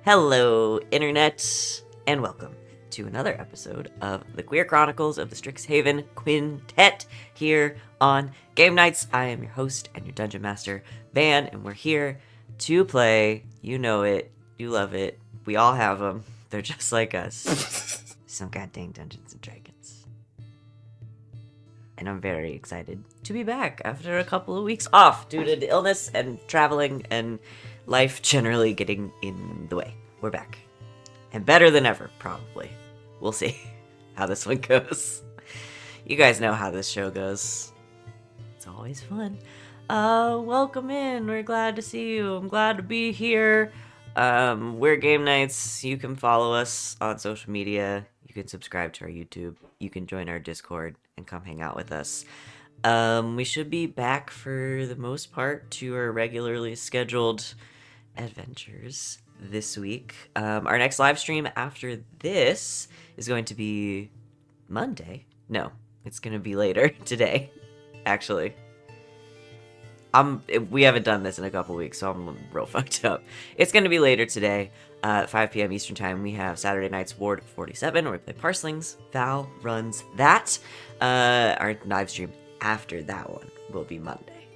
Hello, Internet, and welcome to another episode of the Queer Chronicles of the Strixhaven Quintet here on Game Nights. I am your host and your Dungeon Master, Van, and we're here to play. You know it, you love it, we all have them. They're just like us. Some goddamn Dungeons and Dragons. And I'm very excited to be back after a couple of weeks off due to illness and traveling and life generally getting in the way. We're back. And better than ever, probably. We'll see how this one goes. You guys know how this show goes. It's always fun. Welcome in. We're glad to see you. I'm glad to be here. We're Game Nights. You can follow us on social media. You can subscribe to our YouTube. You can join our Discord and come hang out with us. We should be back for the most part to our regularly scheduled adventures this week. Our next live stream after this is going to be Monday. No, it's going to be later today, actually. We haven't done this in a couple weeks, so I'm real fucked up. It's going to be later today, 5 p.m. Eastern Time. We have Saturday night's Ward 47, where we play Parslings. Val runs that. Our live stream after that one will be Monday,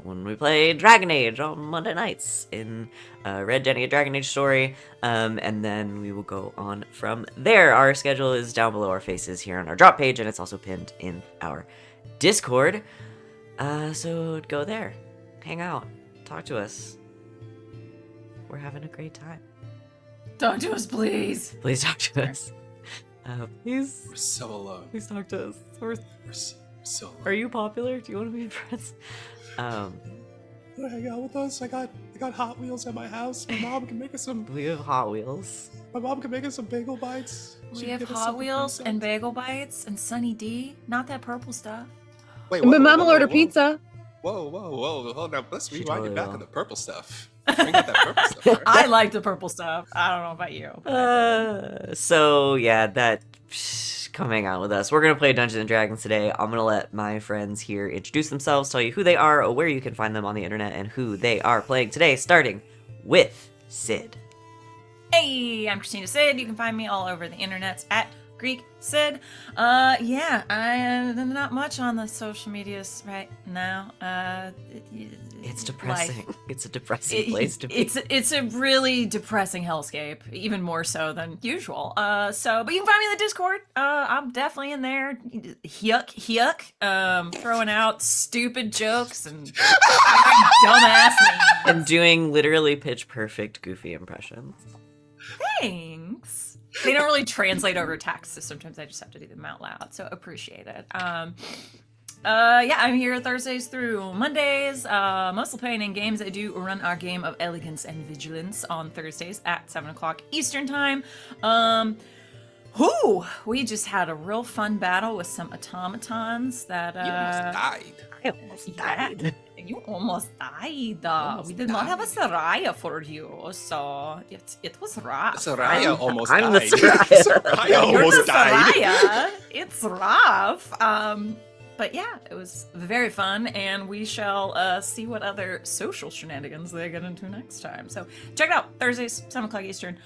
when we play Dragon Age on Monday nights in Red Jenny, a Dragon Age story, and then we will go on from there. Our schedule is down below our faces here on our drop page, and it's also pinned in our Discord. So go there, hang out, talk to us. We're having a great time. Talk to us, please. Please talk to us. Please. We're so alone. Please talk to us. We're so alone. Are you popular? Do you want to be friends? Hang out with us. I got Hot Wheels at my house. My mom can make us some. We have Hot Wheels. My mom can make us some bagel bites. We have Hot Wheels and Bagel Bites and Sunny D. Not that purple stuff. Wait, My mom will order pizza. Whoa! Hold on. Let's She rewind totally it back will. on the purple stuff. Bring out that purple stuff. Right? I like the purple stuff. I don't know about you. So yeah, that coming out with us. We're gonna play Dungeons and Dragons today. I'm gonna let my friends here introduce themselves, tell you who they are, where you can find them on the internet, and who they are playing today. Starting with Sid. Hey, I'm Christina Sid. You can find me all over the internet at Greek Sid. Yeah, I'm not much on the social medias right now. It's depressing. Life. It's a depressing place to be. It's a really depressing hellscape, even more so than usual. But you can find me in the Discord. I'm definitely in there. Yuck. Throwing out stupid jokes and dumbass memes. And doing literally pitch perfect goofy impressions. Thanks. They don't really translate over text, so sometimes I just have to do them out loud. So appreciate it. Yeah, I'm here Thursdays through Mondays, mostly playing in games. I do run our game of Elegance and Vigilance on Thursdays at 7 o'clock Eastern Time. We just had a real fun battle with some automatons that, You almost died. I almost died. You almost died. Almost We did not have a died. Sereia for you, so it was rough. Soraya almost I'm the died. Soraya. Soraya You're almost the died. Sereia. It's rough. But yeah, it was very fun, and we shall see what other social shenanigans they get into next time. So check it out, Thursdays, 7 o'clock Eastern.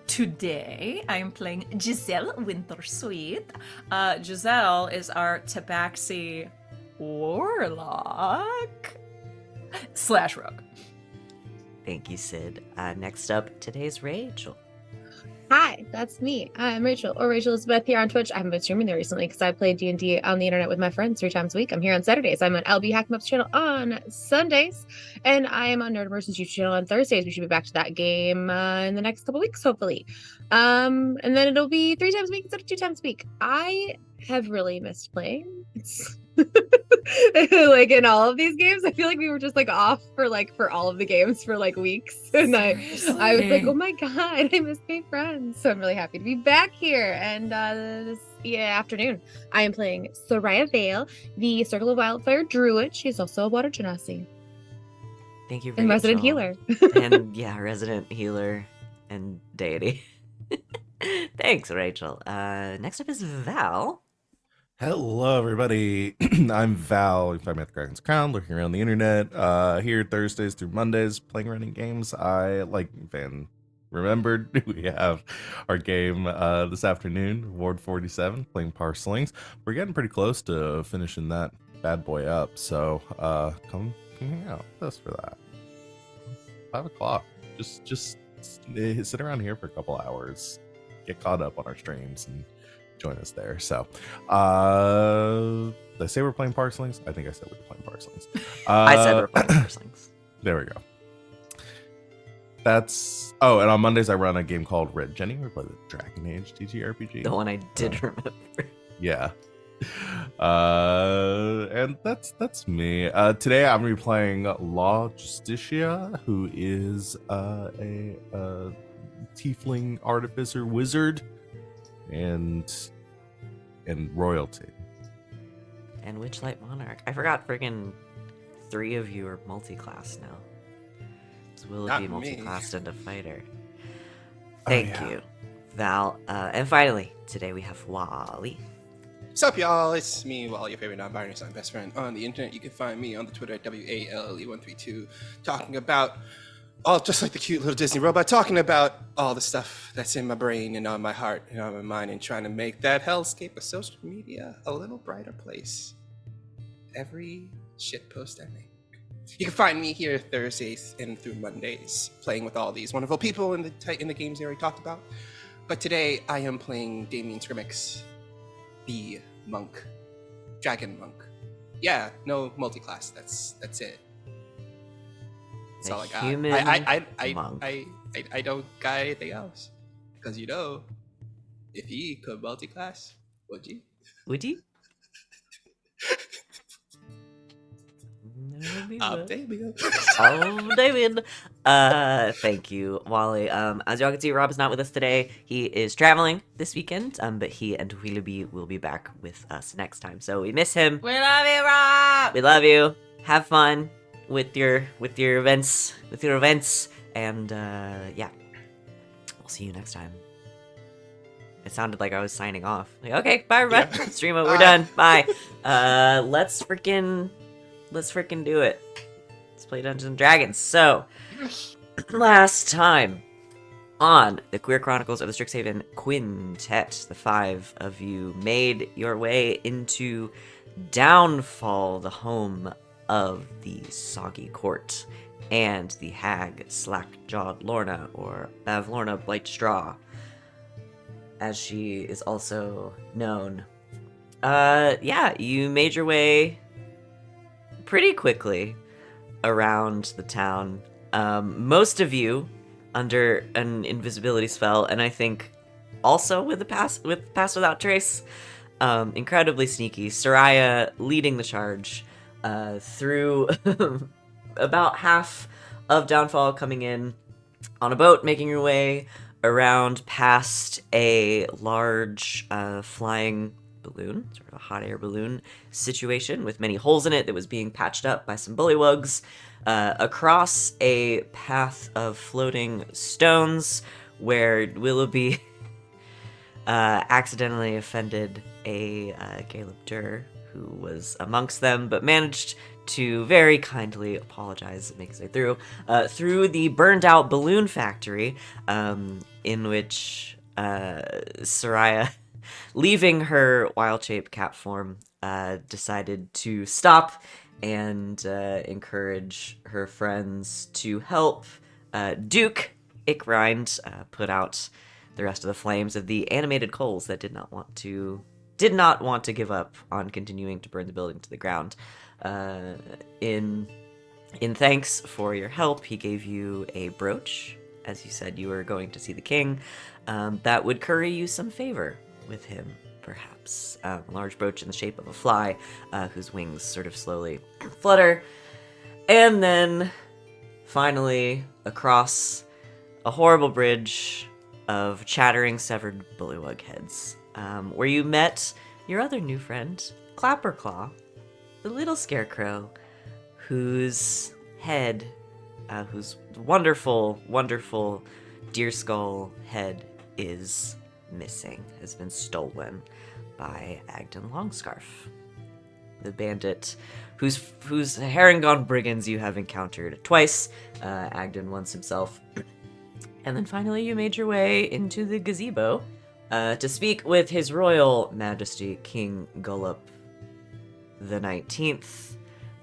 Today I am playing Giselle Wintersweet. Giselle is our Tabaxi warlock / rogue. Thank you, Sid. Next up, today's Rachel. Hi, that's me. I'm Rachel, or Rachel Elizabeth here on Twitch. I haven't been streaming there recently because I play D&D on the internet with my friends 3 times a week. I'm here on Saturdays. I'm on LB Hack'em-Up's channel on Sundays, and I am on Nerdiverse's YouTube channel on Thursdays. We should be back to that game in the next couple weeks, hopefully. And then it'll be 3 times a week instead of 2 times a week. I have really missed playing. It's like in all of these games, I feel like we were just like off for all of the games for like weeks, and I was like, oh my god, I miss my friends. So I'm really happy to be back here. And this afternoon, I am playing Sereia Vale, the Circle of Wildfire Druid. She's also a Water Genasi Thank you, Rachel. and resident healer. And yeah, resident healer and deity. Thanks, Rachel. Next up is Val. Hello, everybody. I'm Val. You can find me at the Dragon's Crown, looking around the internet. Here Thursdays through Mondays, playing running games. I, like Van remembered we have our game this afternoon, Ward 47, playing Parcelings. We're getting pretty close to finishing that bad boy up, so come hang out with us for that. 5 o'clock. Just sit around here for a couple hours, get caught up on our streams, and join us there. So, did I say we're playing Parcelings? I think I said we were playing Parcelings. I said we're playing Parcelings. There we go. That's and on Mondays I run a game called Red Jenny. We play the Dragon Age TTRPG. The one I did remember. Yeah. And that's me. Today I'm gonna be playing Law Justicia, who is a tiefling artificer wizard and royalty. And Witchlight Monarch. I forgot friggin' 3 of you are multi-class now. It's Willoughby Not me. multi-classed into fighter. Oh, Thank yeah. you, Val. And finally, today we have Wally. What's up, y'all? It's me, Wally, your favorite non-binary sign best friend on the internet. You can find me on the Twitter at WALLE132, talking about just like the cute little Disney robot, talking about all the stuff that's in my brain and on my heart and on my mind, and trying to make that hellscape of social media a little brighter place. Every shitpost I make. You can find me here Thursdays and through Mondays, playing with all these wonderful people in the games I already talked about. But today I am playing Damian Scrimmix, the monk, dragon monk. Yeah, no multi-class. That's it. That's all I got. human monk. I don't got anything else, because if he could multi-class, would you? Would you? Damian. Oh, David. Thank you, Wally. As y'all can see, Rob is not with us today. He is traveling this weekend, but he and Willoughby will be back with us next time. So we miss him. We love you, Rob. We love you. Have fun with your events, and yeah, we'll see you next time. It sounded like I was signing off. Like, okay, bye everybody. Yeah. Stream it. We're Bye. done. Bye. Let's freaking do it. Let's play Dungeons and Dragons. So, last time on the Queer Chronicles of the Strixhaven Quintet, the 5 of you made your way into Downfall, the home of the Soggy Court, and the hag Slack-Jawed Lorna, or Bavlorna Blightstraw, as she is also known. Yeah, you made your way pretty quickly around the town. Most of you under an invisibility spell, and I think also with Pass Without Trace. Incredibly sneaky. Sereia leading the charge through about half of Downfall, coming in on a boat, making your way around past a large flying balloon, sort of a hot air balloon situation with many holes in it that was being patched up by some bullywugs, across a path of floating stones where Willoughby accidentally offended a Caleb Durr who was amongst them, but managed to very kindly apologize and make his way through the burned out balloon factory, in which Sereia, leaving her wild-shaped cat form, decided to stop and encourage her friends to help Duke Ickrind put out the rest of the flames of the animated coals that did not want to give up on continuing to burn the building to the ground. In thanks for your help, he gave you a brooch, as you said you were going to see the king, that would curry you some favor with him, perhaps. A large brooch in the shape of a fly, whose wings sort of slowly flutter. And then, finally, across a horrible bridge of chattering, severed bullywug heads, where you met your other new friend, Clapperclaw, the little scarecrow, whose head, whose wonderful, wonderful deer skull head is missing, has been stolen by Agden Longscarf, the bandit whose Harengon brigands you have encountered twice. Agden once himself, And then finally you made your way into the gazebo to speak with His Royal Majesty King Gullop the 19th.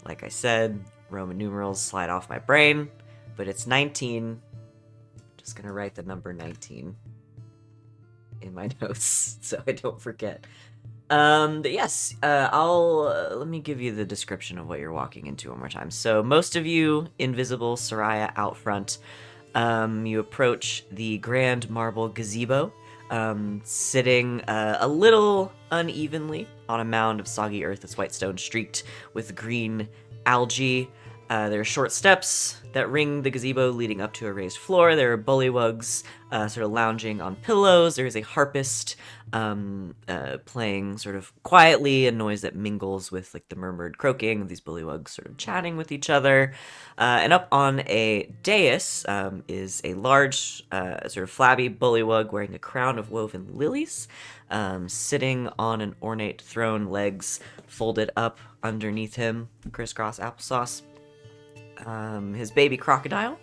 Like I said, Roman numerals slide off my brain, but it's 19. Just gonna write the number 19 in my notes so I don't forget. But yes, let me give you the description of what you're walking into one more time. So most of you, invisible, Sereia out front, you approach the grand marble gazebo, sitting a little unevenly on a mound of soggy earth that's white stone streaked with green algae. There are short steps that ring the gazebo leading up to a raised floor. There are bullywugs sort of lounging on pillows. There is a harpist playing sort of quietly, a noise that mingles with like the murmured croaking of these bullywugs sort of chatting with each other. And up on a dais is a large sort of flabby bullywug wearing a crown of woven lilies, sitting on an ornate throne, legs folded up underneath him, crisscross applesauce. His baby crocodile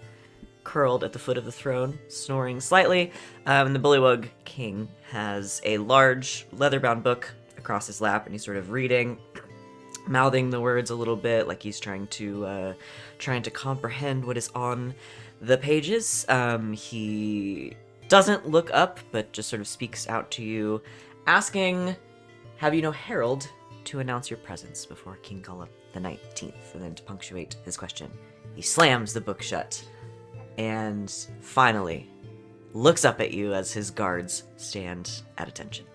curled at the foot of the throne, snoring slightly. And the Bullywug King has a large leather-bound book across his lap, and he's sort of reading, mouthing the words a little bit, like he's trying to comprehend what is on the pages. He doesn't look up, but just sort of speaks out to you, asking, "Have you no herald to announce your presence before King Gullop the 19th?" And then to punctuate his question, he slams the book shut and finally looks up at you as his guards stand at attention.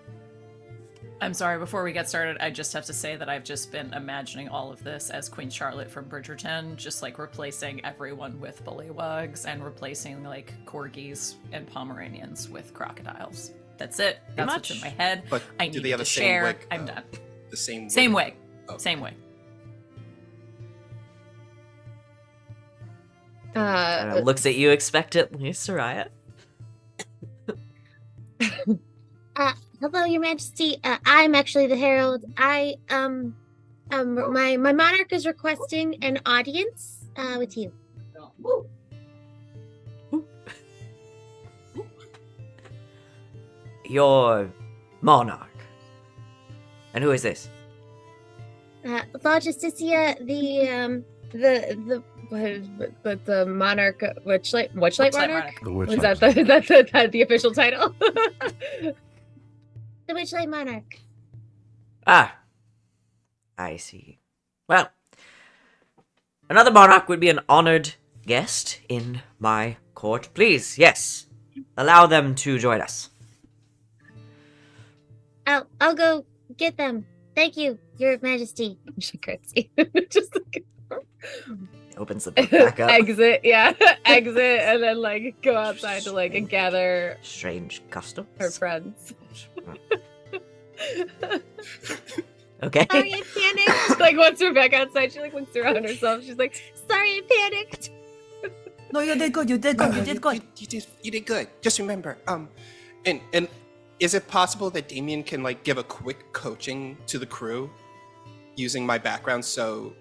I'm sorry, before we get started, I just have to say that I've just been imagining all of this as Queen Charlotte from Bridgerton, just like replacing everyone with bullywugs and replacing like corgis and Pomeranians with crocodiles. That's it. That's what's in my head. But I do need they have to the same share. wig? I'm done. The same Same way. Oh. Same way. Looks at you expectantly, Sereia. Hello, Your Majesty. I'm actually the herald. My monarch is requesting an audience with you. Your monarch. And who is this? Law Justicia, the monarch, Witchlight monarch. The witch. Is that the official title? The Witchlight monarch. Ah, I see. Well, another monarch would be an honored guest in my court. Please, yes, allow them to join us. I'll go get them. Thank you, Your Majesty. She curtsy. Just Opens the book back up. exit, and then like go outside to like gather Strange custom. her friends. Okay. Sorry, I panicked. Like once we're back outside, she like looks around herself. She's like, "Sorry, I panicked." No, you did good. You did good. No, You did good. You did good. Just remember, and is it possible that Damian can like give a quick coaching to the crew using my background? So,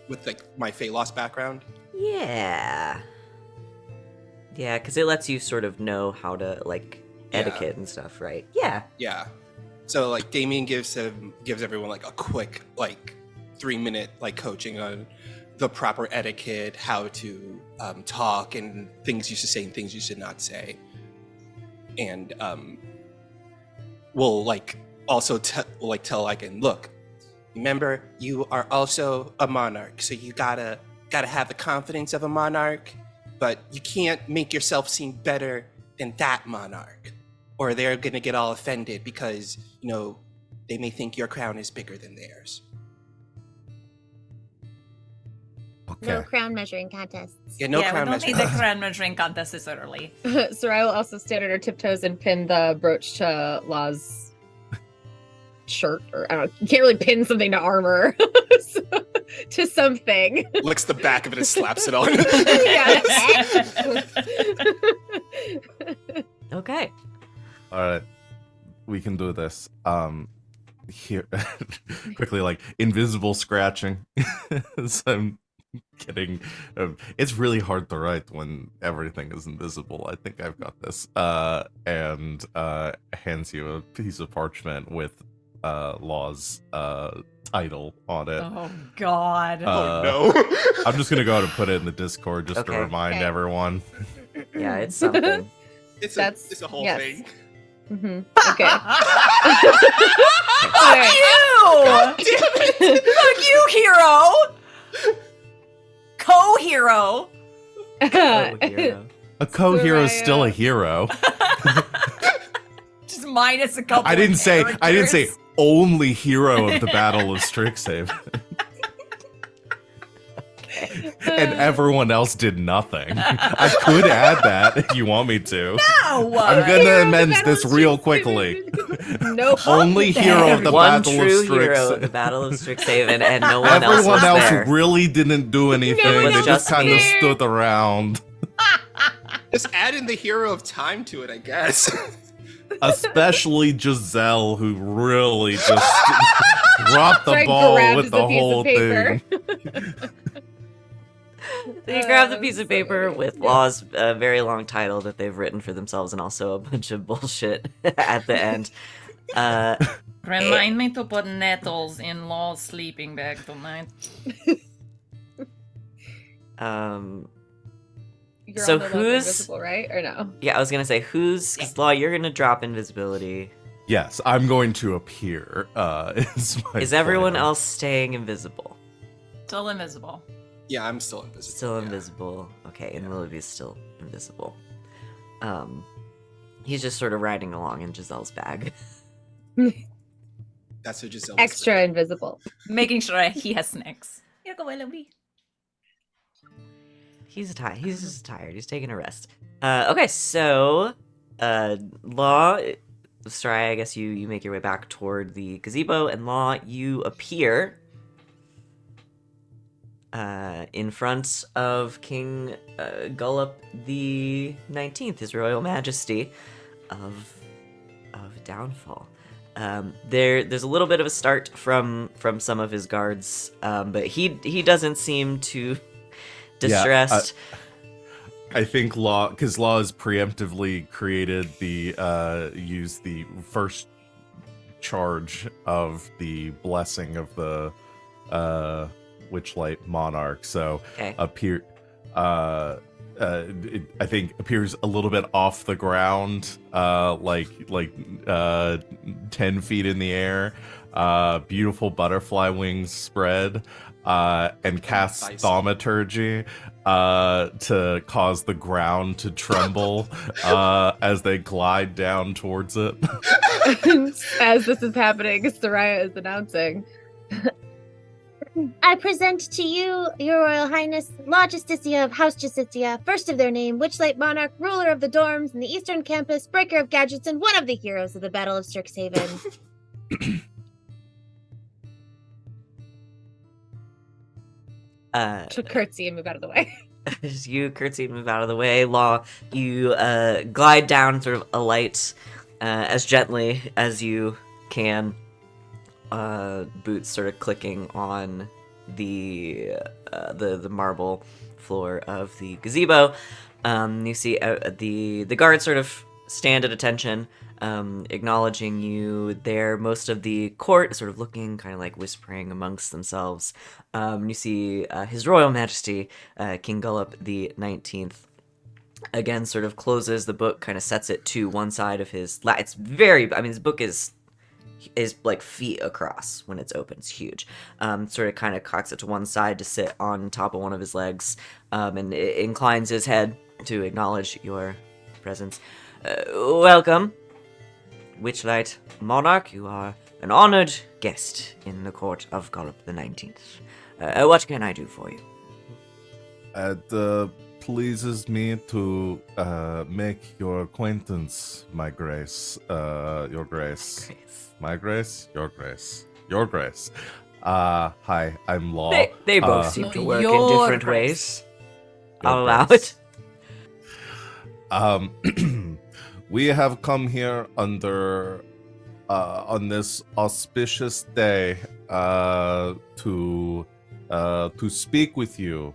with like my Phalos background. Yeah, because it lets you sort of know how to like etiquette and stuff, right? Yeah. Yeah. So like Damian gives everyone like a quick like 3-minute like coaching on the proper etiquette, how to talk, and things you should say and things you should not say. And we'll like also tell like, and look, remember you are also a monarch, so you gotta have the confidence of a monarch, but you can't make yourself seem better than that monarch, or they're gonna get all offended because they may think your crown is bigger than theirs. Okay. No crown measuring contests. Yeah, no crown we don't need measurement. the crown measuring contest this early. Sereia will also stand on her tiptoes and pin the brooch to Law's shirt, or I don't know. You can't really pin something to armor. To something. Licks the back of it and slaps it on. Okay. All right, we can do this. Here, quickly, like invisible scratching as I'm getting. It's really hard to write when everything is invisible. I think I've got this. And hands you a piece of parchment with Law's title on it. Oh God. No. I'm just gonna go ahead and put it in the Discord just to Okay. remind Okay. everyone. Yeah, it's something. It's That's- a whole yes. thing. Okay. Fuck you! Fuck you, hero! Co-hero! Oh, hero. A co-hero is Sereia. still a hero. Just minus a couple. I didn't of say characters. only hero of the Battle of Strixhaven. And everyone else did nothing. I could add that if you want me to. No! I'm Hero gonna of the amend Battle this of real Strixhaven. quickly. Nope. Only hero of the One Battle true of hero of the Strixhaven. Battle of Strixhaven, and no one else Everyone was else there. really didn't do anything. No one They else just was kind of there. stood around. Just add in the hero of time to it, I guess. Especially Giselle, who really just dropped the Sorry, ball grabs with the the piece of whole paper. thing. So you grab the piece so of paper funny. with Law's very long title that they've written for themselves, and also a bunch of bullshit at the end. Remind me to put nettles in Law's sleeping bag tonight. You're So on the level who's- invisible, right? Or no? Yeah, I was gonna say, because Law, you're gonna drop invisibility. Yes, I'm going to appear. Is Everyone plan. else staying invisible? Still invisible. Yeah, I'm still invisible. Still yeah. invisible. Okay, and Willoughby's still invisible. He's just sort of riding along in Giselle's bag. That's what Giselle. Extra invisible. Making sure he has snacks. Here go Willoughby. He's tired. He's just tired. He's taking a rest. Okay, so Law, Sereia, I guess you make your way back toward the gazebo, and Law, you appear in front of King Gullop the 19th, His Royal Majesty of Downfall. There's a little bit of a start from some of his guards, but he doesn't seem too distressed. I think Law, because Law has preemptively created used the first charge of the blessing of the Witchlight monarch. So Okay. I think appears a little bit off the ground, like 10 feet in the air. Beautiful butterfly wings spread, and casts Nice. thaumaturgy to cause the ground to tremble as they glide down towards it. As this is happening, Sereia is announcing. I present to you, Your Royal Highness, Law Justicia of House Justicia, first of their name, Witchlight Monarch, ruler of the dorms in the Eastern Campus, breaker of gadgets, and one of the heroes of the Battle of Strixhaven. She'll curtsy and move out of the way. As you curtsy and move out of the way, Law, you glide down, sort of alight as gently as you can. Boots sort of clicking on the marble floor of the gazebo. You see the guards sort of stand at attention, acknowledging you there. Most of the court is sort of looking, kind of like whispering amongst themselves. You see His Royal Majesty, King Gullop the 19th, again sort of closes the book, kind of sets it to one side of his lap. It's very, I mean, this book is like feet across when it's open. It's huge. Sort of kind of cocks it to one side to sit on top of one of his legs, and inclines his head to acknowledge your presence. Welcome, Witchlight Monarch. You are an honored guest in the court of Gullop the 19th. What can I do for you? It pleases me to make your acquaintance, my grace. Your grace. My grace, your grace. Your grace. Hi, I'm Law. They both seem to work in Your different grace. ways. I'll allow grace. it. We have come here under on this auspicious day to to speak with you.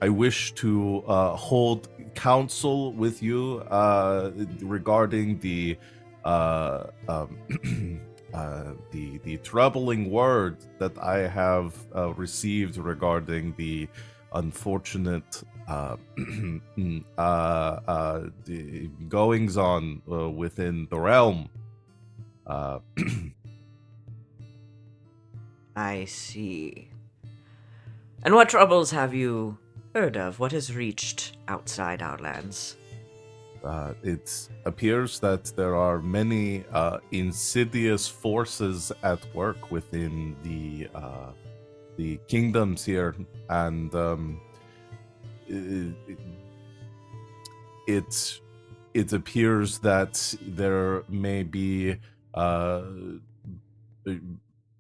I wish to hold counsel with you regarding the the troubling word that I have received regarding the unfortunate the goings on within the realm. I see. And what troubles have you heard of? What has reached outside our lands? It appears that there are many insidious forces at work within the kingdoms here, and it appears that there may be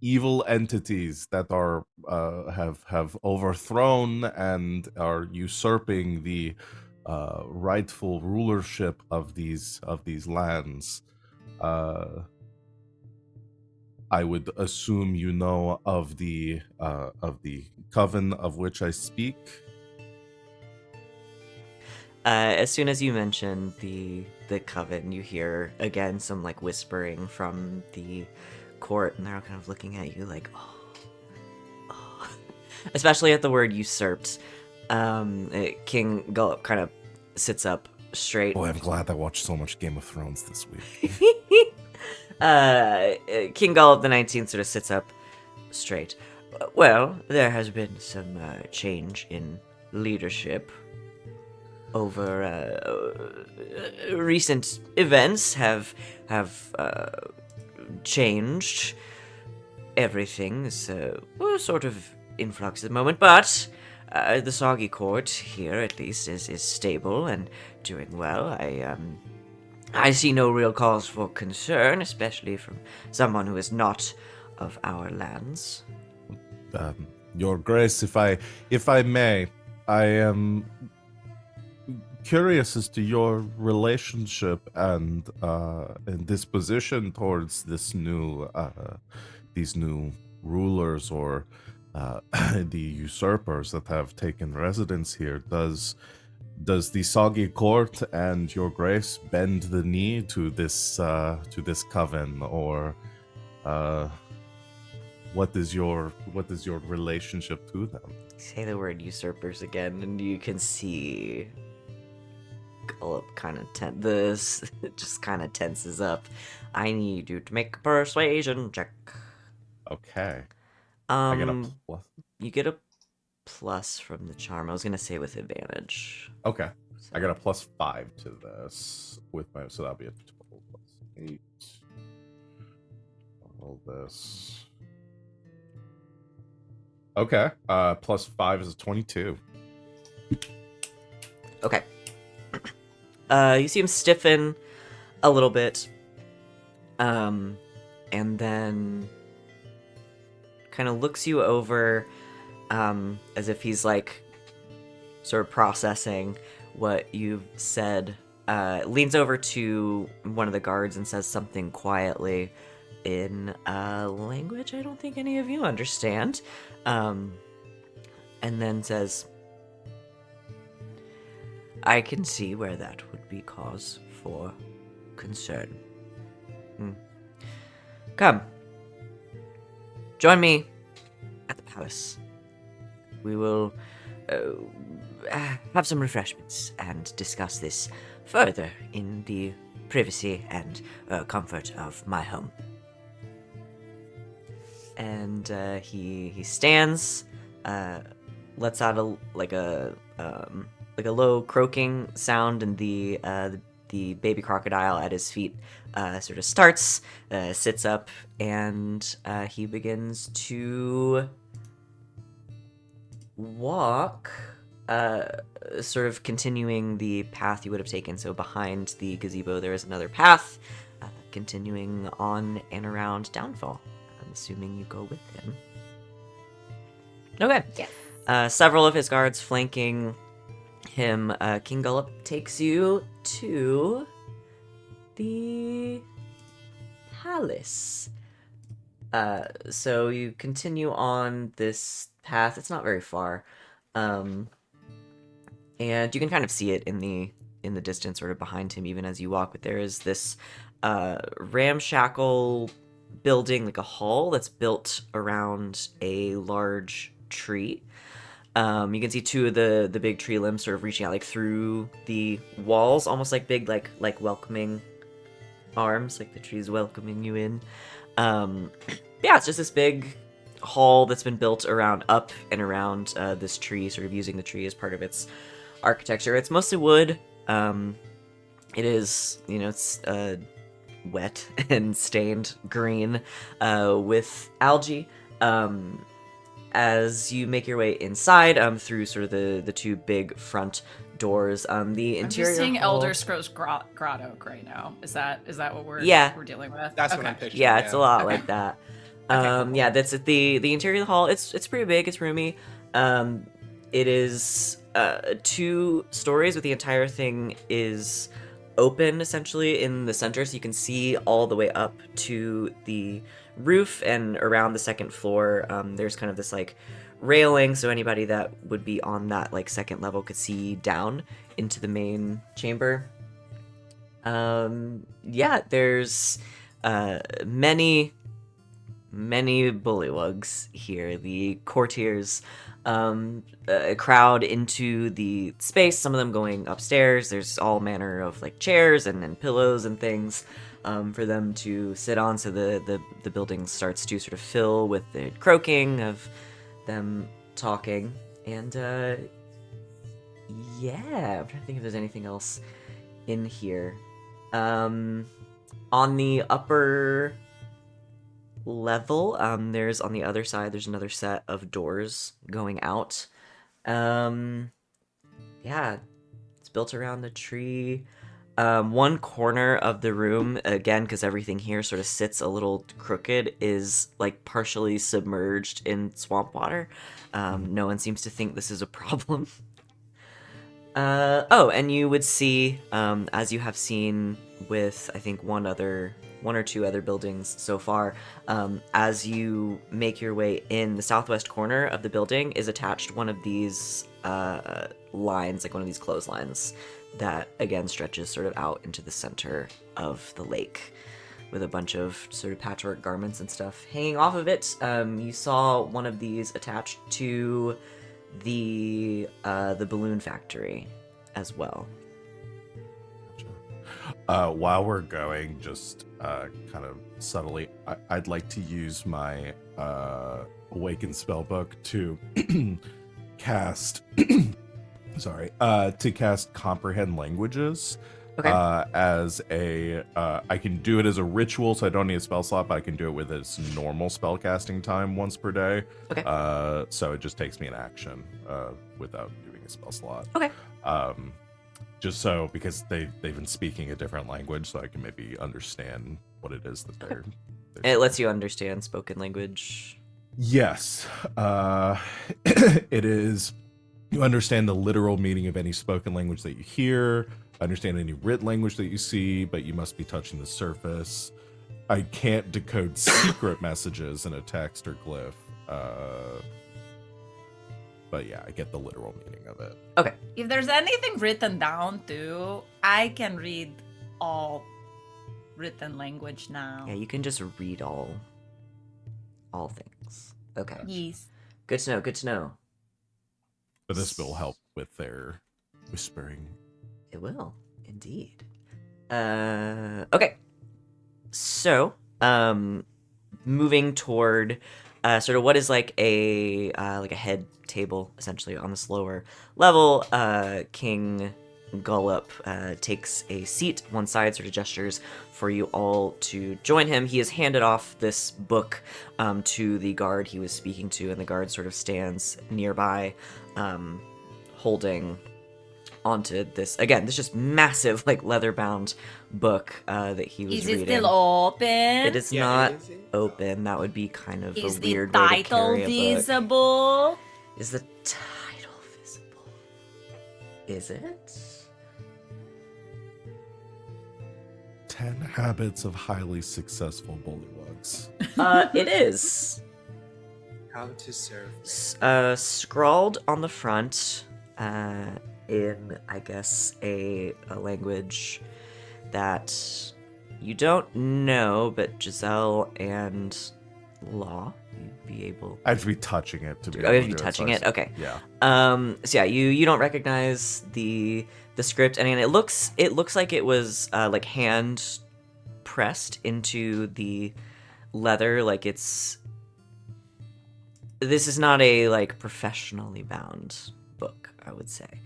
evil entities that are have overthrown and are usurping the rightful rulership of these lands. I would assume you know of the coven of which I speak. As soon as you mention the coven, you hear again some like whispering from the court, and they're all kind of looking at you like, oh. Especially at the word usurped. King Gullup kind of sits up straight. Boy, I'm glad I watched so much Game of Thrones this week. King Gullup the 19th sort of sits up straight. Well, there has been some change in leadership over recent events have changed. Everything is sort of in flux at the moment, but the Soggy Court here, at least, is stable and doing well. I see no real cause for concern, especially from someone who is not of our lands. Your Grace, if I may, I am curious as to your relationship and disposition towards these new rulers or the usurpers that have taken residence here. Does the Soggy Court and Your Grace bend the knee to this coven, or what is your relationship to them? Say the word usurpers again, and you can see Gullup kind of just kind of tenses up. I need you to make a persuasion check. Okay. I get a plus. You get a plus from the charm. I was gonna say with advantage. Okay. So. I got a +5 to this with my, so that'll be a total +8. All this. Okay. +5 is a 22. Okay. You see him stiffen a little bit, and then kind of looks you over, as if he's like sort of processing what you've said. Leans over to one of the guards and says something quietly in a language I don't think any of you understand, and then says, I can see where that would be cause for concern. Come. Join me at the palace. We will have some refreshments and discuss this further in the privacy and comfort of my home. And he stands, lets out a low croaking sound, and the baby crocodile at his feet sort of starts, sits up, and he begins to walk, sort of continuing the path you would have taken. So behind the gazebo there is another path, continuing on and around Downfall. I'm assuming you go with him. Okay. Yes. Several of his guards flanking him. King Gullup takes you to the palace. So you continue on this path. It's not very far, and you can kind of see it in the distance, sort of behind him, even as you walk. But there is this ramshackle building, like a hall that's built around a large tree. You can see two of the big tree limbs sort of reaching out like through the walls, almost like big like welcoming arms, like the tree's welcoming you in. Yeah, it's just this big hall that's been built up and around this tree, sort of using the tree as part of its architecture. It's mostly wood. It is, it's wet and stained green with algae. As you make your way inside, through sort of the two big front doors, the interior. I'm just seeing hall... Elder Scrolls Grotto right now. Is that what we're dealing with? That's what I'm picturing. Yeah, it's a lot Okay. like that. Cool. Yeah, that's at the interior of the hall. It's pretty big. It's roomy. It is 2 stories, but the entire thing is open essentially in the center, so you can see all the way up to the roof and around the second floor. There's kind of this like railing, so anybody that would be on that like second level could see down into the main chamber. Yeah, there's many bullywugs here. The courtiers crowd into the space, some of them going upstairs. There's all manner of like chairs and pillows and things for them to sit on, so the building starts to sort of fill with the croaking of them talking. And yeah, I'm trying to think if there's anything else in here. On the upper level, there's on the other side, there's another set of doors going out. Yeah, it's built around the tree. One corner of the room, again, because everything here sort of sits a little crooked, is like partially submerged in swamp water. No one seems to think this is a problem. And you would see, as you have seen with, I think, one or two other buildings so far, as you make your way in, the southwest corner of the building is attached one of these lines, like one of these clotheslines, that again stretches sort of out into the center of the lake, with a bunch of sort of patchwork garments and stuff hanging off of it. You saw one of these attached to the balloon factory as well. While we're going, just kind of subtly, I'd like to use my Awaken spellbook to cast to cast Comprehend Languages. Okay. As a I can do it as a ritual, so I don't need a spell slot, but I can do it with its normal spell casting time once per day. Okay. So it just takes me an action without doing a spell slot. Okay. Just so, because they've been speaking a different language, so I can maybe understand what it is that they're It lets you understand spoken language. Yes. It is, you understand the literal meaning of any spoken language that you hear, understand any writ language that you see, but you must be touching the surface. I can't decode secret messages in a text or glyph. But yeah, I get the literal meaning of it. Okay. If there's anything written down too, I can read all written language now. Yeah, you can just read all things. Okay. Yes. Good to know. Good to know. But this will help with their whispering. It will, indeed. Okay. So, moving toward sort of what is like a head table, essentially, on this lower level, King Gullop takes a seat one side, sort of gestures for you all to join him. He has handed off this book to the guard he was speaking to, and the guard sort of stands nearby, holding onto this, again, this just massive, like, leather-bound book that he was reading. Is it still open? It is not is it? open. That would be kind of Is a the weird way to title carry a book. visible? Is the title visible? Is it? 10 Habits of Highly Successful Bullywugs. It is. How to serve. Scrawled on the front in, I guess, a language that you don't know, but Giselle and Law, you'd be able. I have to be touching it to be Oh, able you to have to be do touching it. it. Okay. Yeah. So yeah, you don't recognize the script, and it looks like it was like hand pressed into the leather. Like this is not a like professionally bound book, I would say.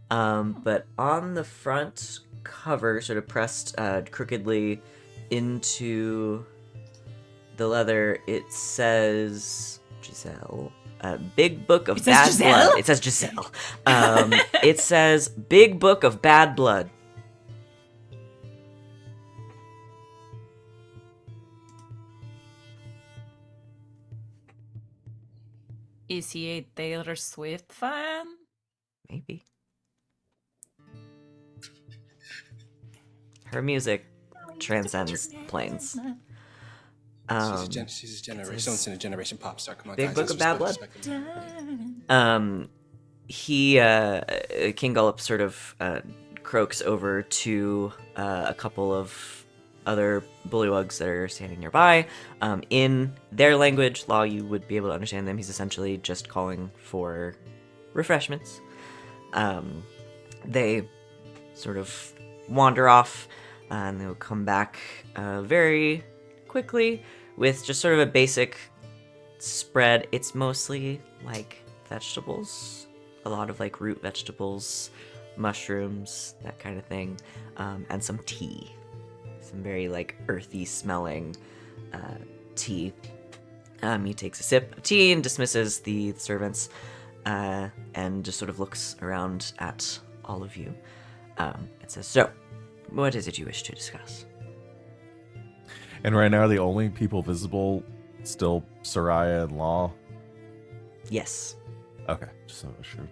But on the front cover, sort of pressed crookedly into the leather, it says Giselle. Big Book of Bad Giselle? Blood. It says Giselle. It says Big Book of Bad Blood. Is he a Taylor Swift fan? Maybe. Her music transcends planes. She's a generation, generation pop star. Come on, Big guys, Book let's of Bad respect Blood. He King Gullup sort of croaks over to a couple of other bullywugs that are standing nearby. In their language, Law, you would be able to understand them. He's essentially just calling for refreshments. They sort of wander off, and they'll come back very quickly with just sort of a basic spread. It's mostly like vegetables, a lot of like root vegetables, mushrooms, that kind of thing, and some tea, some very like earthy smelling tea. He takes a sip of tea and dismisses the servants, and just sort of looks around at all of you. It says, "So, what is it you wish to discuss?" And right now, the only people visible still Sereia and Law. Yes. Okay, just so sure.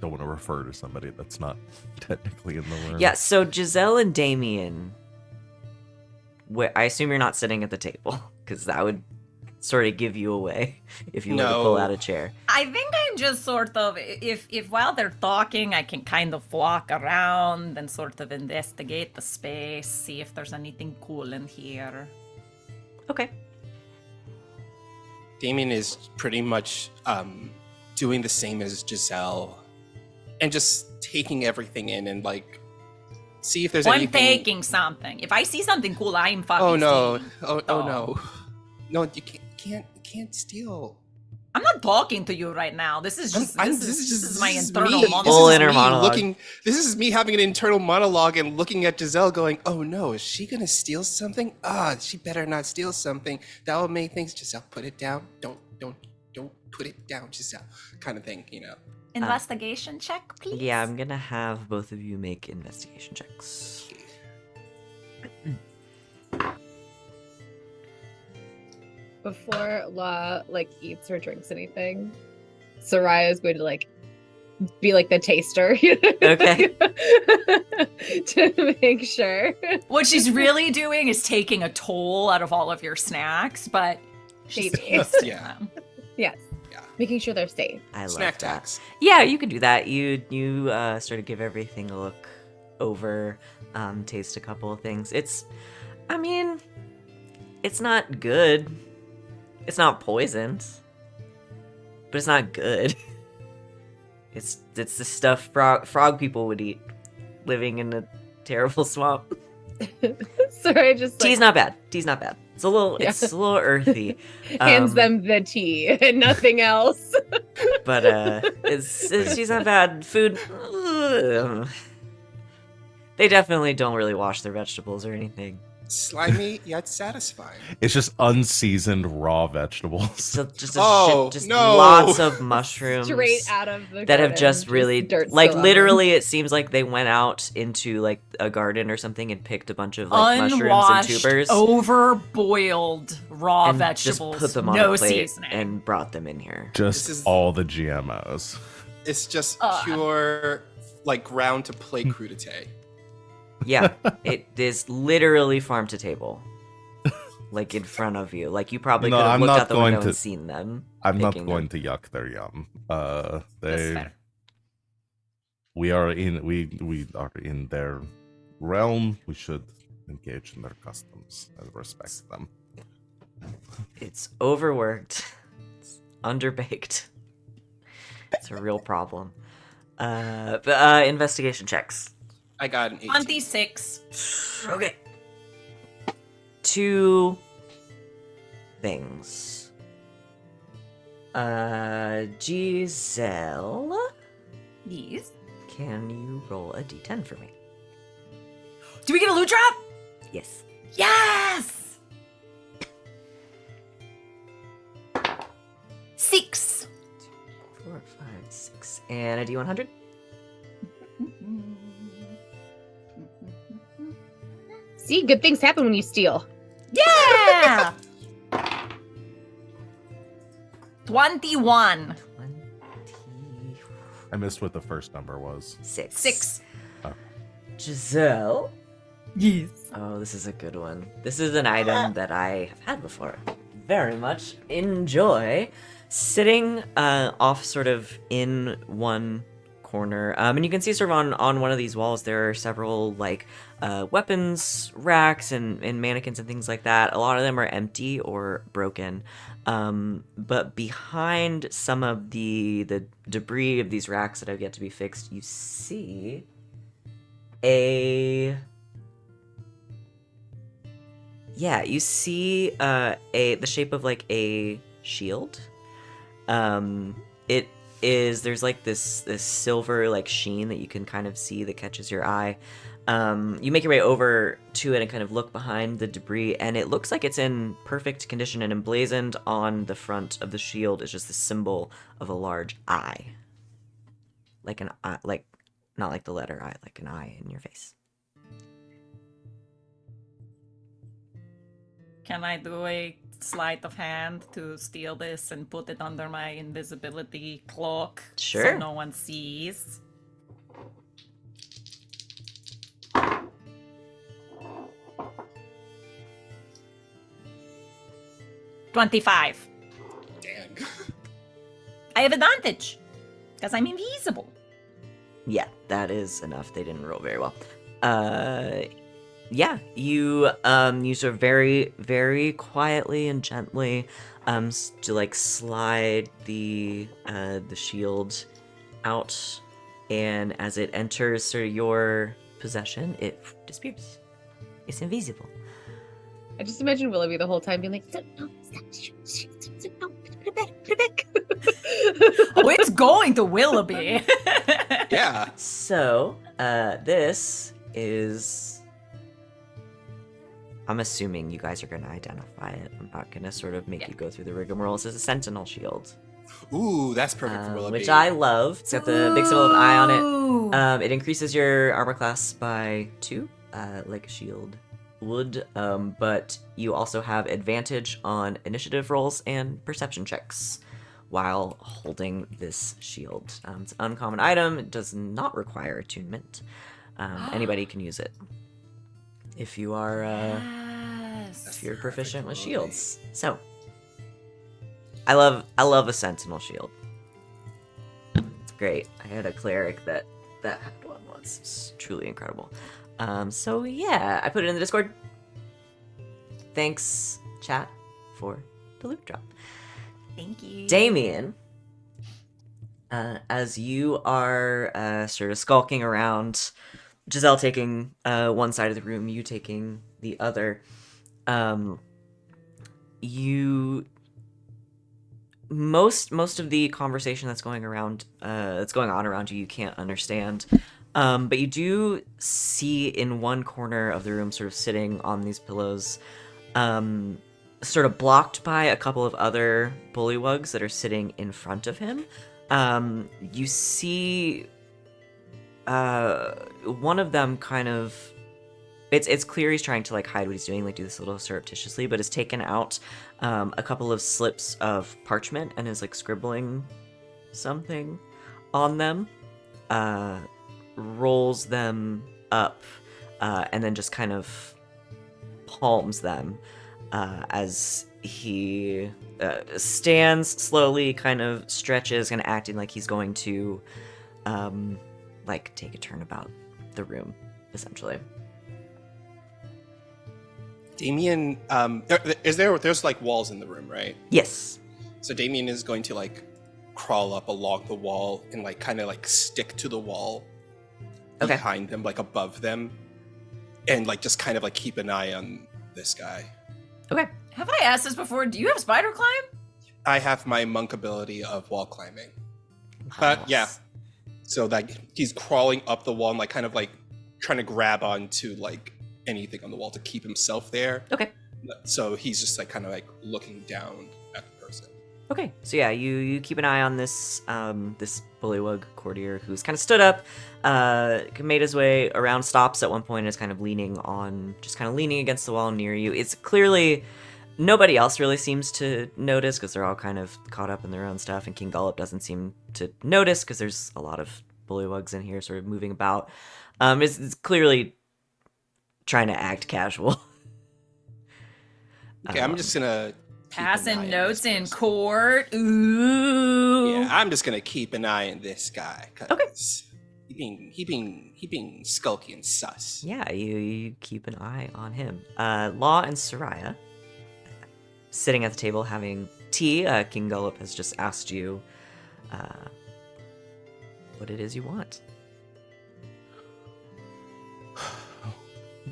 Don't want to refer to somebody that's not technically in the room. Yeah, so Giselle and Damian, I assume you're not sitting at the table, because that would sort of give you away if you were to pull No. out a chair. I think I'm just sort of, if while they're talking, I can kind of walk around and sort of investigate the space, see if there's anything cool in here. Okay. Damian is pretty much doing the same as Giselle, and just taking everything in and like see if there's I'm anything. taking something. If I see something cool, I'm fucking Oh no! stealing. Oh no! No, you can't steal. I'm not talking to you right now. This is just this is my internal me. monologue. Full This is inner me monologue. This is me having an internal monologue and looking at Giselle, going, "Oh no, is she gonna steal something? She better not steal something. That will make things." Giselle, put it down. Don't put it down, Giselle. Kind of thing, you know. Investigation check, please. Yeah, I'm gonna have both of you make investigation checks. Before Law like eats or drinks anything, Sereia is going to like be like the taster. Okay. To make sure. What she's really doing is taking a toll out of all of your snacks, but she's Maybe. tasting Yeah. them. Yes. Yeah. Making sure they're safe. I love Snack that. tax. Yeah, you can do that. You sort of give everything a look over, taste a couple of things. It's not good. It's not poisoned, but it's not good. It's the stuff frog people would eat, living in a terrible swamp. Sorry, just like, Tea's not bad. Tea's not bad. It's a little earthy. hands them the tea and nothing else. But she's not bad. Food. They definitely don't really wash their vegetables or anything. Slimy yet satisfying. It's just unseasoned raw vegetables. So just Oh, just no. lots of mushrooms Straight out of the that have garden, just really dirt like still on literally. It seems like they went out into like a garden or something and picked a bunch of like mushrooms and Unwashed, tubers overboiled raw and vegetables, just put them on no a plate seasoning. and brought them in here. Just This is- all the GMOs. It's just Ugh. pure like ground to plate crudité. Yeah, it is literally farm to table. Like in front of you. Like you probably No, could have I'm looked not out the going window to- and seen them. I'm not picking going them. to yuck their yum. That's They fair. we are in their realm. We should engage in their customs and respect them. It's overworked. It's underbaked. It's a real problem. Investigation checks. I got an 18. 26. Okay. 2 things. Giselle, Yes. can you roll a d10 for me? Do we get a loot drop? Yes. Yes! 6. 4, 5, 6. And a d100? See, good things happen when you steal. Yeah! 21. I missed what the first number was. 6. Giselle? Yes. Oh, this is a good one. This is an item that I have had before. Very much enjoy sitting off sort of in one corner. And you can see sort of on one of these walls there are several like weapons racks and mannequins and things like that. A lot of them are empty or broken. But behind some of the debris of these racks that have yet to be fixed, you see the shape of like a shield. There's like this silver like sheen that you can kind of see that catches your eye. You make your way over to it and kind of look behind the debris, and it looks like it's in perfect condition, and emblazoned on the front of the shield is just the symbol of a large eye. Like an eye, like not like the letter I, like an eye in your face. Can I do a sleight of hand to steal this and put it under my invisibility cloak? Sure. So no one sees. $25. Dang. I have advantage because I'm invisible. Yeah, that is enough. They didn't roll very well. You sort of very, very quietly and gently to like slide the shield out, and as it enters sort of your possession, it disappears. It's invisible. I just imagine Willoughby the whole time being like, "No, stop, no, put it back, put it back." Oh, it's going to Willoughby. Yeah. So, this is... I'm assuming you guys are going to identify it. I'm not going to sort of make you go through the rigmarole. This is a sentinel shield. Ooh, that's perfect for Willoughby. Which I love. It's got the big symbol of an eye on it. Ooh. It increases your armor class by 2, like a shield would, but you also have advantage on initiative rolls and perception checks while holding this shield. It's an uncommon item. It does not require attunement. Anybody can use it if you are Yes. if you're perfect proficient for with Willoughby. shields. So I love a sentinel shield. It's great. I had a cleric that had one once. It's truly incredible. So yeah, I put it in the Discord. Thanks, chat, for the loot drop. Thank you. Damian, as you are sort of skulking around, Giselle taking one side of the room, you taking the other, most of the conversation that's going on around you can't understand. But you do see in one corner of the room, sort of sitting on these pillows, sort of blocked by a couple of other bullywugs that are sitting in front of him. You see one of them kind of... It's clear he's trying to like hide what he's doing, like do this a little surreptitiously, but has taken out a couple of slips of parchment and is like scribbling something on them. Rolls them up and then just kind of palms them as he stands slowly, kind of stretches, and acting like he's going to like take a turn about the room, essentially. Damian, there's like walls in the room, right? Yes. So Damian is going to like crawl up along the wall and like kind of like stick to the wall Okay. behind them, like above them, and like just kind of like keep an eye on this guy. Okay. Have I asked this before? Do you have spider climb? I have my monk ability of wall climbing. But yeah, so like he's crawling up the wall and like kind of like trying to grab onto like anything on the wall to keep himself there. Okay. So he's just like kind of like looking down at the person. Okay, so yeah, you keep an eye on this this bullywug courtier who's kind of stood up, made his way around, stops at one point, and is kind of leaning against the wall near you. It's clearly nobody else really seems to notice because they're all kind of caught up in their own stuff, and King Gullop doesn't seem to notice because there's a lot of bullywugs in here, sort of moving about. It's clearly trying to act casual. Okay, I'm just gonna keep an eye Passing on notes this in person. court. Ooh. Yeah, I'm just gonna keep an eye on this guy. Okay. He being skulky and sus. Yeah, you keep an eye on him. Law and Sereia, sitting at the table having tea. King Gullop has just asked you what it is you want.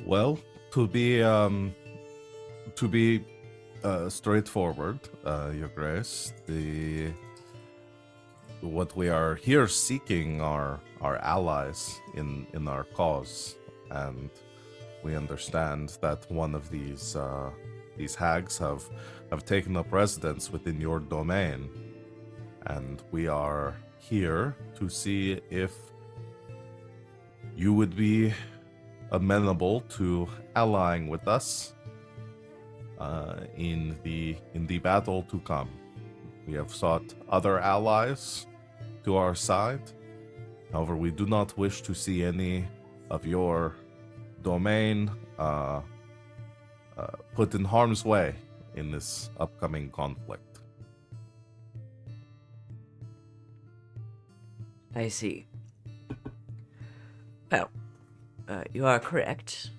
Well, to be straightforward, Your Grace, what we are here seeking are allies in our cause, and we understand that one of these hags have taken up residence within your domain, and we are here to see if you would be amenable to allying with us in the battle to come. We have sought other allies to our side. However, we do not wish to see any of your domain put in harm's way in this upcoming conflict. I see. Well, you are correct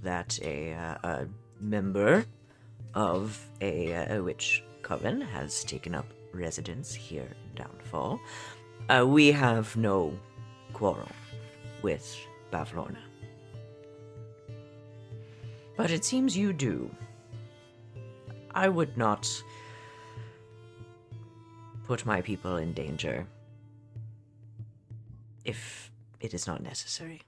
that a member of a witch coven has taken up residence here in Downfall. We have no quarrel with Bavlorna. But it seems you do. I would not put my people in danger if it is not necessary.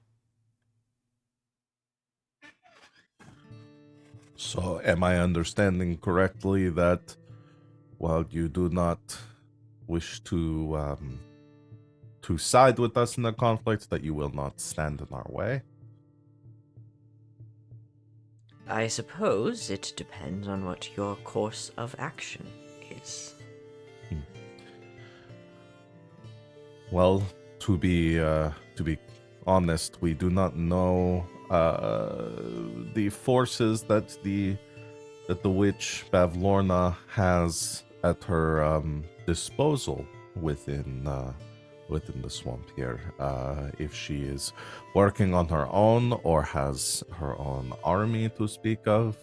So, am I understanding correctly that while you do not wish to side with us in the conflict, that you will not stand in our way? I suppose it depends on what your course of action is. Well, to be honest, we do not know the forces that the witch Bavlorna has at her disposal within the swamp here. If she is working on her own or has her own army to speak of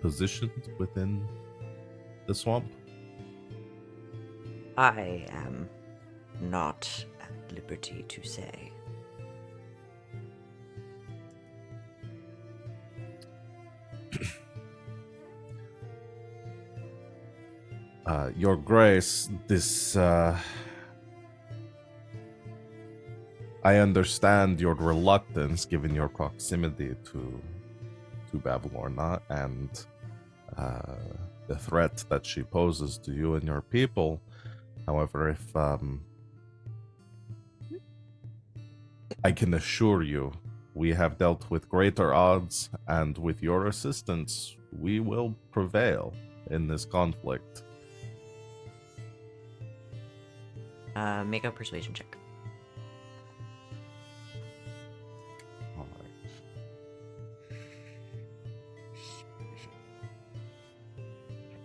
positioned within the swamp. I am not at liberty to say. Your Grace, this I understand your reluctance given your proximity to Bavlorna and the threat that she poses to you and your people. However, if I can assure you, we have dealt with greater odds, and with your assistance, we will prevail in this conflict. Make a persuasion check. All right.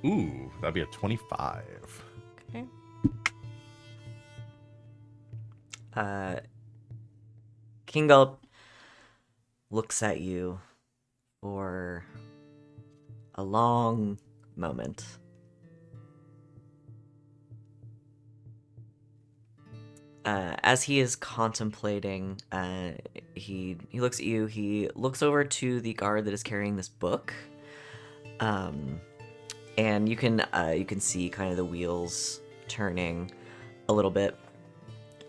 Ooh, that'd be a 25. Okay. King Gulp looks at you for a long moment. As he is contemplating, he looks at you. He looks over to the guard that is carrying this book, and you can see kind of the wheels turning a little bit.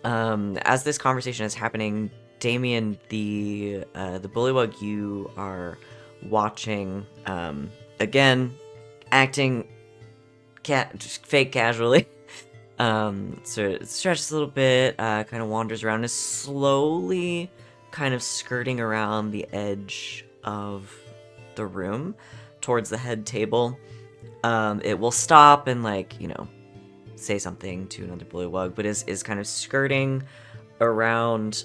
As this conversation is happening, Damian, the bullywug you are watching, again, acting just fake casually. So it stretches a little bit, kind of wanders around, is slowly kind of skirting around the edge of the room towards the head table. It will stop and, like, say something to another bullywug, but is kind of skirting around,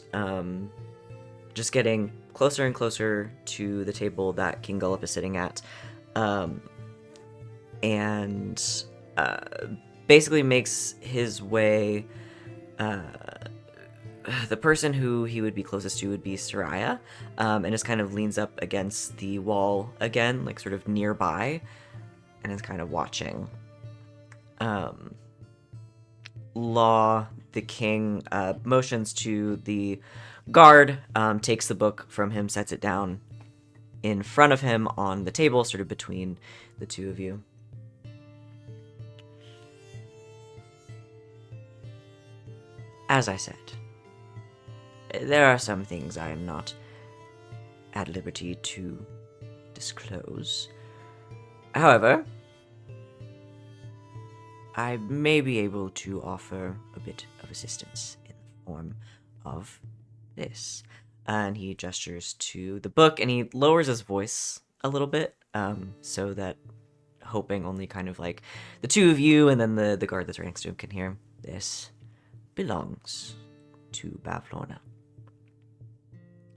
just getting closer and closer to the table that King Gullop is sitting at, and basically makes his way. The person who he would be closest to would be Sereia, and just kind of leans up against the wall again, like sort of nearby, and is kind of watching. Law, the king, motions to the guard, takes the book from him, sets it down in front of him on the table, sort of between the two of you. As I said, there are some things I am not at liberty to disclose. However, I may be able to offer a bit of assistance in the form of this. And he gestures to the book, and he lowers his voice a little bit, so that, hoping only kind of like the two of you and then the guard that's right next to him can hear. This belongs to Bavlorna.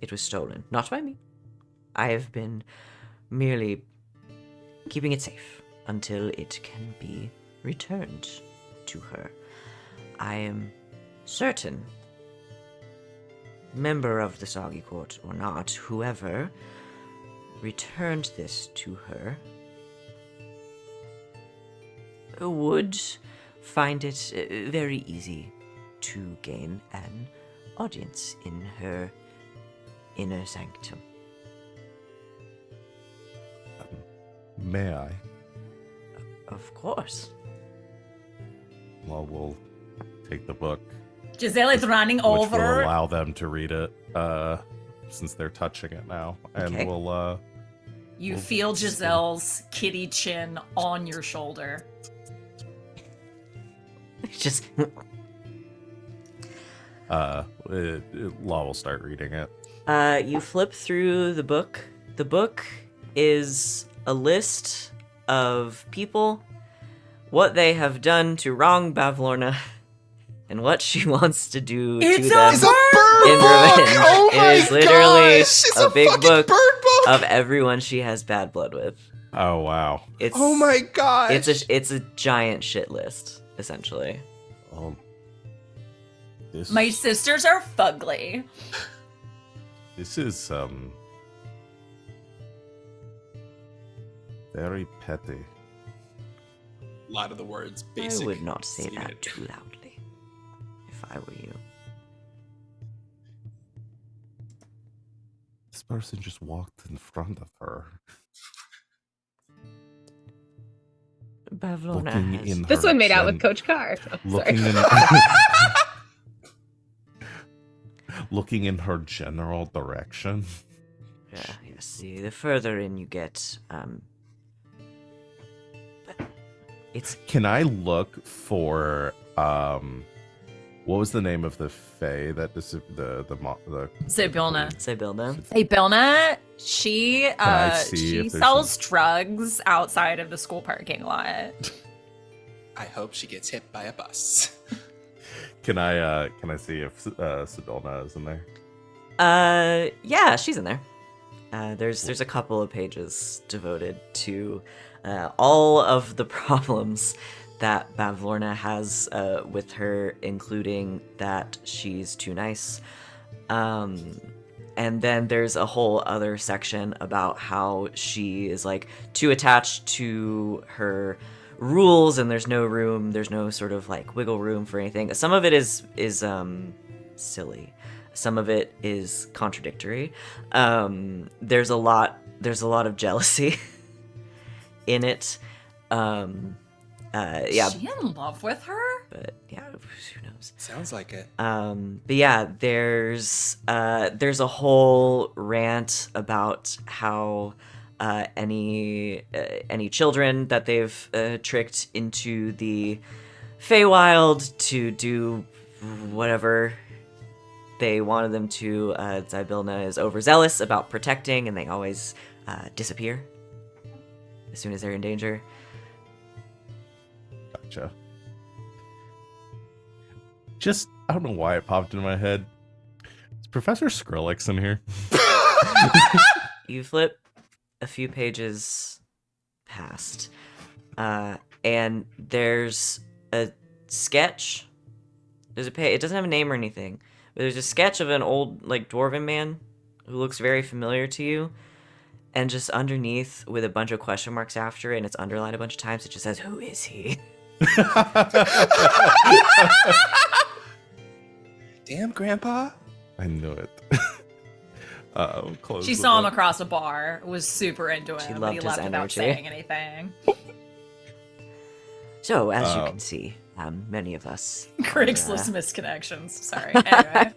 It was stolen, not by me. I have been merely keeping it safe until it can be returned to her. I am certain, member of the Soggy Court or not, whoever returned this to her would find it very easy to gain an audience in her inner sanctum. May I? Of course. Well, we'll take the book. Giselle is running Which will over. allow them to read it, since they're touching it now. And Okay. You we'll feel see. Giselle's kitty chin on your shoulder. Just Law will start reading it. you flip through the book. The book is a list of people, what they have done to wrong Bavlorna, and what she wants to do to It's them It's a bird in book! revenge. Oh my It is literally gosh! It's a a big fucking book bird book! of everyone she has bad blood with. Oh wow. It's Oh my gosh! it's a giant shit list, essentially. This My sisters are fugly. this is very petty. A lot of the words, I basic. would not say stated. that too loudly if I were you. This person just walked in front of her. Bavlorna Looking has in This her one made out with gen- Coach Carr. Oh, Looking sorry. in looking in her general direction. Yeah, yes. The further in you get, it's Can I look for what was the name of the fae that the Sibilna. Sibilna. Sibilna, she I see she if there's sells drugs outside of the school parking lot. I hope she gets hit by a bus. Can I see if Sibilna is in there? Yeah, she's in there. There's a couple of pages devoted to all of the problems that Bavlorna has with her, including that she's too nice. And then there's a whole other section about how she is like too attached to her rules, and there's no sort of like wiggle room for anything. Some of it is silly. Some of it is contradictory. There's a lot of jealousy in it. Yeah, Is she in love with her? but yeah, who knows? Sounds like it. But yeah, there's a whole rant about how any children that they've tricked into the Feywild to do whatever they wanted them to. Zybilna is overzealous about protecting, and they always disappear as soon as they're in danger. Gotcha. Just, I don't know why it popped into my head. Is Professor Skrillex in here? You flip a few pages past, and there's a sketch. It doesn't have a name or anything, but there's a sketch of an old, like, dwarven man who looks very familiar to you. And just underneath, with a bunch of question marks after it, and it's underlined a bunch of times, it just says, "Who is he?" Damn, Grandpa. I knew it. Close She the saw him book. across a bar, was super into She him, but loved he his left without energy. saying anything. So, as you Oh. can see, many of us Craigslist misconnections. Sorry. Anyway.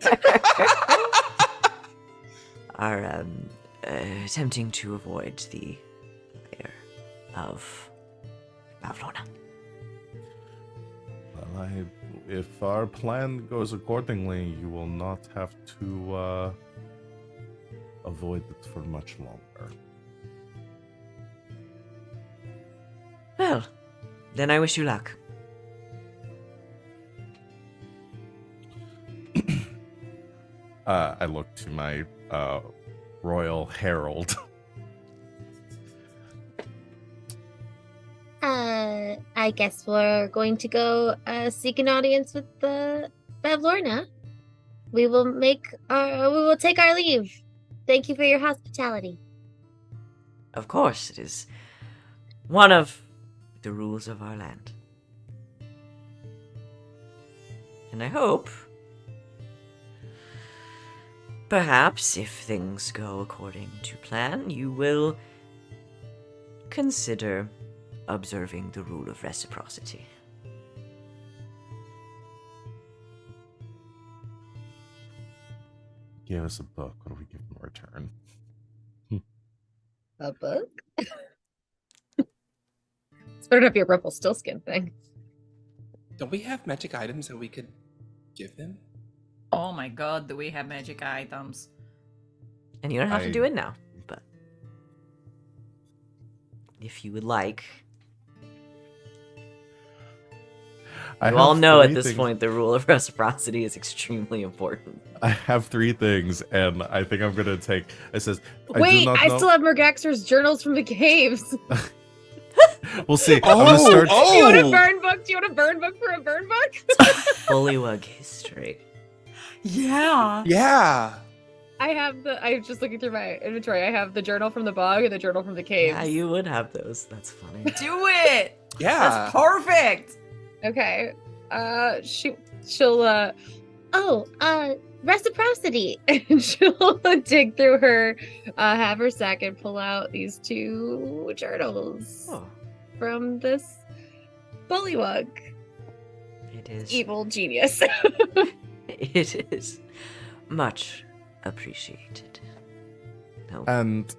are attempting to avoid the lair of Bavlorna. Well, if our plan goes accordingly, you will not have to avoid it for much longer. Well, then I wish you luck. I look to my royal herald. I guess we're going to go seek an audience with the Bavlorna. We will take our leave. Thank you for your hospitality. Of course, it is one of the rules of our land. And I hope, perhaps, if things go according to plan, you will consider observing the rule of reciprocity. Give us a book. What do we give in return? A book? It's better not be a Rumpelstiltskin thing. Don't we have magic items that we could give them? Oh my god, do we have magic items? And you don't have to do I- it now, but if you would like. You all know at this point the rule of reciprocity is extremely important. I have 3 things, and I think I'm gonna take. It says, Wait, I know. still have Mergaxer's journals from the caves. We'll see. I'm gonna start. Do you want a burn book? Do you want a burn book for a burn book? Bullywug history. Yeah. Yeah. I'm just looking through my inventory. I have the journal from the bog and the journal from the caves. Yeah, you would have those. That's funny. Do it! Yeah. That's perfect! Okay. She'll Reciprocity. and she'll dig through her haversack and pull out these 2 journals Oh, from this bullywug it is. evil genius. It is much appreciated. No. And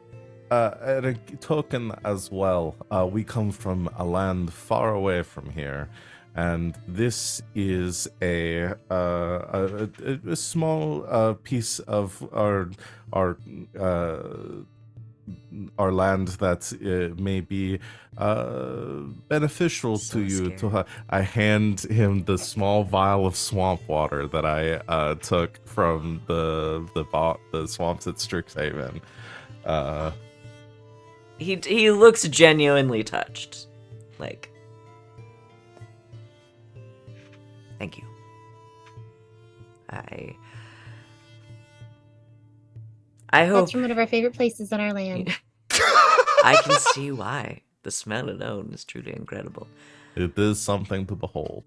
a token as well. We come from a land far away from here, and this is a small piece of our land that may be beneficial So to you. scary. I hand him the small vial of swamp water that I took from the swamps at Strixhaven. He looks genuinely touched. Like, thank you. I hope That's from one of our favorite places on our land. I can see why. The smell alone is truly incredible. It is something to behold.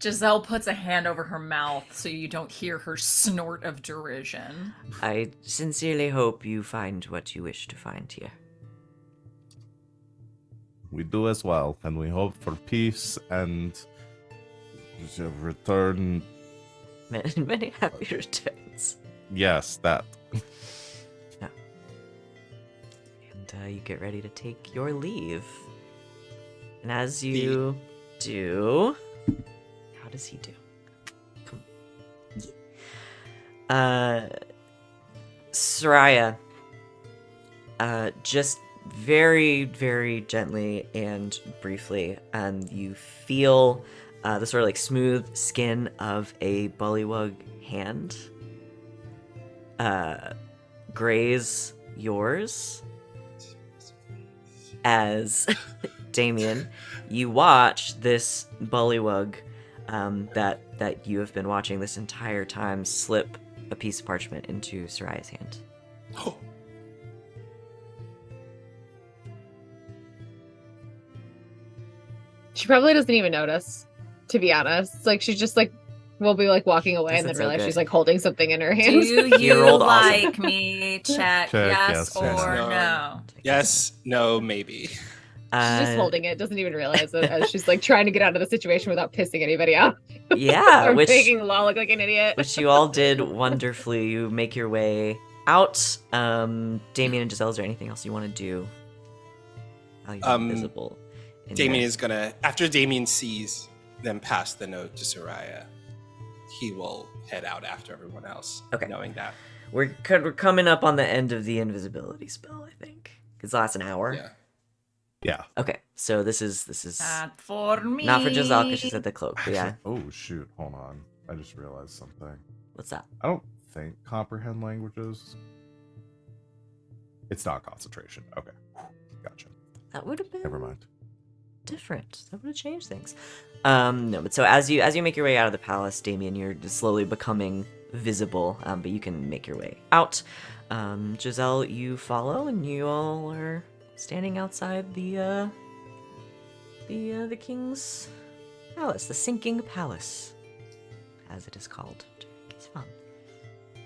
Giselle puts a hand over her mouth so you don't hear her snort of derision. I sincerely hope you find what you wish to find here. We do as well, and we hope for peace and to return. Many happy returns. Yes, that. And you get ready to take your leave. And as you do, how does he do? Come. Sereia, just very, very gently and briefly, you feel the sort of like smooth skin of a bullywug hand graze yours as Damian, you watch this bullywug that you have been watching this entire time slip a piece of parchment into Sereia's hand. Oh. She probably doesn't even notice, to be honest. Like, she's just like, we'll be like walking away and then That's realize okay. she's like holding something in her Do hands. you rolled awesome. like me? Check, Check, yes yes, yes. or No. no. Yes, no, maybe. She's just holding it, doesn't even realize it as she's like trying to get out of the situation without pissing anybody off. Yeah, or which making Law look like an idiot. which you all did wonderfully. You make your way out. Damian and Giselle, is there anything else you want to do? How you're invisible. in Damian there? is gonna, after Damian sees them pass the note to Sereia, he will head out after everyone else. Okay. Knowing that. We're coming up on the end of the invisibility spell, I think. It lasts an hour. Yeah. Yeah. Okay, so this is Not for me. not for Giselle because she said the cloak. But yeah, Oh, shoot. Hold on. I just realized something. what's that? I don't think comprehend languages. It's not concentration. Okay. Gotcha. That would have been Never mind. different. That would have changed things. No, but so as you make your way out of the palace, Damian, you're just slowly becoming visible. But you can make your way out. Giselle, you follow, and you all are standing outside the king's palace, the sinking palace, as it is called. It's fun.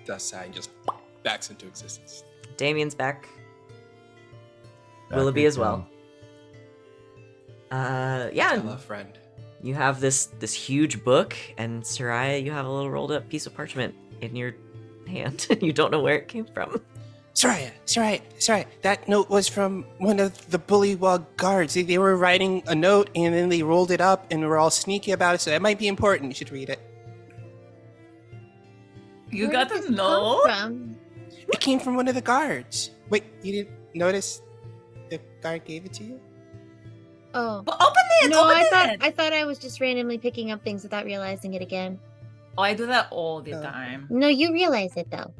Dust sign just backs into existence. Damian's back. Back Willoughby as again. well. Yeah, Hello, friend. you have this huge book, and Sereia, you have a little rolled up piece of parchment in your hand. You don't know where it came from. Sereia. That note was from one of the Bullywug guards. They were writing a note, and then they rolled it up, and were all sneaky about it, so that might be important. You should read it. You Where got did the this come note? from? It came from one of the guards. Wait, you didn't notice the guard gave it to you? Oh. Well, open it! No, open I it! thought I was just randomly picking up things without realizing it again. Oh, I do that all the Oh. time. No, you realize it though.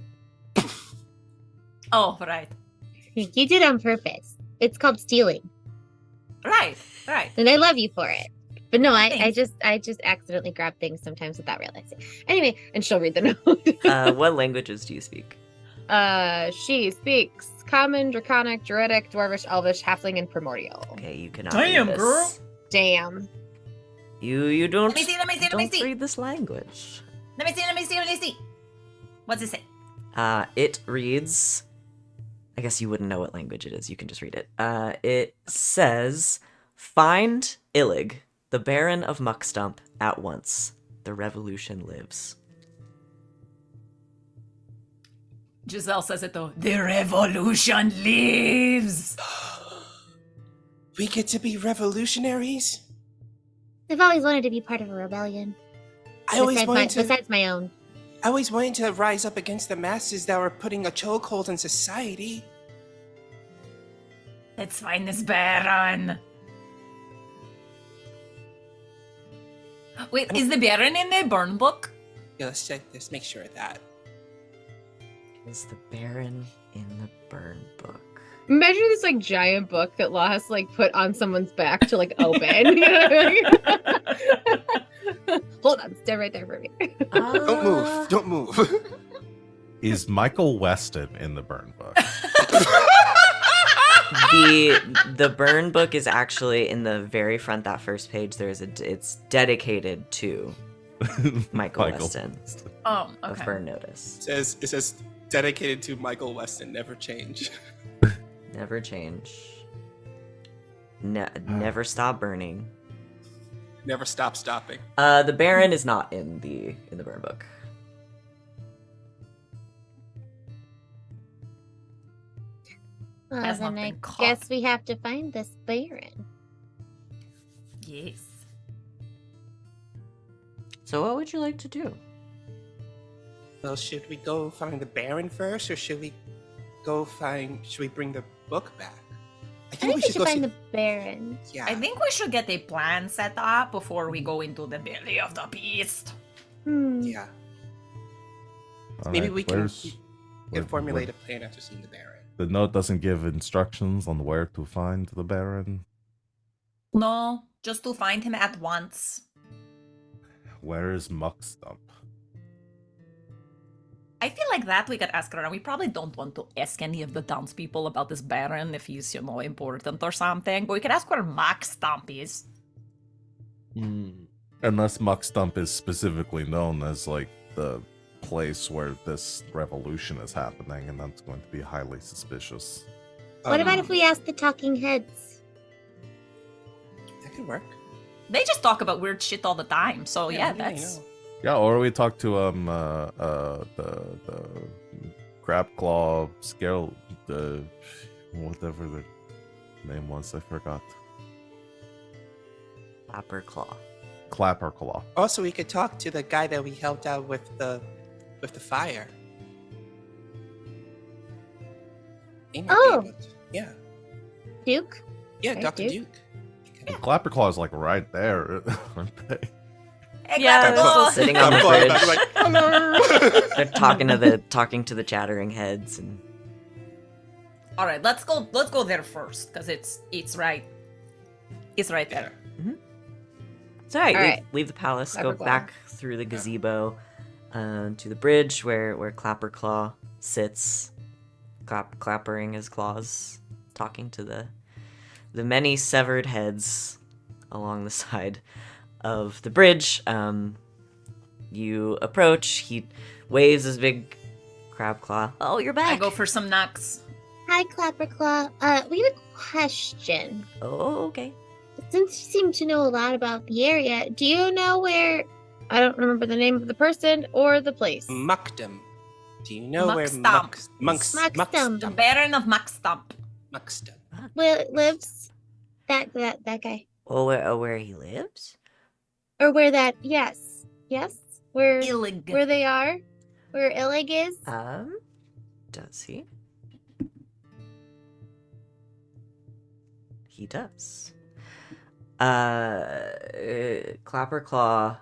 Oh, right. You did on purpose. It's called stealing. Right. And I love you for it. But no, I Thanks. just accidentally grab things sometimes without realizing. Anyway, and she'll read the note. What languages do you speak? She speaks Common, Draconic, Druidic, Dwarvish, Elvish, Halfling, and Primordial. Okay, you cannot Damn, read this. girl. Damn. You don't Let me see. don't read this language. Let me see. What's it say? It reads. I guess you wouldn't know what language it is. You can just read it. It says, "Find Illig, the Baron of Muckstump, at once. The revolution lives." Giselle says it though. The revolution lives. We get to be revolutionaries? I've always wanted to be part of a rebellion. I always Besides my own. wanted to rise up against the masses that were putting a chokehold on society. Let's find this Baron. Wait, is the Baron in the burn book? Yeah, let's make sure of that. Is the Baron in the burn book? Imagine this like giant book that Law has to like put on someone's back to like open. You know what I mean? Hold on, stay right there for me. Don't move. Don't move. Is Michael Weston in the burn book? The burn book is actually in the very front, that first page. It's dedicated to Michael Weston Oh, of okay. Burn Notice. It says dedicated to Michael Weston, never change. Never change. Never stop burning. Never stop stopping. The Baron is not in the burn book. Well, Has not then I been caught. guess we have to find this Baron. Yes. So what would you like to do? Well, should we go find the Baron first, or should we bring the book back? I think we should go find see- the Baron. Yeah. I think we should get a plan set up before we go into the belly of the beast. Yeah. All Maybe right, we can where- formulate a plan after seeing the Baron. The note doesn't give instructions on where to find the Baron. No, just to find him at once. Where is Muckstump? I feel like that we could ask around. We probably don't want to ask any of the townspeople about this Baron if he's, important or something. But we could ask where Max Stomp is. Unless Muckstump is specifically known as like the place where this revolution is happening, and that's going to be highly suspicious. What about if we ask the talking heads? That could work. They just talk about weird shit all the time. So yeah, maybe they that's... know. Yeah, or we talk to the crab claw scale, the whatever the name was, I forgot. Clapper Claw. Clapper claw. Also, we could talk to the guy that we helped out with the fire. He might be Oh. able to- yeah. Duke? Yeah, Right, Dr. Duke? Duke. Clapper claw is like right there, aren't they? Hey, Yeah, Clapper they're Claw! still sitting on the I'm going bridge. back, like, hello. They're talking to the chattering heads, and All right, let's go there first because it's right there. it's all right. All leave, right. leave the palace, Clapper go Claw. back through the gazebo to the bridge where Clapper Claw sits, clappering his claws, talking to the many severed heads along the side of the bridge. You approach. He waves his big crab claw. Oh, you're back. I go for some knocks. Hi, Clapperclaw. We have a question. Oh, okay. Since you seem to know a lot about the area, do you know where... I don't remember the name of the person or the place. Muckdom. Do you know where Muckstump. Muckstump. The Baron of Max Stomp. Muckstump. Where lives that guy? Oh, where he lives? Or where that... Yes. Where Illig. where they are? Where Illig is? Does he? He does. Clapper Claw,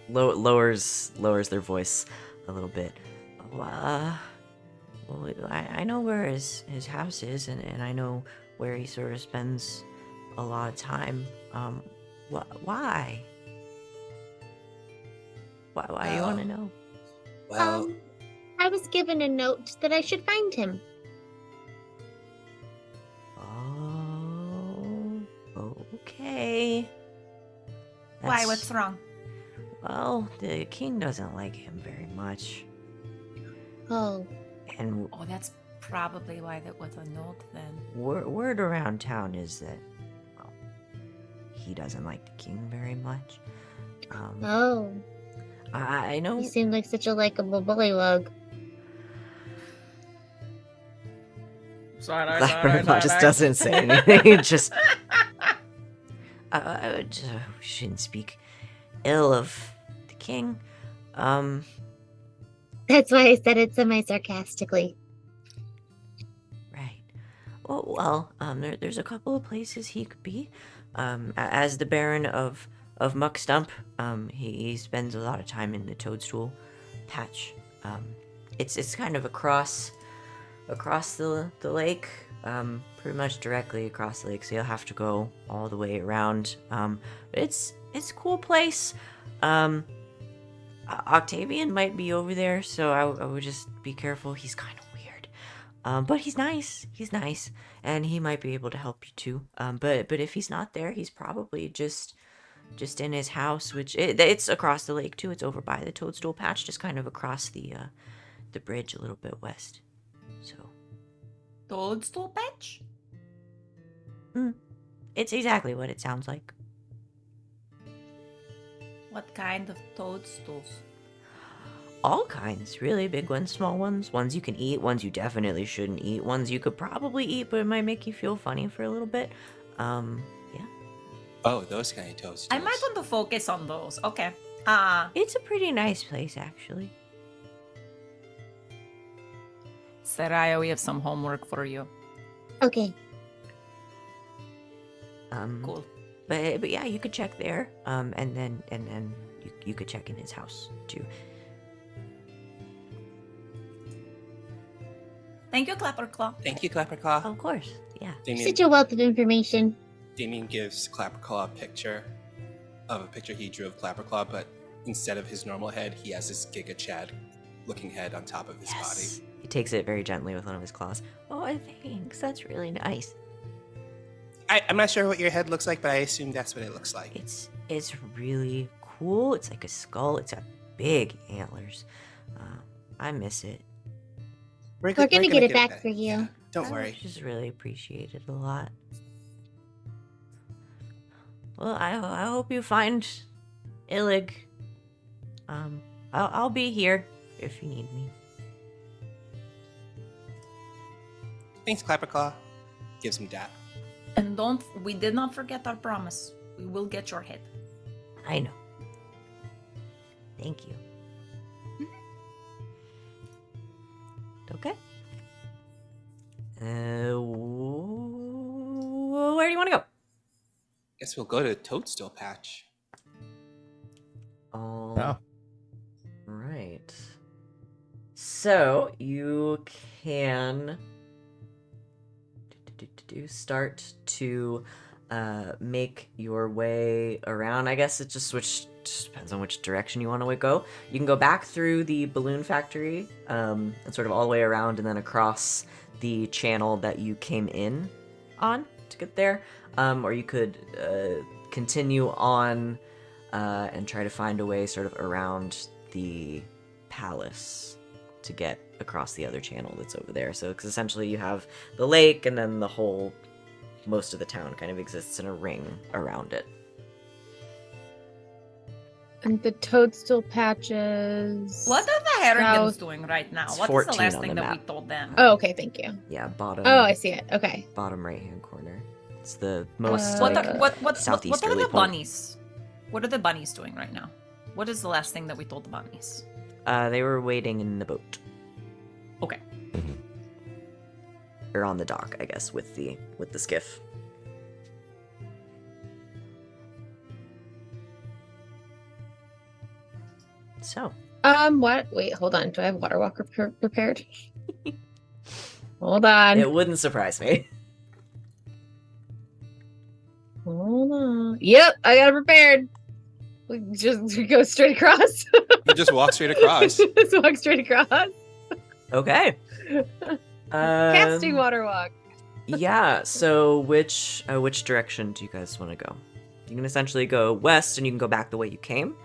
lowers their voice a little bit. Well, I know where his house is, and I know where he sort of spends a lot of time. Why? Why you want to know? Well, I was given a note that I should find him. Oh, okay. Why? That's- What's wrong? Well, the king doesn't like him very much, Oh. and Oh, that's probably why that was a note then. word around town is that, well, he doesn't like the king very much. Oh. I know. He seemed like such a likable bullywug. Sorry, Clapper Claw just doesn't say anything. He just, we shouldn't speak ill of the king. That's why I said it semi-sarcastically. Right. Well, there's a couple of places he could be. As the Baron of Muckstump, he spends a lot of time in the Toadstool. patch. It's kind of across the lake, pretty much directly across the lake. So you'll have to go all the way around. It's a cool place. Octavian might be over there, so I would just be careful. He's kind of weird, but he's nice. He's nice, and he might be able to help you too. But if he's not there, he's probably just in his house, which it's across the lake too. It's over by the toadstool patch, just kind of across the bridge a little bit west. So Toadstool patch? it's exactly what it sounds like. What kind of toadstools? All kinds, really. Big ones, small ones. Ones you can eat, ones you definitely shouldn't eat. Ones you could probably eat, but it might make you feel funny for a little bit. Yeah. Oh, those kind of toadstools. I might want to focus on those. Okay. It's a pretty nice place, actually. Sereia, we have some homework for you. Okay. Cool. But yeah, you could check there. And then you could check in his house too. Thank you, Clapperclaw. Thank you, Clapperclaw. Of course, yeah. Such a wealth of information. Damian gives Clapperclaw a picture he drew of Clapperclaw, but instead of his normal head, he has this Giga Chad looking head on top of his Yes. body. He takes it very gently with one of his claws. Oh, thanks. That's really nice. I'm not sure what your head looks like, but I assume that's what it looks like. It's really cool. It's like a skull. It's got big antlers. I miss it. We're gonna get it back for you. Yeah, don't I worry. just really appreciate it a lot. Well, I hope you find Illig. I'll be here if you need me. Thanks, Clapperclaw. Gives him dap. And we did not forget our promise. We will get your head. I know. Thank you. Okay. Where do you want to go? Guess we'll go to Toadstool Patch. All right. So you can start to make your way around. I guess it just depends on which direction you want to go. You can go back through the balloon factory and sort of all the way around and then across the channel that you came in on to get there. Or you could continue on and try to find a way sort of around the palace to get across the other channel that's over there. So, because essentially you have the lake and then most of the town kind of exists in a ring around it. And the toadstool patches. What are the Harrigans South. doing right now? It's What is the 14 last on thing the that we map. told them? Oh, okay, thank you. Yeah, bottom. Oh, I see it. Okay. Bottom right hand corner. It's the most What like, are, what are southeasterly the point. bunnies? What are the bunnies doing right now? What is the last thing that we told the bunnies? They were waiting in the boat Okay. or on the dock, I guess, with the skiff. So, What? Wait, hold on. Do I have water walk prepared? Hold on. it wouldn't surprise me. Hold on. Yep, I got it prepared. We just go straight across. You just walk straight across. Just walk straight across. Okay. Casting water walk. Yeah, so which direction do you guys want to go? You can essentially go west and you can go back the way you came.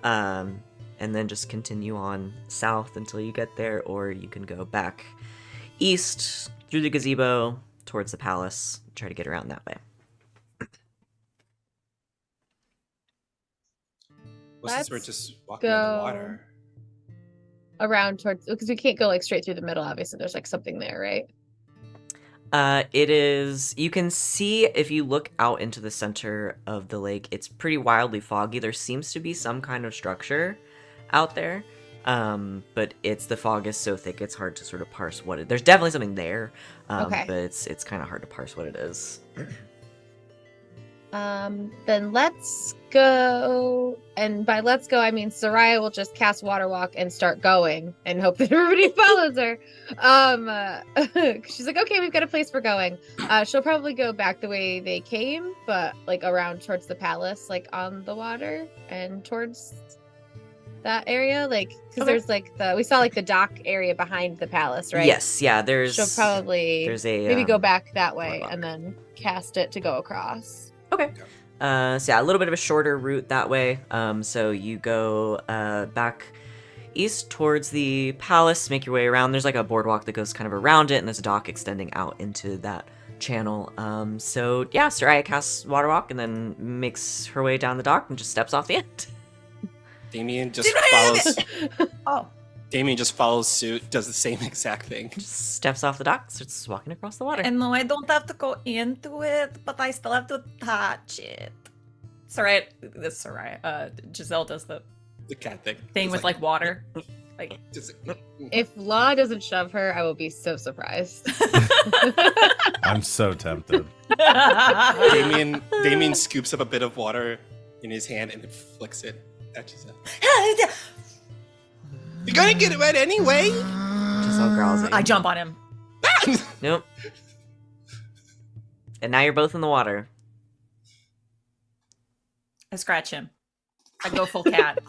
And then just continue on south until you get there, or you can go back east through the gazebo towards the palace, try to get around that way. Well, since we're Let's just walking on the go water. Around towards, because we can't go like straight through the middle, obviously. There's like something there, right? It is, you can see if you look out into the center of the lake, it's pretty wildly foggy. There seems to be some kind of structure out there, but the fog is so thick it's hard to sort of parse what there's definitely something there, Okay. but it's kind of hard to parse what it is. Then let's go. And by let's go, I mean Sereia will just cast Water Walk and start going and hope that everybody follows her. She's like, okay, we've got a place for going. She'll probably go back the way they came, but like around towards the palace, like on the water and towards that area, like because there's like we saw like the dock area behind the palace, right? Yes, yeah. She'll probably maybe go back that way boardwalk. and then cast it to go across. Okay. So yeah, a little bit of a shorter route that way. So you go back east towards the palace, make your way around. There's like a boardwalk that goes kind of around it, and there's a dock extending out into that channel. So yeah, Sereia casts Water Walk and then makes her way down the dock and just steps off the end. Damian just follows. Oh. Damian just follows suit, does the same exact thing. Just steps off the dock, starts walking across the water. And no, I don't have to go into it, but I still have to touch it. Sereia, Giselle does the cat thing. thing It's with like water. Like, just, If Law doesn't shove her, I will be so surprised. I'm so tempted. Damian scoops up a bit of water in his hand and then flicks it at Giselle. You're gonna get it wet anyway. Giselle growls at you. I jump on him. Nope. And now you're both in the water. I scratch him. I go full cat.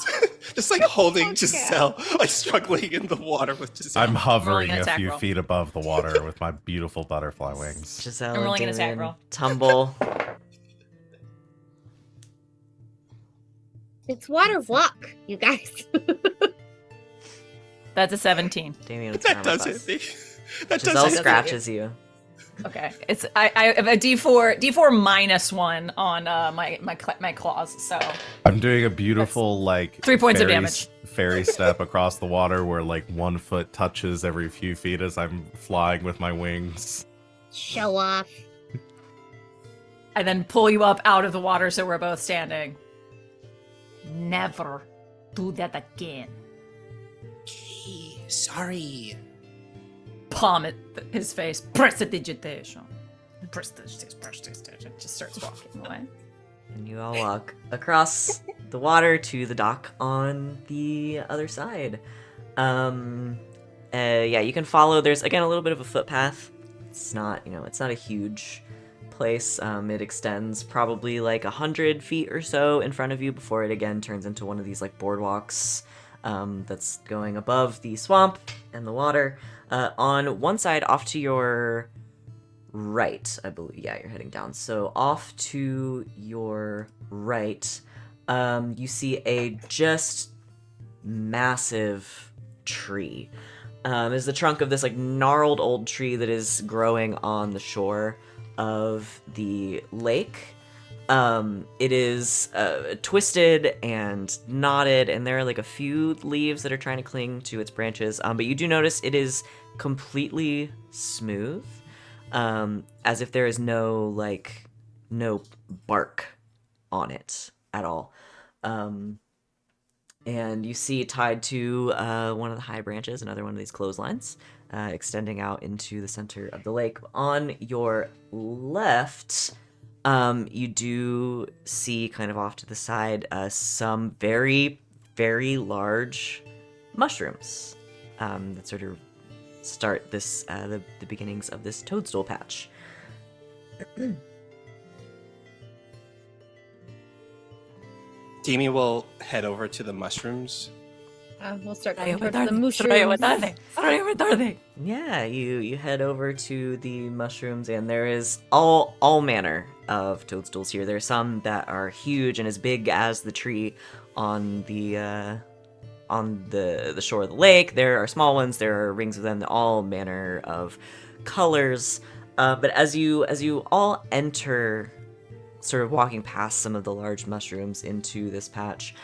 Just like holding Giselle, like struggling in the water with Giselle. I'm hovering Rolling an a attack few roll. feet above the water with my beautiful butterfly wings. Giselle I'm and rolling an attack Damian roll. tumble. It's Water Walk, you guys. That's a 17. Damian, it's that armor does class. it. That Giselle does it. scratches you. Okay, it's I have a D4 -1 on my claws. So I'm doing a beautiful like 3 points of fairy- damage. Fairy step across the water where like 1 foot touches every few feet as I'm flying with my wings. Show off. I then pull you up out of the water so we're both standing. Never do that again. Sorry. Palm at his face. Prestidigitation. Prestidigitation. Just starts walking away. And you all walk across the water to the dock on the other side. Yeah, you can follow. There's again a little bit of a footpath. It's not, it's not a huge place. It extends probably like 100 feet or so in front of you before it again turns into one of these like boardwalks that's going above the swamp and the water. On one side, off to your right, I believe. Yeah, you're heading down. So off to your right, you see a just massive tree. Is the trunk of this like gnarled old tree that is growing on the shore of the lake. It is twisted and knotted, and there are like a few leaves that are trying to cling to its branches. But you do notice it is completely smooth, as if there is no bark on it at all. And you see tied to one of the high branches, another one of these clotheslines, extending out into the center of the lake. On your left, you do see kind of off to the side some very, very large mushrooms that sort of start this the beginnings of this toadstool patch. Damian will head over to the mushrooms. We'll start Sereia, going what towards are the they? mushrooms. Sereia, what are they? Sereia, what are they? Yeah, you head over to the mushrooms, and there is all manner of toadstools here. There are some that are huge and as big as the tree on the shore of the lake. There are small ones. There are rings of them, all manner of colors. But as you all enter, sort of walking past some of the large mushrooms into this patch,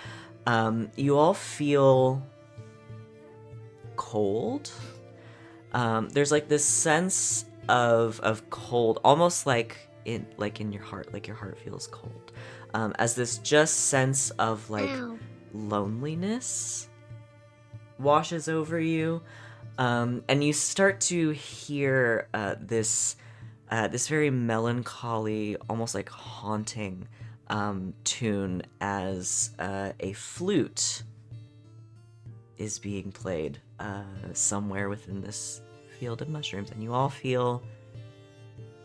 you all feel cold. There's like this sense of cold, almost like in your heart, like your heart feels cold, as this just sense of like Ow. loneliness washes over you, and you start to hear this this very melancholy, almost like haunting tune as a flute is being played somewhere within this field of mushrooms, and you all feel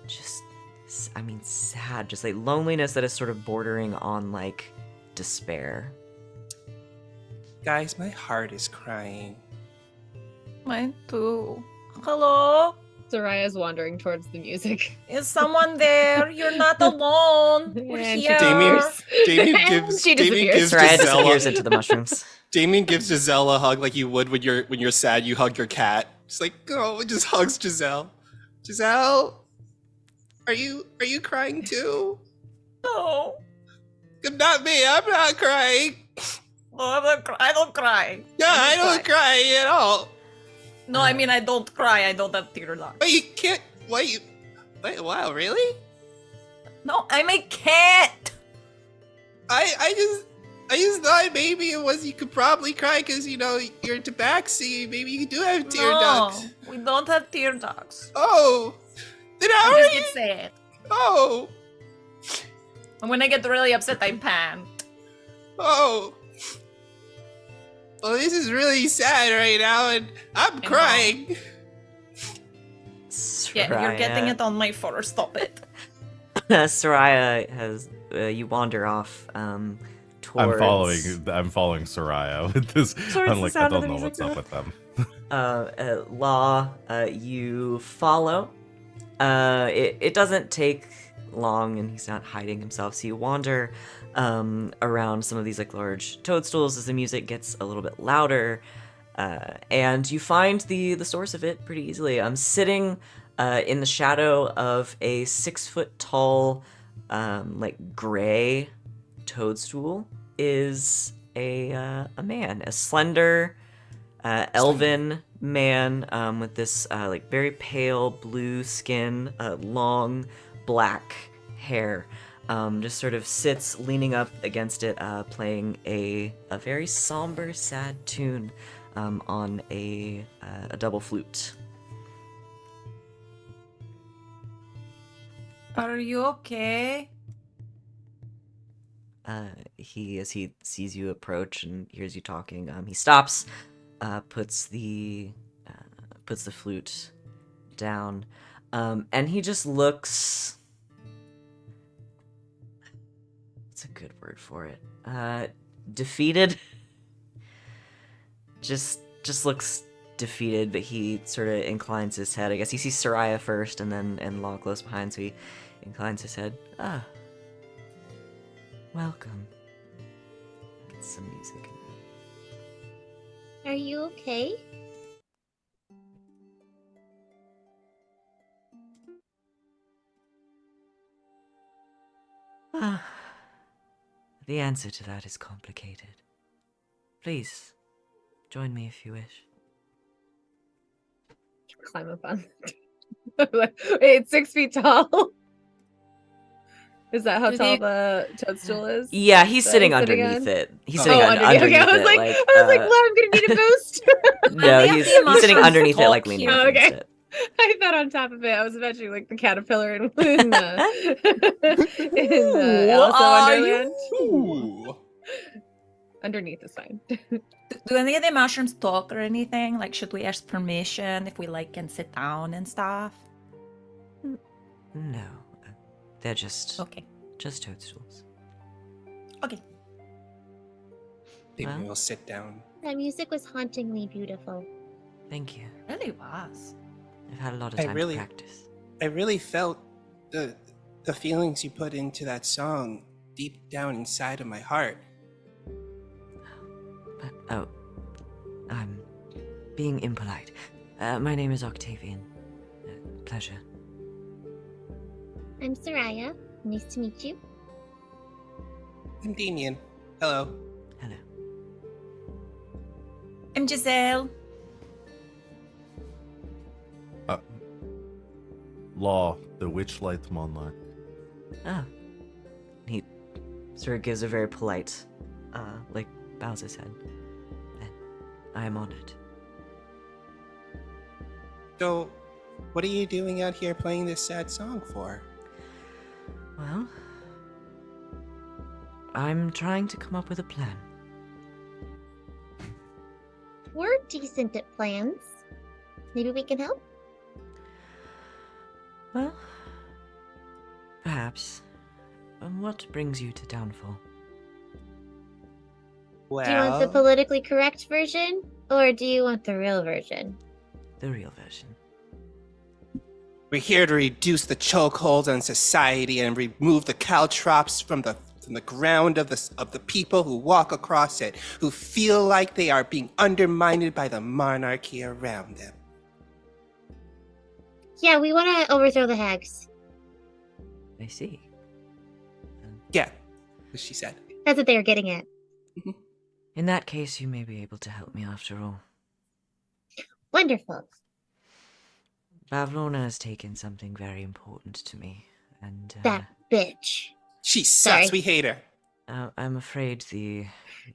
just, sad, just like loneliness that is sort of bordering on like despair. Guys, my heart is crying. Mine too. Hello? Soraya's wandering towards the music. Is someone there? You're not alone. We're And she here. Damian And gives she Damian gives Soraya Giselle disappears into the mushrooms. Damian gives Giselle a hug like you would when you're sad. You hug your cat. It's like, oh, it just hugs Giselle. Giselle, are you crying too? No. Not me. I'm not crying. No, I don't cry. No, I don't cry at all. No, I mean I don't cry. I don't have tear ducts. But you can't. Wait, wow, really? No, I'm a cat. I just thought maybe it was you could probably cry because you're tabaxi. Maybe you do have tear ducts. We don't have tear ducts. Oh, then how I are just you? get sad. Oh, And when I get really upset, I pant. oh. Well, this is really sad right now, and I'm crying. Yeah, you're getting it on my fur. Stop it. Sereia has you wander off towards. I'm following Sereia with this. Towards I'm the like, I sound of don't the know what's music. up with them. Law, you follow. It doesn't take long, and he's not hiding himself. So you wander around some of these like large toadstools as the music gets a little bit louder, and you find the source of it pretty easily. I'm sitting in the shadow of a 6-foot tall, like gray toadstool is a man, a slender, elven man with this like very pale blue skin, long black hair. Just sort of sits leaning up against it, playing a very somber, sad tune on a double flute. Are you okay? As he sees you approach and hears you talking, he stops, puts the flute down, and he just looks. What's a good word for it? Defeated. Just looks defeated, but he sort of inclines his head. I guess he sees Sereia first, and Law close behind, so he inclines his head. Ah, welcome. Get some music. Are you okay? Ah, the answer to that is complicated. Please, join me if you wish. Climb up on. Wait, it's 6 feet tall. Is that how Do tall they- the toadstool is? Yeah, he's That sitting he's sitting underneath on? it. He's Oh, sitting underneath Okay, I was it. like, like, well, I'm gonna need a boost. no, They have he's the sitting mushrooms underneath it, talk like leaning here. up against Okay. it. I thought on top of it, I was imagining like the caterpillar in Alice in Wonderland. Ooh. Underneath is fine. Do any of the mushrooms talk or anything? Like, should we ask permission if we can sit down and stuff? No, they're just Okay. toadstools. Okay. Maybe Well. we'll sit down. That music was hauntingly beautiful. Thank you. Really was. I've had a lot of I time really- to practice. I really felt the feelings you put into that song deep down inside of my heart. But I'm being impolite. My name is Octavian. Pleasure. I'm Sereia. Nice to meet you. I'm Damian. Hello. Hello. I'm Giselle. Law, the Witchlight monarch. Ah. He sort of gives a very polite, like bows his head. I am honored. So, What are you doing out here playing this sad song for? Well, I'm trying to come up with a plan. We're decent at plans. Maybe we can help? Well, perhaps. What brings you to Downfall? Well, Do you want the politically correct version? Or do you want the real version? The real version. we're here to reduce the chokehold on society and remove the caltrops from the ground of the people who walk across it, who feel like they are being undermined by the monarchy around them. Yeah, we want to overthrow the hags. I see. Yeah, as she said. That's what they were getting at. In that case, you may be able to help me after all. Wonderful. Bavlorna has taken something very important to me, and That bitch. She sucks. Sorry. We hate her. I'm afraid the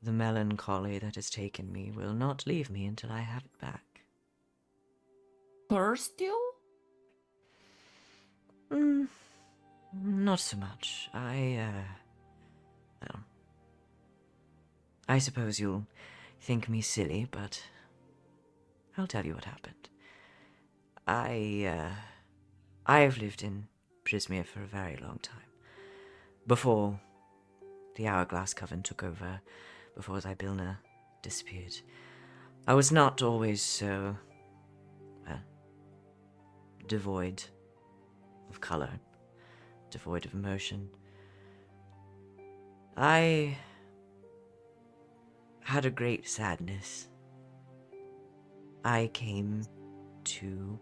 melancholy that has taken me will not leave me until I have it back. Cursed you? Not so much. Well, I suppose you'll think me silly, but I'll tell you what happened. I've lived in Prismere for a very long time. Before the Hourglass Coven took over, before Zybilna disappeared. I was not always so, devoid of color, devoid of emotion. I had a great sadness. I came to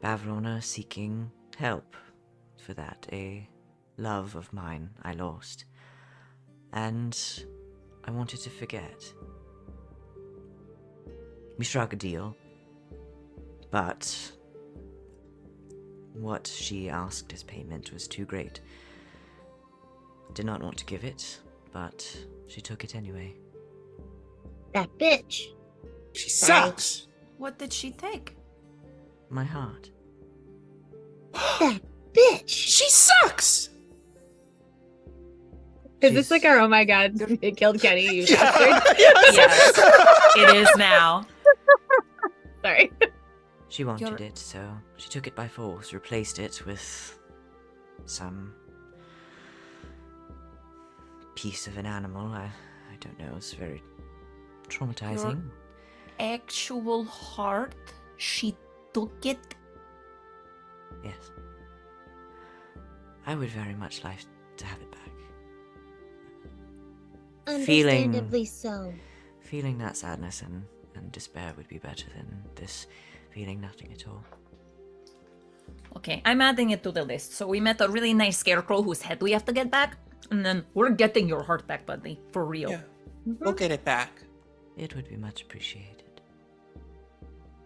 Bavlorna seeking help for that, a love of mine I lost, and I wanted to forget. We struck a deal, but what she asked as payment was too great. I did not want to give it, but she took it anyway. That bitch. She sucks. What did she take? My heart. That bitch. She sucks. Is this like our oh my god, it killed Kenny, you Yeah. bastard? Yes, it is now. Sorry. She wanted You're- it, so she took it by force, replaced it with some piece of an animal. I don't know, it's very traumatizing. Actual heart? She took it? Yes. I would very much like to have it back. Understandably so. Feeling that sadness and despair would be better than this feeling nothing at all. Okay, I'm adding it to the list. So we met a really nice scarecrow whose head we have to get back, and then we're getting your heart back, buddy. For real. Yeah, we'll get it back. It would be much appreciated.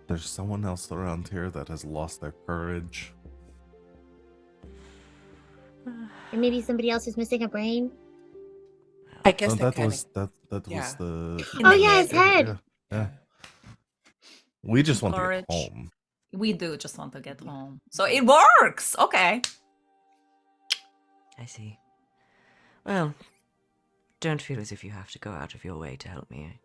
There's someone else around here that has lost their courage. Or maybe somebody else is missing a brain. I guess Oh, that that was kinda, that yeah. was the. In Oh the yeah, head. his head. Yeah, yeah. We just want to Courage. get home. We do just want to get home. So it works! Okay. I see. Well, don't feel as if you have to go out of your way to help me.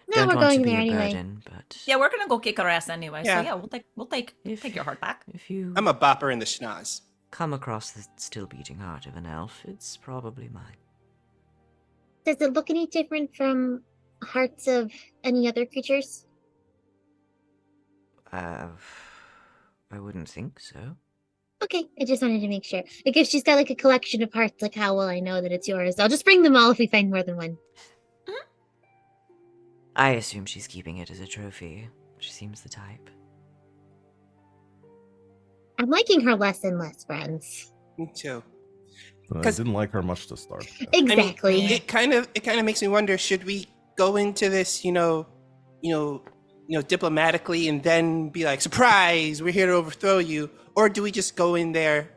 No, Don't we're want going to be there a anyway. burden, but Yeah, we're gonna go kick her ass anyway. Yeah. So yeah, we'll take If- your heart back. if you I'm a bopper in the schnoz. come across the still beating heart of an elf, it's probably mine. Does it look any different from hearts of any other creatures? I wouldn't think so. Okay, I just wanted to make sure. Like if she's got like a collection of hearts, like how will I know that it's yours? I'll just bring them all if we find more than one. I assume she's keeping it as a trophy. She seems the type. I'm liking her less and less, friends. Me too. I 'Cause- didn't like her much to start with. Exactly. I mean, it kind of makes me wonder: should we go into this, diplomatically, and then be like, "Surprise! We're here to overthrow you," or do we just go in there,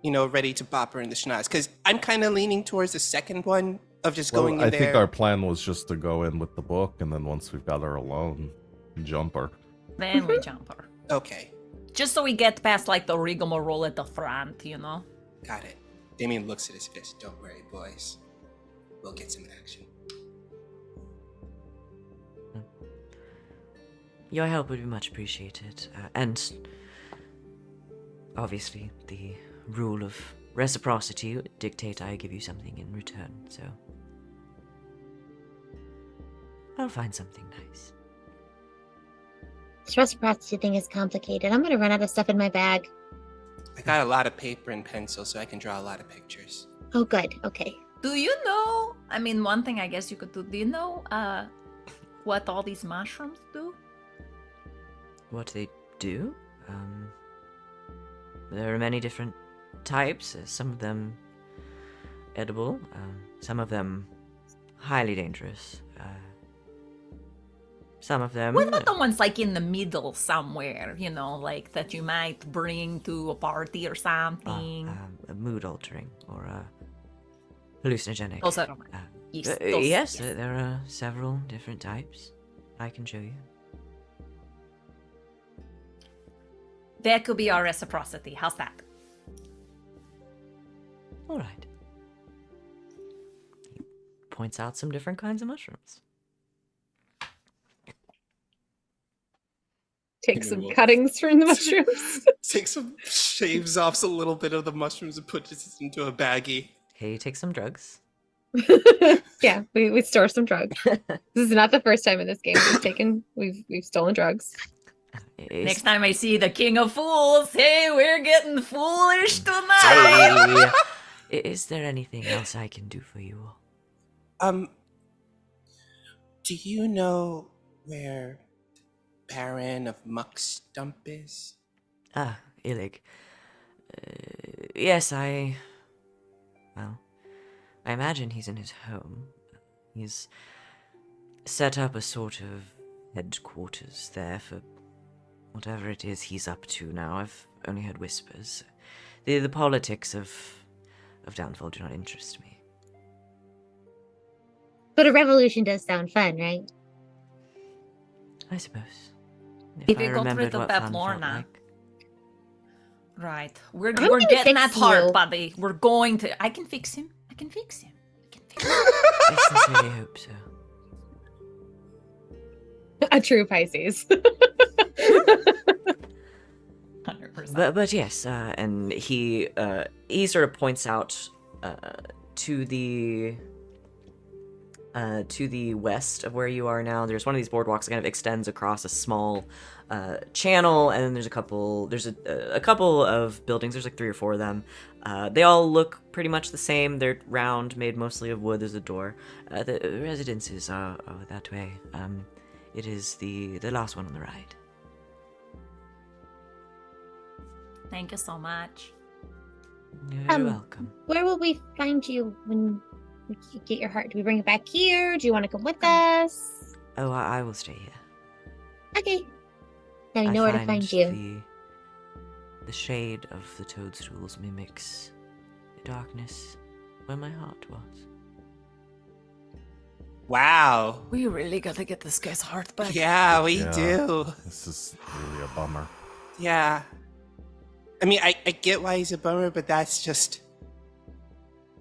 ready to bop her in the schnoz? Because I'm kind of leaning towards the second one of just Well, going in I there. think our plan was just to go in with the book, and then once we've got her alone, jump her. Then we jump her. Okay. Just so we get past like the rigmarole at the front, you know. Got it. Damian looks at his fist. Don't worry, boys. We'll get some action. Your help would be much appreciated. And obviously, the rule of reciprocity would dictate I give you something in return, so I'll find something nice. This reciprocity thing is complicated. I'm gonna run out of stuff in my bag. I got a lot of paper and pencil, so I can draw a lot of pictures. Oh, good. Okay. Do you know? I mean, one thing I guess you could do. Do you know what all these mushrooms do? What they do? There are many different types. Some of them edible, some of them highly dangerous. Some of them. What about the ones like in the middle somewhere? You know, like that you might bring to a party or something. Mood altering or hallucinogenic. Those are yes, those, yes, there are several different types. I can show you. That could be our reciprocity. How's that? All right. He points out some different kinds of mushrooms. Take some cuttings from the mushrooms. Take some shaves off a little bit of the mushrooms and put it into a baggie. Hey, take some drugs. Yeah, we store some drugs. This is not the first time in this game we've stolen drugs. Next time I see the King of Fools, hey, we're getting foolish tonight. Is there anything else I can do for you all? Do you know where Baron of Muckstump is? Illig. Yes, I imagine he's in his home. He's set up a sort of headquarters there for whatever it is he's up to now. I've only heard whispers. The politics of Downfall do not interest me. But a revolution does sound fun, right? I suppose. If I you got remembered rid of what that fun Lorna. felt like. Right. We're gonna getting fix that heart, you. buddy. We're going to... I can fix him. I can fix him. I sincerely hope so. A true Pisces. 100%. But yes, and he sort of points out to the west of where you are now. There's one of these boardwalks that kind of extends across a small channel, and then there's a couple of buildings. There's like 3 or 4 of them. They all look pretty much the same. They're round, made mostly of wood. There's a door. The residences are that way. It is the last one on the right. Thank you so much. You're very welcome. Where will we find you when we get your heart? Do we bring it back here? Do you want to come with us? Oh, I will stay here. Okay. Now we know where to find you. The shade of the toadstools mimics the darkness where my heart was. Wow. We really gotta get this guy's heart back. Yeah, we Yeah. do. This is really a bummer. Yeah. I mean, I get why he's a bummer, but that's just...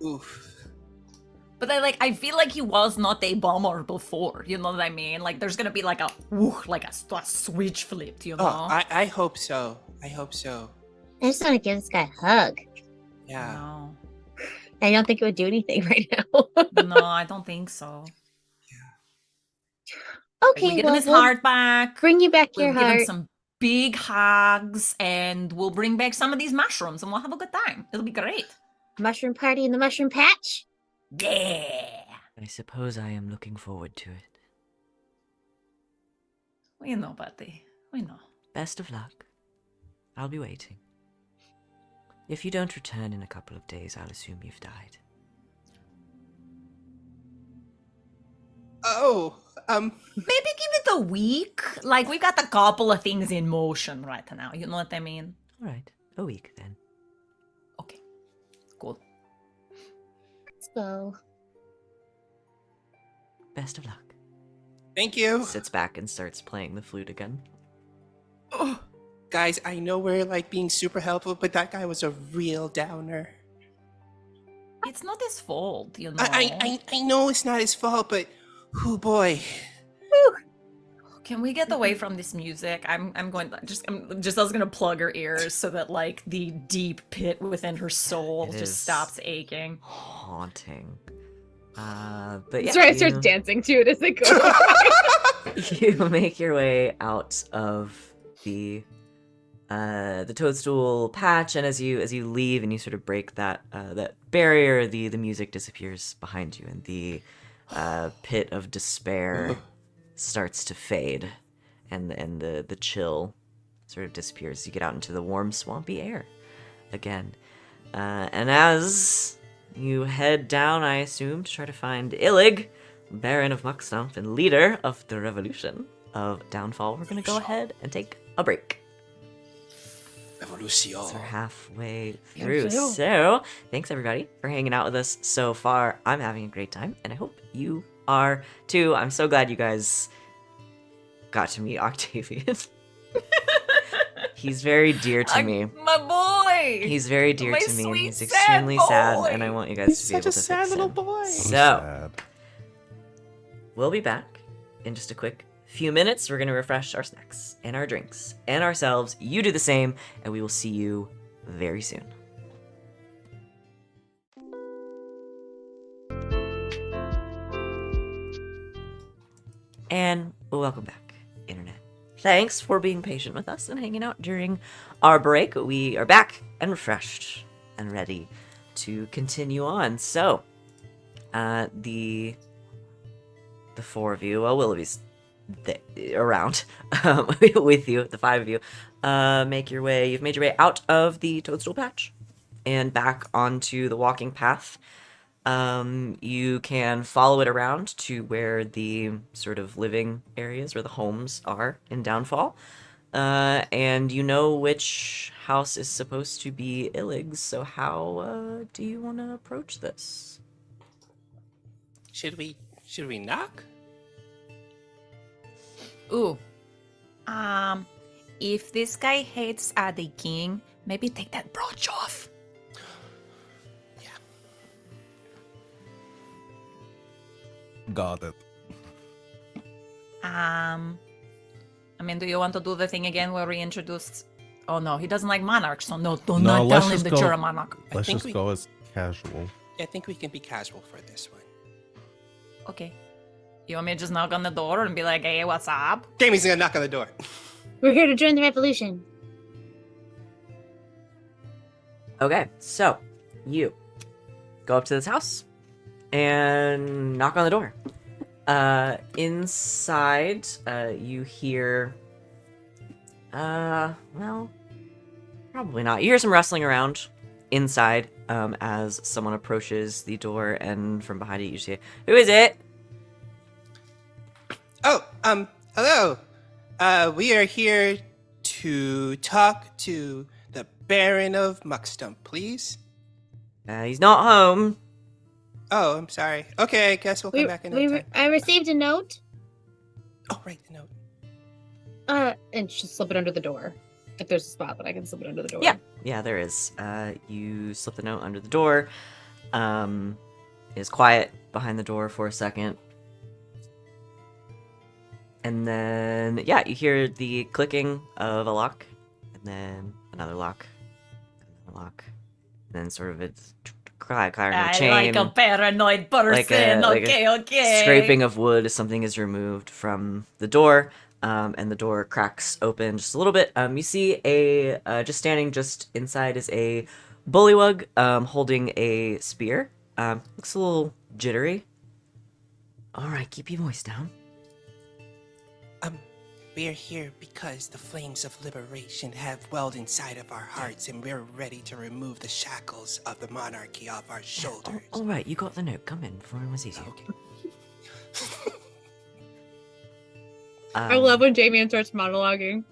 Oof. But I feel like he was not a bummer before. You know what I mean? Like, there's gonna be like a switch flipped, you know? Oh, I hope so. I hope so. I just want to give this guy a hug. Yeah. No. I don't think it would do anything right now. No, I don't think so. Okay, we get well, him his we'll heart back. bring you back We'll your give him heart. some big hugs, and we'll bring back some of these mushrooms, and we'll have a good time. It'll be great. Mushroom party in the mushroom patch. Yeah. I suppose I am looking forward to it. We know, buddy. We know. Best of luck. I'll be waiting. If you don't return in a couple of days, I'll assume you've died. Oh, Maybe give it a week. Like, we've got a couple of things in motion right now. You know what I mean? All right, a week then. Okay. Cool. Let's go. Best of luck. thank you. Sits back and starts playing the flute again. Guys, I know we're like being super helpful, but that guy was a real downer. It's not his fault, you know. I know it's not his fault, but oh boy. Can we get away from this music? I'm Giselle's gonna plug her ears so that like the deep pit within her soul It just is stops aching. Haunting. But yeah, That's right. I start dancing to it as they go. you make your way out of the toadstool patch, and as you leave and you sort of break that barrier, the music disappears behind you, and the pit of despair starts to fade, and the chill sort of disappears. You get out into the warm, swampy air again, and as you head down, I assume, to try to find Illig, Baron of Muckstump and leader of the revolution of Downfall, we're gonna go ahead and take a break. Evolution. So we're halfway through. So thanks everybody for hanging out with us so far. I'm having a great time, and I hope you are too. I'm so glad you guys got to meet Octavian. He's very dear to me. My boy! He's very dear My to me, and sweet, he's sad extremely sad, boy. and I want you guys He's to be able such to a sad fix little him. boy. So sad. we'll be back in just a quick few minutes. We're going to refresh our snacks and our drinks and ourselves. You do the same, and we will see you very soon. And welcome back, Internet. Thanks for being patient with us and hanging out during our break. We are back and refreshed and ready to continue on. So, the four of you, well, Willoughby's around with you, the five of you, you've made your way out of the toadstool patch and back onto the walking path. You can follow it around to where the sort of living areas, where the homes are in Downfall. And you know which house is supposed to be Illig's, so how do you want to approach this? Should we knock? Ooh. If this guy hates the king, maybe take that brooch off. Got it. I mean, do you want to do the thing again where we introduced? Oh no, he doesn't like monarchs, so no, do not let's tell him just that go- you're a monarch. Let's think just we- go as casual. I think we can be casual for this one. Okay. You want me to just knock on the door and be like, hey, what's up? Damian's gonna knock on the door. We're here to join the revolution. Okay, so you go up to this house and knock on the door. Inside, you hear, well, probably not. You hear some rustling around inside, as someone approaches the door, and from behind it you see, who is it? Oh, hello. We are here to talk to the Baron of Muckstump, please. He's not home. Oh, I'm sorry. Okay, I guess we'll come back another time. I received a note. Oh, right, the note. And just slip it under the door. If there's a spot that I can slip it under the door. Yeah, there is. You slip the note under the door. Is quiet behind the door for a second. And then, yeah, you hear the clicking of a lock, and then another lock, and then sort of it's clattering of a chain. Like a paranoid person. Okay. Scraping of wood as something is removed from the door, and the door cracks open just a little bit. You see just standing just inside is a bullywug, holding a spear. Looks a little jittery. All right, keep your voice down. We are here because the flames of liberation have welled inside of our hearts, and we're ready to remove the shackles of the monarchy off our shoulders. All right, you got the note. Come in before anyone sees you. Okay. I love when Damian starts monologuing.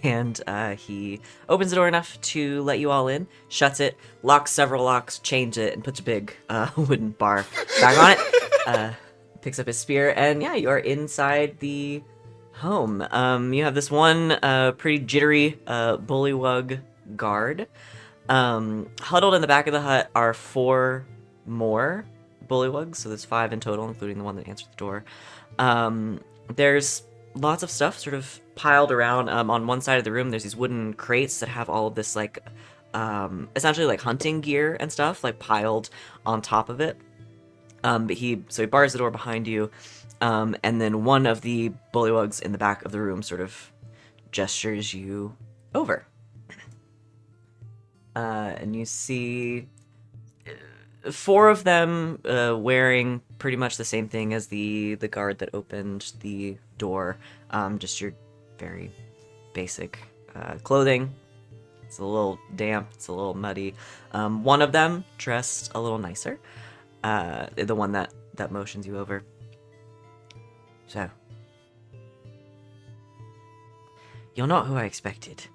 And he opens the door enough to let you all in, shuts it, locks several locks, chains it, and puts a big wooden bar back on it. Picks up his spear, and yeah, you are inside the home. You have this one pretty jittery bullywug guard. Huddled in the back of the hut are 4 more bullywugs, so there's 5 in total, including the one that answered the door. There's lots of stuff sort of piled around. On one side of the room, there's these wooden crates that have all of this, like, essentially like hunting gear and stuff, like piled on top of it. But he bars the door behind you, and then one of the bullywugs in the back of the room sort of gestures you over. And you see 4 of them wearing pretty much the same thing as the guard that opened the door. Just your very basic clothing. It's a little damp, it's a little muddy. One of them dressed a little nicer. The one that motions you over. So, you're not who I expected.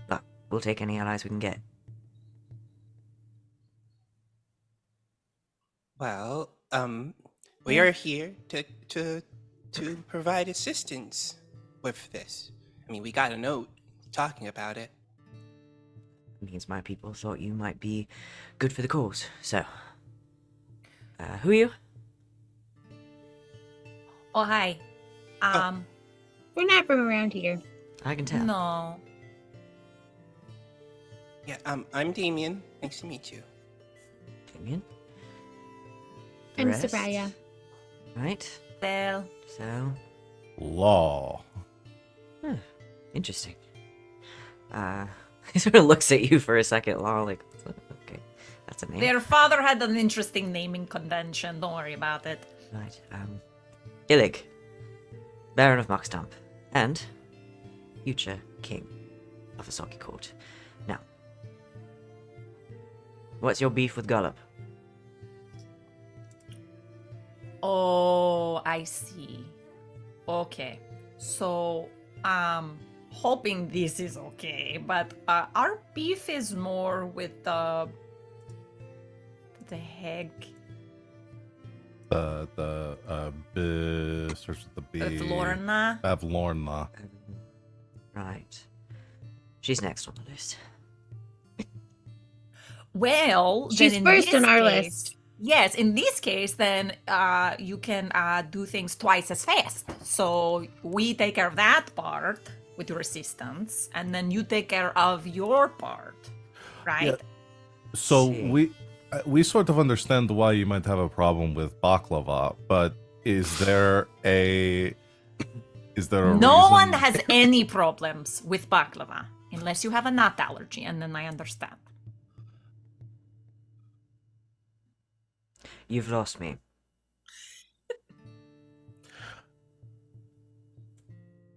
But we'll take any allies we can get. Well, we are here to provide assistance with this. I mean, we got a note talking about it. Means my people thought you might be good for the cause. So, who are you? Oh, hi. We're not from around here. I can tell. No. Yeah, I'm Damian. Nice to meet you. Damian? I'm Rest? Sereia. Right? Well, So, Law. interesting. He sort of looks at you for a second, Law, like, okay, that's a name. their father had an interesting naming convention. Don't worry about it. Right, Illig, Baron of Moxstump, and future King of Asaki Court. Now, what's your beef with Gollop? Oh, I see. Okay. So, hoping this is okay, but our beef is more with the heck Starts with the B. of Lorna. Bavlorna. Right. She's next on the list. Well, She's then in first this on our case- list. Yes, in this case, then you can do things twice as fast. So we take care of that part with your assistance, and then you take care of your part, right? Yeah. So See. we sort of understand why you might have a problem with baklava, but is there a No reason? one has any problems with baklava unless you have a nut allergy, and then I understand. You've lost me.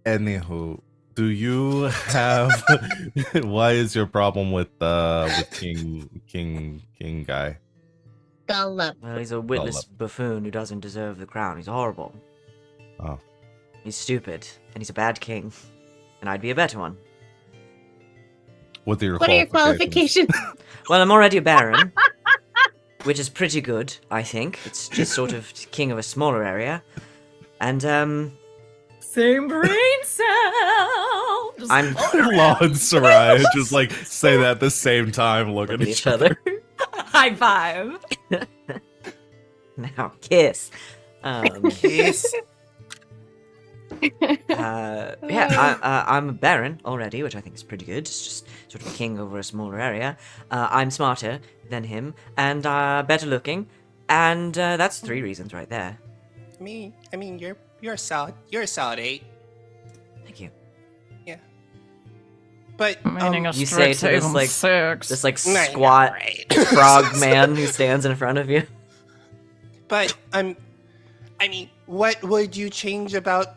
Anywho, do you have? Why is your problem with King guy? Gullop. Well, he's a witless buffoon who doesn't deserve the crown. He's horrible. Oh. He's stupid, and he's a bad king. And I'd be a better one. What are What are your qualifications? Well, I'm already a baron, which is pretty good, I think. It's just sort of king of a smaller area. And, Same brain cell. Just I'm- Law and Sereia just like say that at the same time, look at each other. high five. Now, kiss. Kiss. I'm a baron already, which I think is pretty good. It's just sort of a king over a smaller area. I'm smarter than him, and better looking, and that's 3 reasons right there. I mean, you're a solid 8. Thank you. But Meaning a You say to this, Strixhaven like- 6. This like No, you're squat right. frog man who stands in front of you. But I mean, what would you change about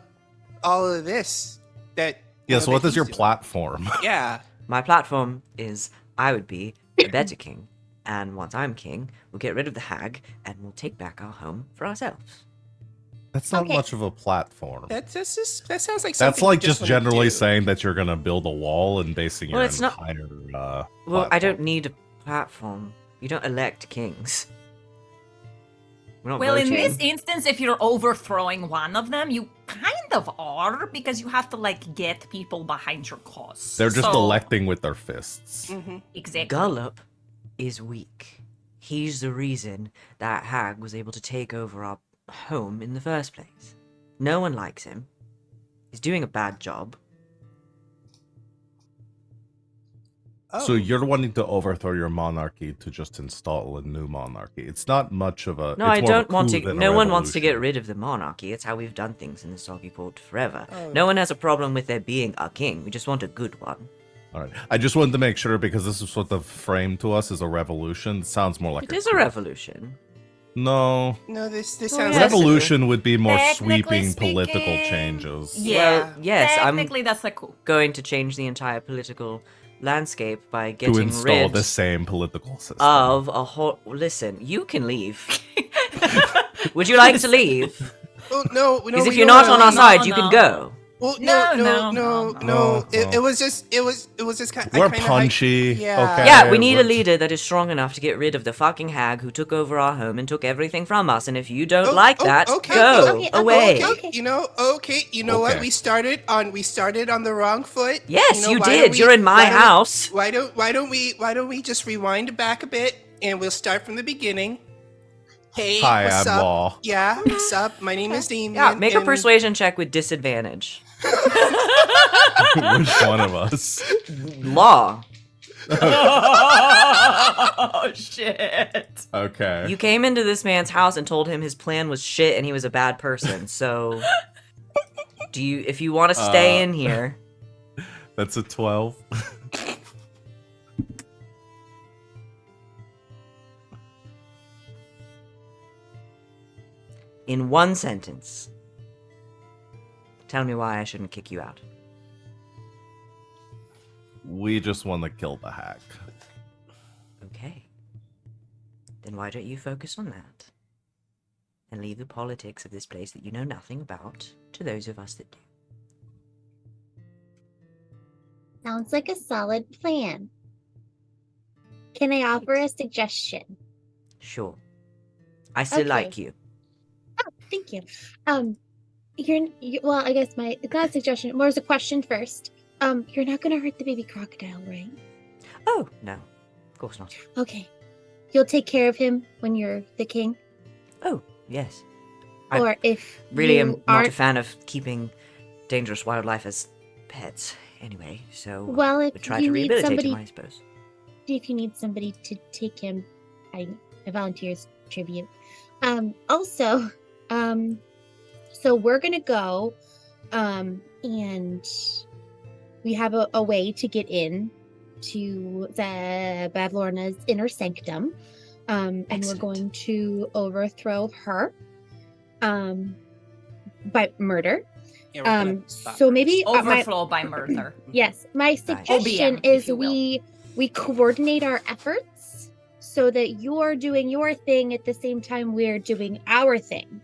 all of this? That Yeah, so what that is your he's doing? platform? Yeah. My platform is I would be a better king, and once I'm king, we'll get rid of the hag, and we'll take back our home for ourselves. That's not Okay. much of a platform. That sounds like That's something like you just wanna generally do. saying that you're gonna build a wall and basing your Well, it's not- entire. Well, I platform. don't need a platform. You don't elect kings. We're not Well, in voting. this instance, if you're overthrowing one of them, you kind of are, because you have to, like, get people behind your cause. They're just So- electing with their fists. Exactly. Gullop is weak. He's the reason that hag was able to take over our home in the first place. No one likes him. He's doing a bad job. So you're wanting to overthrow your monarchy to just install a new monarchy. It's not much of a. No, it's I more of a don't want coup to. than a No one wants to get revolution. rid of the monarchy. It's how we've done things in the Soggy Port forever. No one has a problem with there being a king. We just want a good one. All right. I just wanted to make sure because this is what the frame to us is a revolution. It sounds more like It is a coup. revolution. No, No, this Oh, sounds yes. revolution would be more Technically sweeping political speaking, changes. Yeah. Well, yes, I'm Technically, that's a coup. going to change the entire political landscape by To getting install rid the same political system. of a whole. Listen, you can leave. Would you like to leave? Oh, no, Because if we you're don't not on really- our side, you no. can go. Well, No, no. no. It was just kind of. We're punchy. Yeah. Okay. Yeah, we need a we're- leader that is strong enough to get rid of the fucking hag who took over our home and took everything from us. And if you don't like that, okay, go okay, away. okay. You know what? Okay. We started on the wrong foot. Yes, know, you why did. don't we- You're in my why don't we- house. Why don't we just rewind back a bit and we'll start from the beginning. Hey, Hi, what's I'm up? Law. Yeah, what's up? My name is Damian. Yeah, make a and- persuasion check with disadvantage. Which one of us? Law. Oh, shit. Okay. You came into this man's house and told him his plan was shit and he was a bad person. So, if you want to stay in here, That's a 12. in one sentence, tell me why I shouldn't kick you out. We just want to kill the hack. Okay. Then why don't you focus on that? And leave the politics of this place that you know nothing about to those of us that do. Sounds like a solid plan. Can I offer a suggestion? Sure. I still Okay. like you. Oh, thank you. Well, I guess it's not a suggestion, more as a question first. You're not gonna hurt the baby crocodile, right? Oh, no. Of course not. Okay. You'll take care of him when you're the king? Oh, yes. I Or if Really you am not a aren't, fan of keeping dangerous wildlife as pets, anyway, so well, if we try you to need rehabilitate somebody, him, I suppose. if you need somebody to take him, I volunteers tribute. Also, so we're gonna go, and we have a way to get in to the Bavlorna's inner sanctum, and we're Excellent. going to overthrow her, by murder. Yeah, we're gonna So maybe my, Overflow by murder. yes, my suggestion OBM, is if you will. we coordinate our efforts so that you're doing your thing at the same time we're doing our thing.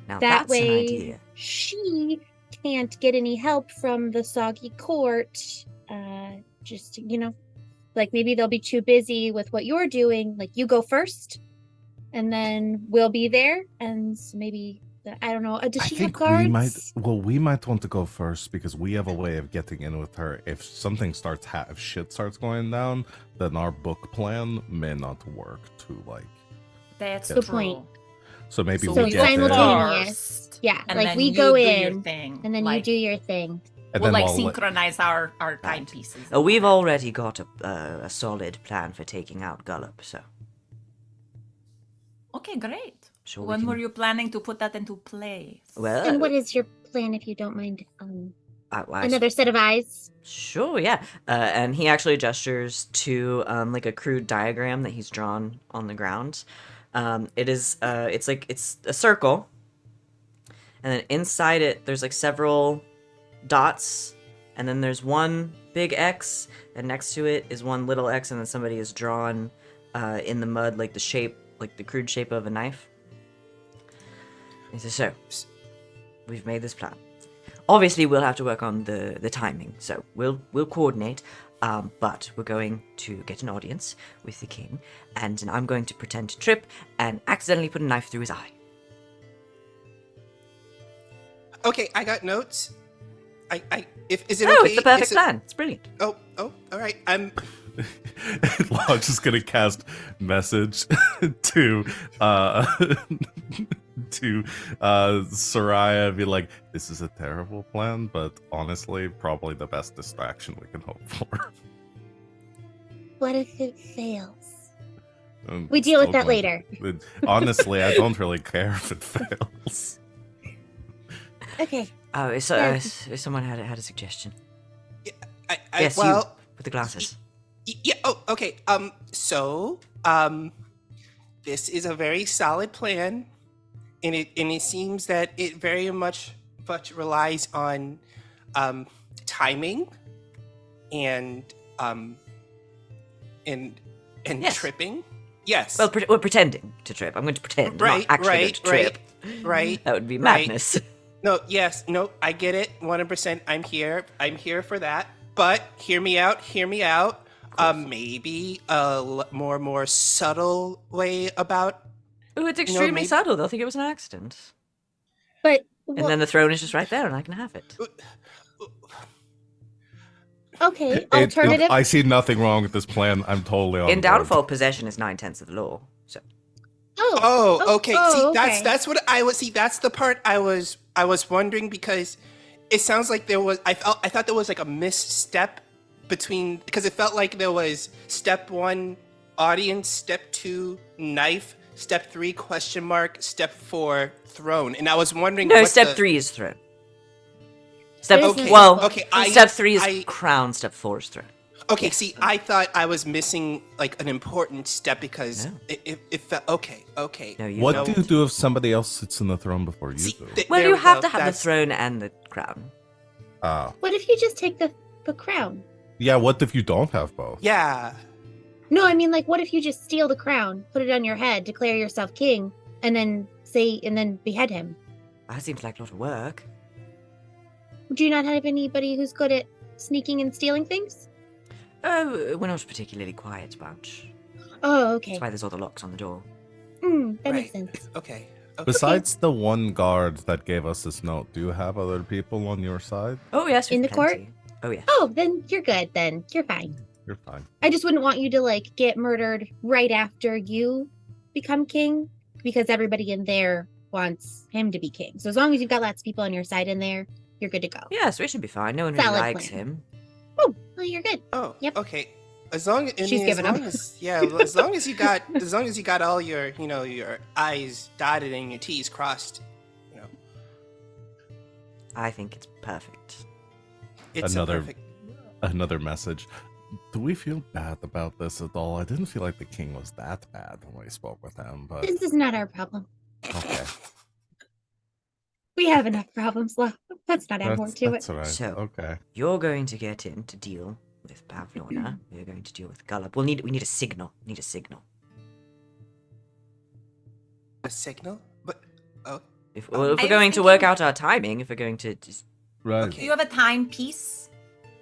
Now That that's way, an idea. she can't get any help from the soggy court. Just like maybe they'll be too busy with what you're doing. Like you go first, and then we'll be there. And maybe I don't know. Does I she have think guards? we might want to go first because we have a way of getting in with her. If something starts, if shit starts going down, then our book plan may not work to like. That's Good true. point. So maybe So we So get there, simultaneous. first, Yeah, and like then we you go do your in, thing, and then like, you do your thing. and we'll then like I'll let- synchronize our timepieces. Oh, we've already got a solid plan for taking out Gullop, so Okay, great. sure we When can... were you planning to put that into place? Well, And what is your plan, if you don't mind? I Another set of eyes. Sure, yeah. And he actually gestures to like a crude diagram that he's drawn on the ground. It's a circle, and then inside it there's like several dots, and then there's one big X, and next to it is one little X, and then somebody has drawn in the mud like the crude shape of a knife. He says, so we've made this plan. Obviously, we'll have to work on the timing, so we'll coordinate. But we're going to get an audience with the king, and I'm going to pretend to trip and accidentally put a knife through his eye. Okay, I got notes. Is it No, okay? it's the perfect Is it- plan. It's brilliant. Oh, all right. I'm Lodge is gonna cast message to Sereia and be like, this is a terrible plan, but honestly, probably the best distraction we can hope for. What if it fails? I'm We deal with still that going later. Honestly, I don't really care if it fails. Okay. Oh, Yeah. someone had a suggestion. I Yes, well, you with the glasses. yeah. Oh, okay. So, this is a very solid plan, and it seems that it very much relies on, timing, and Yes. tripping. Yes. Well, we're pretending to trip. I'm going to pretend. I'm not actually going to trip. Right. That would be Right. madness. No, yes, no, I get it, 100%. I'm here for that. But hear me out. Maybe a more subtle way about. Ooh, it's extremely maybe- subtle. They'll think it was an accident. But And then the throne is just right there, and I can have it. okay, alternative. I see nothing wrong with this plan. I'm totally on In board. Downfall, possession is 9/10 of the law. So Oh, okay. See, okay. that's what I was. See, that's the part I was wondering, because it sounds like there was. I thought there was like a misstep between, because it felt like there was step 1 audience, step 2 knife, step 3 question mark, step 4 throne, and I was wondering. no, what step the- 3 is throne. Step Okay, well, okay, step 3 is I- crown. Step 4 is throne. Okay, see, I thought I was missing like an important step, because No. it felt okay. No, you What don't. do you do if somebody else sits in the throne before you See, do? Well, there you we have go. to have the That's- throne and the crown. What if you just take the crown? Yeah, what if you don't have both? Yeah. No, I mean, like, what if you just steal the crown, put it on your head, declare yourself king, and then behead him? That seems like a lot of work. Do you not have anybody who's good at sneaking and stealing things? Oh, we're not a particularly quiet bunch. Oh, okay. That's why there's all the locks on the door. That makes Right. sense. Okay. Besides the one guard that gave us this note, do you have other people on your side? Oh yes, In we've the court? plenty. Oh yeah. Oh, then you're good. Then you're fine. You're fine. I just wouldn't want you to like get murdered right after you become king, because everybody in there wants him to be king. So as long as you've got lots of people on your side in there, you're good to go. Yes, we should be fine. No one really Valid likes plan. him. Oh, well, you're good. Oh, Yep. okay. As long as She's giving up. as long as you got all your your I's dotted and your T's crossed, I think it's perfect. it's Another- a perfect. Another message. Do we feel bad about this at all? I didn't feel like the king was that bad when we spoke with him, but This is not our problem. okay. We have enough problems left. Let's not add more to it. That's all right. So- Okay. You're going to get in to deal with Pavlona. We're going to deal with Gullop. We need a signal. Need a signal. A signal, but If I we're was going to work thinking- out our timing, if we're going to just Right. Okay. Do you have a timepiece?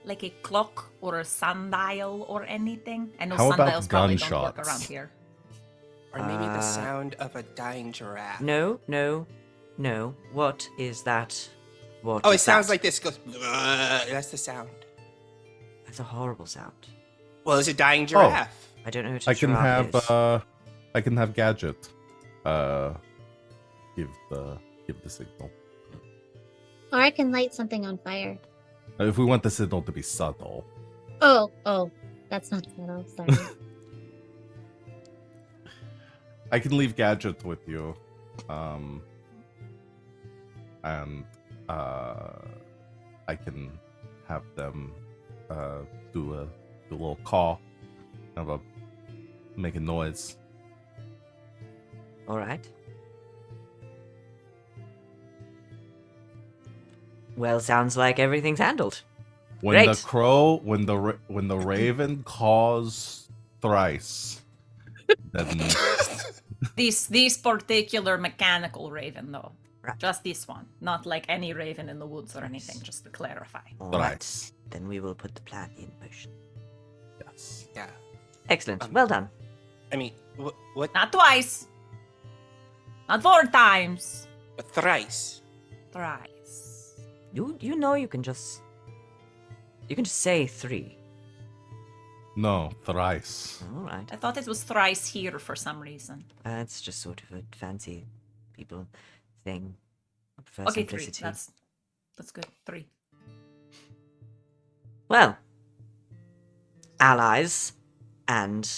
Like a clock or a sundial or anything? I know How about sundials probably don't work gunshots? around here. or maybe the Uh, sound of a dying giraffe. no. What is that? What? Oh, it is sounds that? like this. It goes. That's the sound. That's a horrible sound. Well, it's a dying giraffe. I don't know what I can giraffe have is. I can have Gadget give the signal. Or I can light something on fire. If we want the signal to be subtle. Oh, that's not subtle. Sorry. I can leave Gadget with you. And I can have them do a little call, make a noise. All right. Well, sounds like everything's handled. When Great. the crow, when the raven caws thrice, then These particular mechanical raven, though. Right. Just this one. Not like any raven in the woods or anything, just to clarify. All Right. right. Then we will put the plan in motion. yes. Yeah. Excellent. Well done. I mean, what? Not twice. Not 4 times. Thrice. Thrice. You know you can just say 3. No, thrice. All right. I thought it was thrice here for some reason. It's just sort of a fancy people thing. I prefer Okay, 3. simplicity. That's good. 3. Well, allies and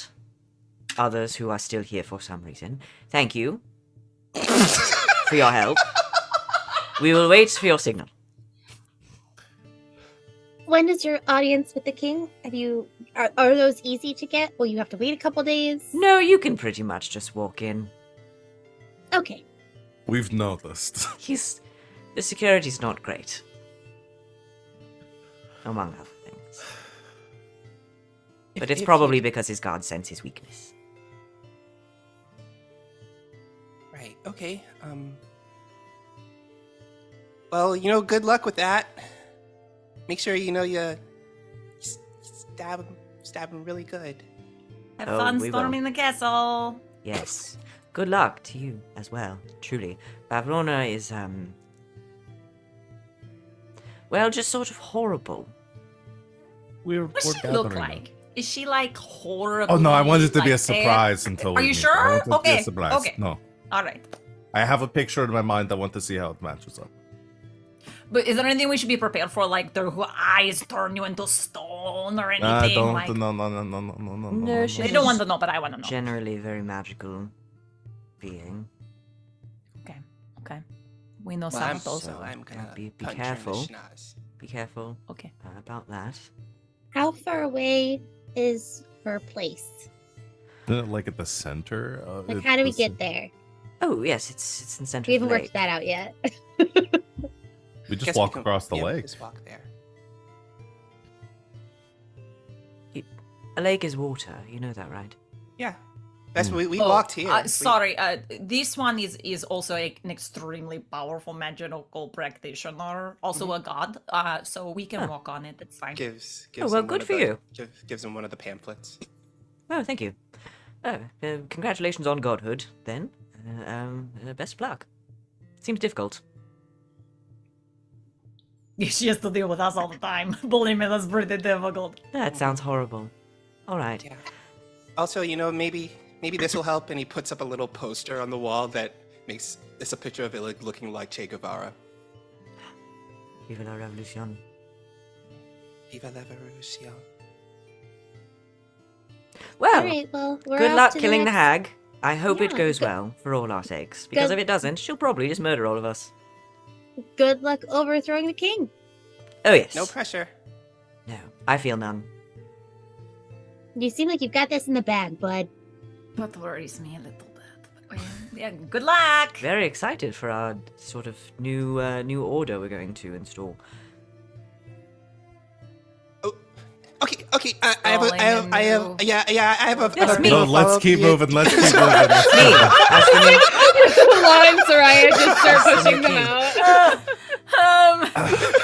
others who are still here for some reason, thank you for your help. We will wait for your signal. When is your audience with the king? Are those easy to get? Will you have to wait a couple days? No, you can pretty much just walk in. Okay. We've noticed. The security's not great. Among other things. But it's probably because his guard sense his weakness. Right. Okay. Well, good luck with that. Make sure you stab him really good. Have Oh, fun we will. storming the castle. Yes. Good luck to you as well, truly. Pavlona is, well, just sort of horrible. We're What's she gathering look them. like? Is she like horrible? Oh no, I wanted it to be a like, surprise until Are we you meet. sure? I wanted it to be Okay, a surprise. okay. No. All right. I have a picture in my mind. I want to see how it matches up. But is there anything we should be prepared for? Like their eyes turn you into stone or anything? I don't. like... No. No, I don't want to know, but I want to know. Generally a very magical being. Okay. We know Well, some also. I'm gonna be punch her in the careful. schnoz. Be careful Okay. about that. How far away is her place? Isn't it like at the center? Like, how do we get there? Oh, yes, it's in the center We of the haven't lake. worked that out yet. We just Guess walk can- across the yeah, lake. Just walk there. A lake is water, you know that, right? Yeah. That's what we Oh, walked here. Sorry, this one is also an extremely powerful magical practitioner, also a god. So we can Huh. walk on it. It's fine. Gives Oh, well, him good one for of the- you. Gives him one of the pamphlets. Oh, thank you. Oh, congratulations on godhood, then. Best of luck. Seems difficult. She has to deal with us all the time. Believe me, that's pretty difficult. That sounds horrible. All right. Yeah. Also, maybe this will help. And he puts up a little poster on the wall that makes it's a picture of it looking like Che Guevara. Viva la revolution. Viva la revolution. Well, All right, well, we're good off luck to killing the next- hag. I hope it Yeah, goes good- well for all our sakes. Because Good- if it doesn't, she'll probably just murder all of us. Good luck overthrowing the king. Oh, yes. No pressure. No, I feel none. You seem like you've got this in the bag, bud. That worries me a little bit. Yeah, good luck. Very excited for our sort of new order we're going to install. Okay. I have a. Yes, me. No, let's keep moving. Let's keep moving. Me, as the new Law and Sereia just start That's pushing the them king.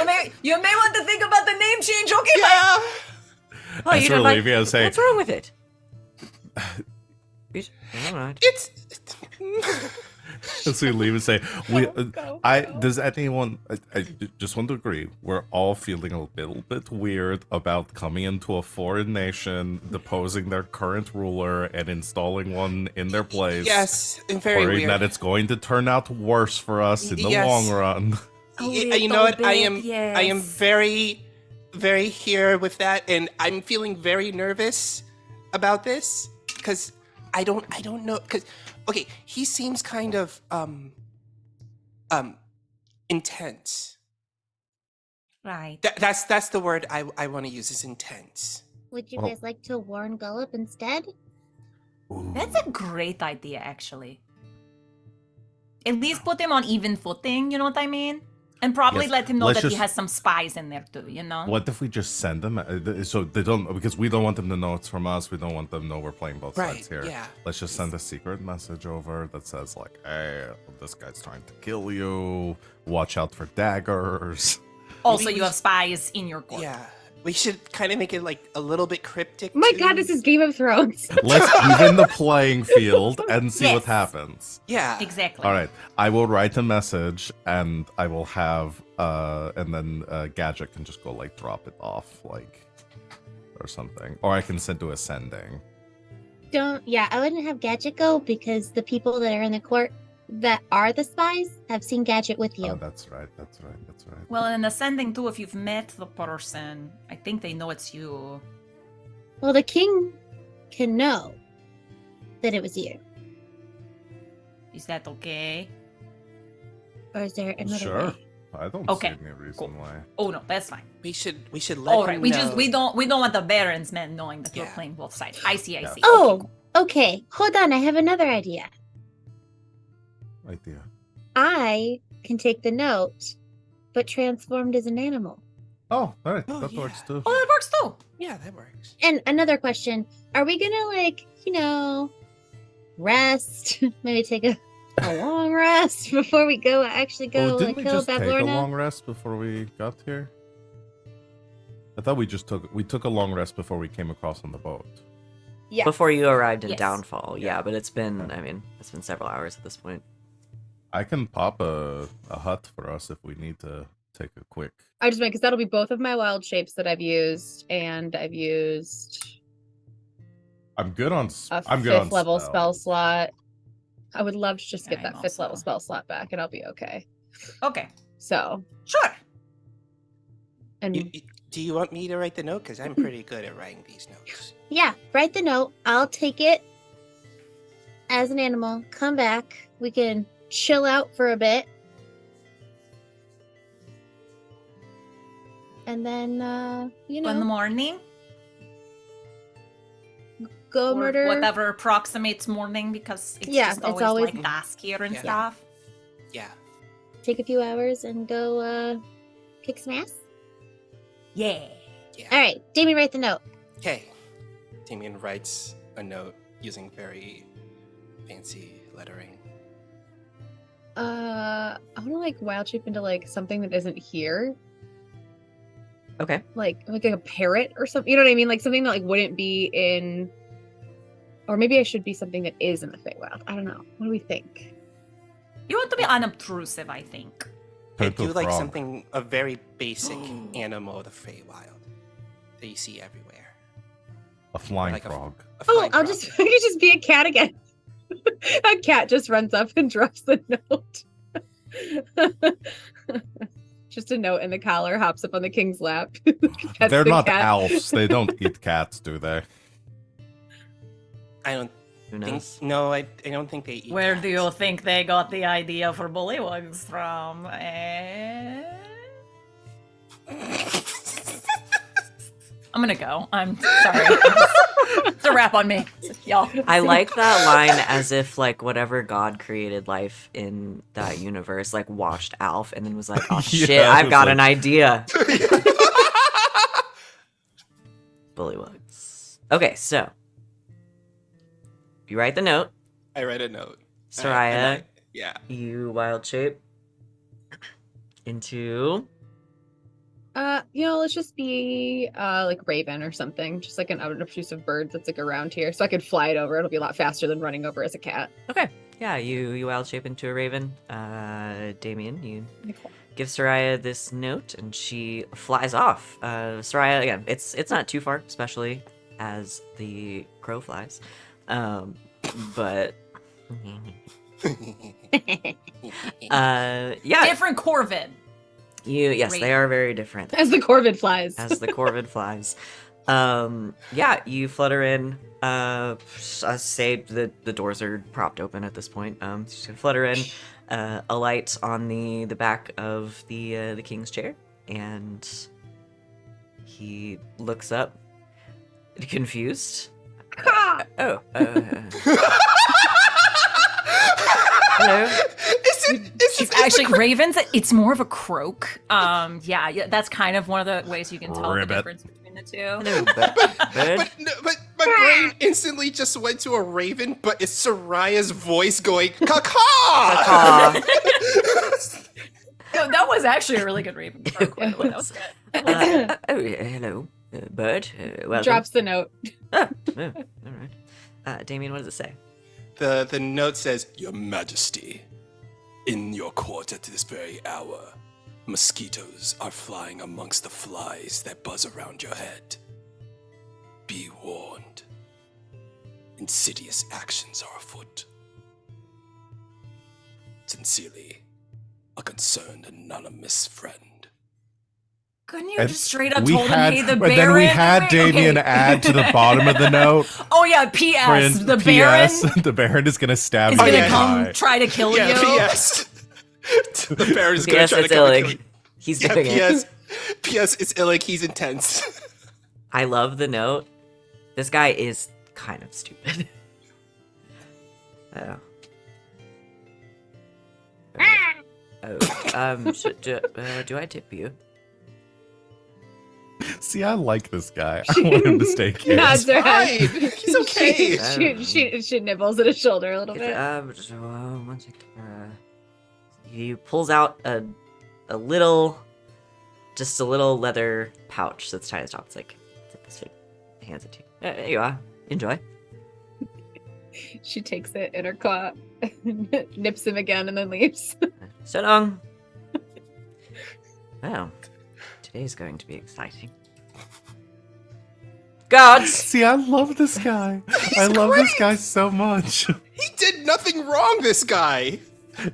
out. You may want to think about the name change. Okay. Yeah. Oh, you That's don't what like... Olivia say. What's wrong with it? All right. It's. So we leave and say, does anyone, I just want to agree, we're all feeling a little bit weird about coming into a foreign nation, deposing their current ruler, and installing one in their place. Yes, and very Worrying weird. that it's going to turn out worse for us in the Yes. long run. You know what? I am yes. very, very here with that, and I'm feeling very nervous about this because I don't know. Because okay, he seems kind of intense. Right. That's the word I want to use is intense. Would you Oh. guys like to warn Gullop instead? That's a great idea, actually. At least put him on even footing, you know what I mean? And probably Yes, let him know let's that he just- has some spies in there too, you know? What if we just send them? So they don't, because we don't want them to know it's from us. We don't want them to know we're playing both Right, sides here. yeah. Let's just send a secret message over that says like, "Hey, this guy's trying to kill you. Watch out for daggers." Also, Maybe you we have spies in your court. Yeah, We should kind of make it like a little bit cryptic. My too. God, this is Game of Thrones. Let's even the playing field and see what Yes. happens. Yeah. Exactly. All right, I will write a message, and I will have, and then Gadget can just go like drop it off, like, or something, or I can send to ascending. I wouldn't have Gadget go because the people that are in the court that are the spies have seen Gadget with you. Oh, that's right. That's right. That's right. Well, in ascending too, if you've met the person, I think they know it's you. Well, the king can know that it was you. Is that okay? Or is there another Sure. way? I don't Okay, see any reason cool. why. Oh no, that's fine. We should let All right, him we know. don't want the Baron's men knowing that we're Yeah. playing both sides. I see. Yeah. Oh, okay. Hold on. I have another idea. Idea. I can take the note, but transformed as an animal. Oh, all right. Oh, that yeah. works too. Oh, that works too. Yeah, that works. And another question. Are we gonna rest? Maybe take a long rest before we actually go Didn't we kill just take a Bavlorna? long rest before we got here? I thought we took a long rest before we came across on the boat. Yeah. Before you arrived in Yes. Downfall. Yeah, but it's been several hours at this point. I can pop a hut for us if we need to take a quick. I just meant because that'll be both of my wild shapes that I've used, and I've used I'm good on. a I'm good on fifth level spell spells. slot. I would love to just get I'm that fifth level also- spell slot back, and I'll be okay. Okay, So, sure. and Do you want me to write the note? Because I'm pretty good at writing these notes. Yeah, write the note. I'll take it as an animal. Come back. We can chill out for a bit. And then, In the morning, go or murder. whatever approximates morning, because it's Yeah, just it's always, always- like dusk here and Yeah. stuff. Yeah. Take a few hours and go kick some ass. Yeah. Yeah. All right, Damian, write the note. Okay. Damian writes a note using very fancy lettering. I want to wild shape into something that isn't here, Okay. like a parrot or something. You know what I mean? Like something that wouldn't be in, or maybe I should be something that is in the Feywild. I don't know. What do we think? You want to be unobtrusive, I think. I Turtle do like frog. something, a very basic animal of the Feywild that you see everywhere. A flying Like a- frog. A Oh, flying I'll frog. just I could just be a cat again. A cat just runs up and drops the note. Just a note in the collar, hops up on the king's lap. Pets They're the not cat. elves. They don't eat cats, do they? I don't Who think. knows? No, I don't think they eat. Where do you cats. think they got the idea for bullywugs from? I'm gonna go. I'm sorry. It's a wrap on me, y'all. I like that line as if whatever God created life in that universe washed Alf and then was like, oh Yeah, shit, it I've was got like- an idea. Bullywugs. Okay, so you write the note. I read a note. Sereia, Yeah. you wild shape into Let's just be Raven or something. Just an unobtrusive bird that's around here. So I could fly it over. It'll be a lot faster than running over as a cat. okay. Yeah, you wild shape into a raven. Damian, you give Sereia this note and she flies off. Sereia, again, it's not too far, especially as the crow flies. But yeah, Different Corvid. yes, Raven. they are very different. As the corvid flies. As the corvid flies. Yeah, you flutter in. Say the doors are propped open at this point. So you just flutter in, alight on the back of the king's chair, and he looks up, confused. Oh. Hello. Is it Actually, ravens, it's more of a croak. Yeah, that's kind of one of the ways you can tell the Ribbit. difference between the two. Hello, bird. but my brain instantly just went to a raven, but it's Soraya's voice going caw. Caw. No, that was actually a really good raven croak, by the way. That was good. Oh, yeah, hello. Bird, welcome. Drops the note. Oh, all right. Damian, what does it say? The note says, Your Majesty, in your court at this very hour, mosquitoes are flying amongst the flies that buzz around your head. Be warned. Insidious actions are afoot. Sincerely, a concerned anonymous friend. Couldn't you And just straight up we told had, him, hey, the but Baron? then we had Wait, Damian okay. add to the bottom of the note. Oh yeah, P.S. Friend, The Baron P.S. The Baron is gonna stab is you. gonna in the come eye. try to kill Yeah, you. P.S. The Baron is going P.S. to try to It's come and kill Illig. you. He's Yeah, doing it. P.S. P.S. It's Illig. He's intense. I love the note. This guy is kind of stupid. Oh. Do I tip you? See, I like this guy. I want him to stay kid. Nods her head. Fine. He's okay. She nibbles at his shoulder a little bit. One second. He pulls out a little leather pouch that's tied to the top. It's like, tip this thing. Hands it to you. There you are. Enjoy. She takes it in her claw, nips him again, and then leaves. So long. Well, today's going to be exciting. Gods! See, I love this guy. I love this guy so much. He did nothing wrong, this guy.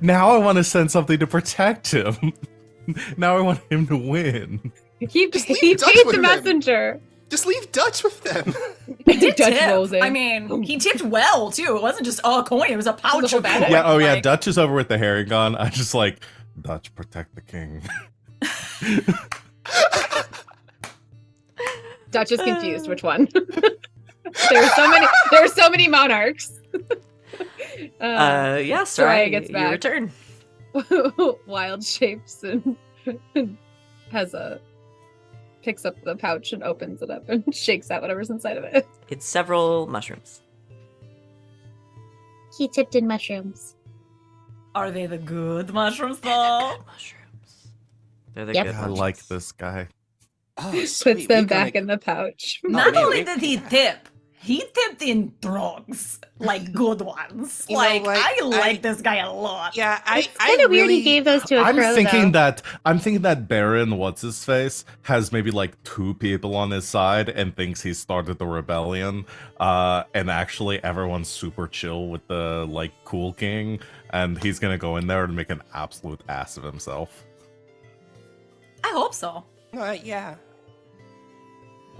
Now I want to send something to protect him. Now I want him to win. He leave paid Dutch the with him. messenger. Just leave Dutch with them. Did Dutch tip. rolls in. I mean, he tipped well too. It wasn't just a coin; it was a pouch of bad. coin. Yeah, oh yeah, Like, Dutch is over with the herring gun. I just like, Dutch, protect the king. Dutch is confused. Which one? There are so many monarchs. Yeah, Sereia sorry. gets Your back. return. Wild shapes and picks up the pouch and opens it up and shakes out whatever's inside of it. It's several mushrooms. He tipped in mushrooms. Are they the good mushrooms though? Mushrooms. They're the Yep. good I ones. like this guy. Oh, Puts them back in the pouch. Not man, only we- did he tip, he tipped in drugs, like good ones. You know Like what? I like I- this guy a lot. Yeah, It's kind of weird he gave those to a I'm crow, thinking though. that Baron, what's his face, has maybe like 2 people on his side and thinks he started the rebellion. And actually everyone's super chill with the like cool king, and he's gonna go in there and make an absolute ass of himself. I hope so. Yeah.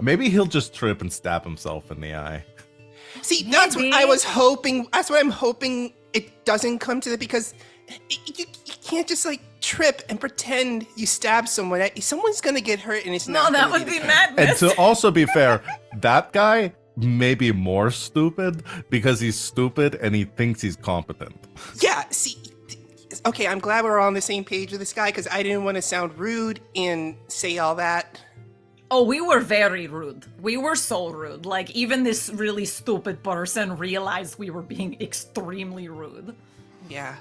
Maybe he'll just trip and stab himself in the eye. See, that's what Maybe. I was hoping. That's what I'm hoping it doesn't come to that, because you can't just like trip and pretend you stab someone. Someone's gonna get hurt, and it's No, not. that gonna would be the- And madness. to also be fair, that guy may be more stupid because he's stupid and he thinks he's competent. Yeah. See. Okay, I'm glad we're all on the same page with this guy, because I didn't want to sound rude and say all that. Oh, we were very rude. We were so rude. Like, even this really stupid person realized we were being extremely rude. Yeah.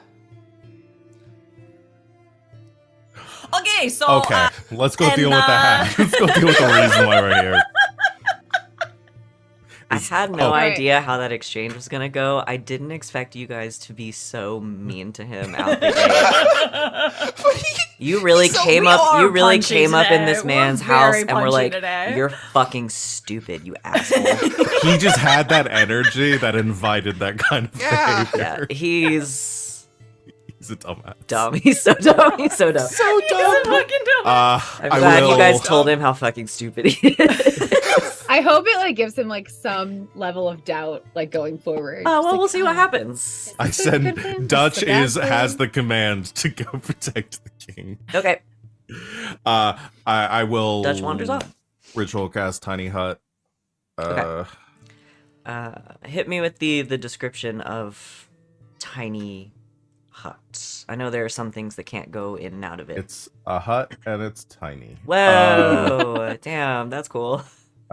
Okay, so. Okay, let's go and, deal with the hat. Let's go deal with the reason why we're here. I had no Oh. idea how that exchange was gonna go. I didn't expect you guys to be so mean to him out the gate. But he- You really So came we up. are You really punchy came up in today. this We're man's very house and were punchy like, today. "You're fucking stupid, you asshole." He just had that energy that invited that kind of Yeah. behavior. Yeah, he's He's a dumbass. dumb. He's so dumb. He's so dumb. so He's a dumb. fucking dumb. I'm I glad will. you guys told him how fucking stupid he is. I hope it like gives him like some level of doubt, like going forward. Oh Just, well, like, we'll see what "Oh, happens. I This is a good said thing, Dutch this is a bad has thing. the command to go protect the king. Okay, I will. Dutch wanders off. Ritual cast tiny hut. Okay. Hit me with the description of tiny hut. I know there are some things that can't go in and out of it. It's a hut and it's tiny. Whoa, damn, that's cool.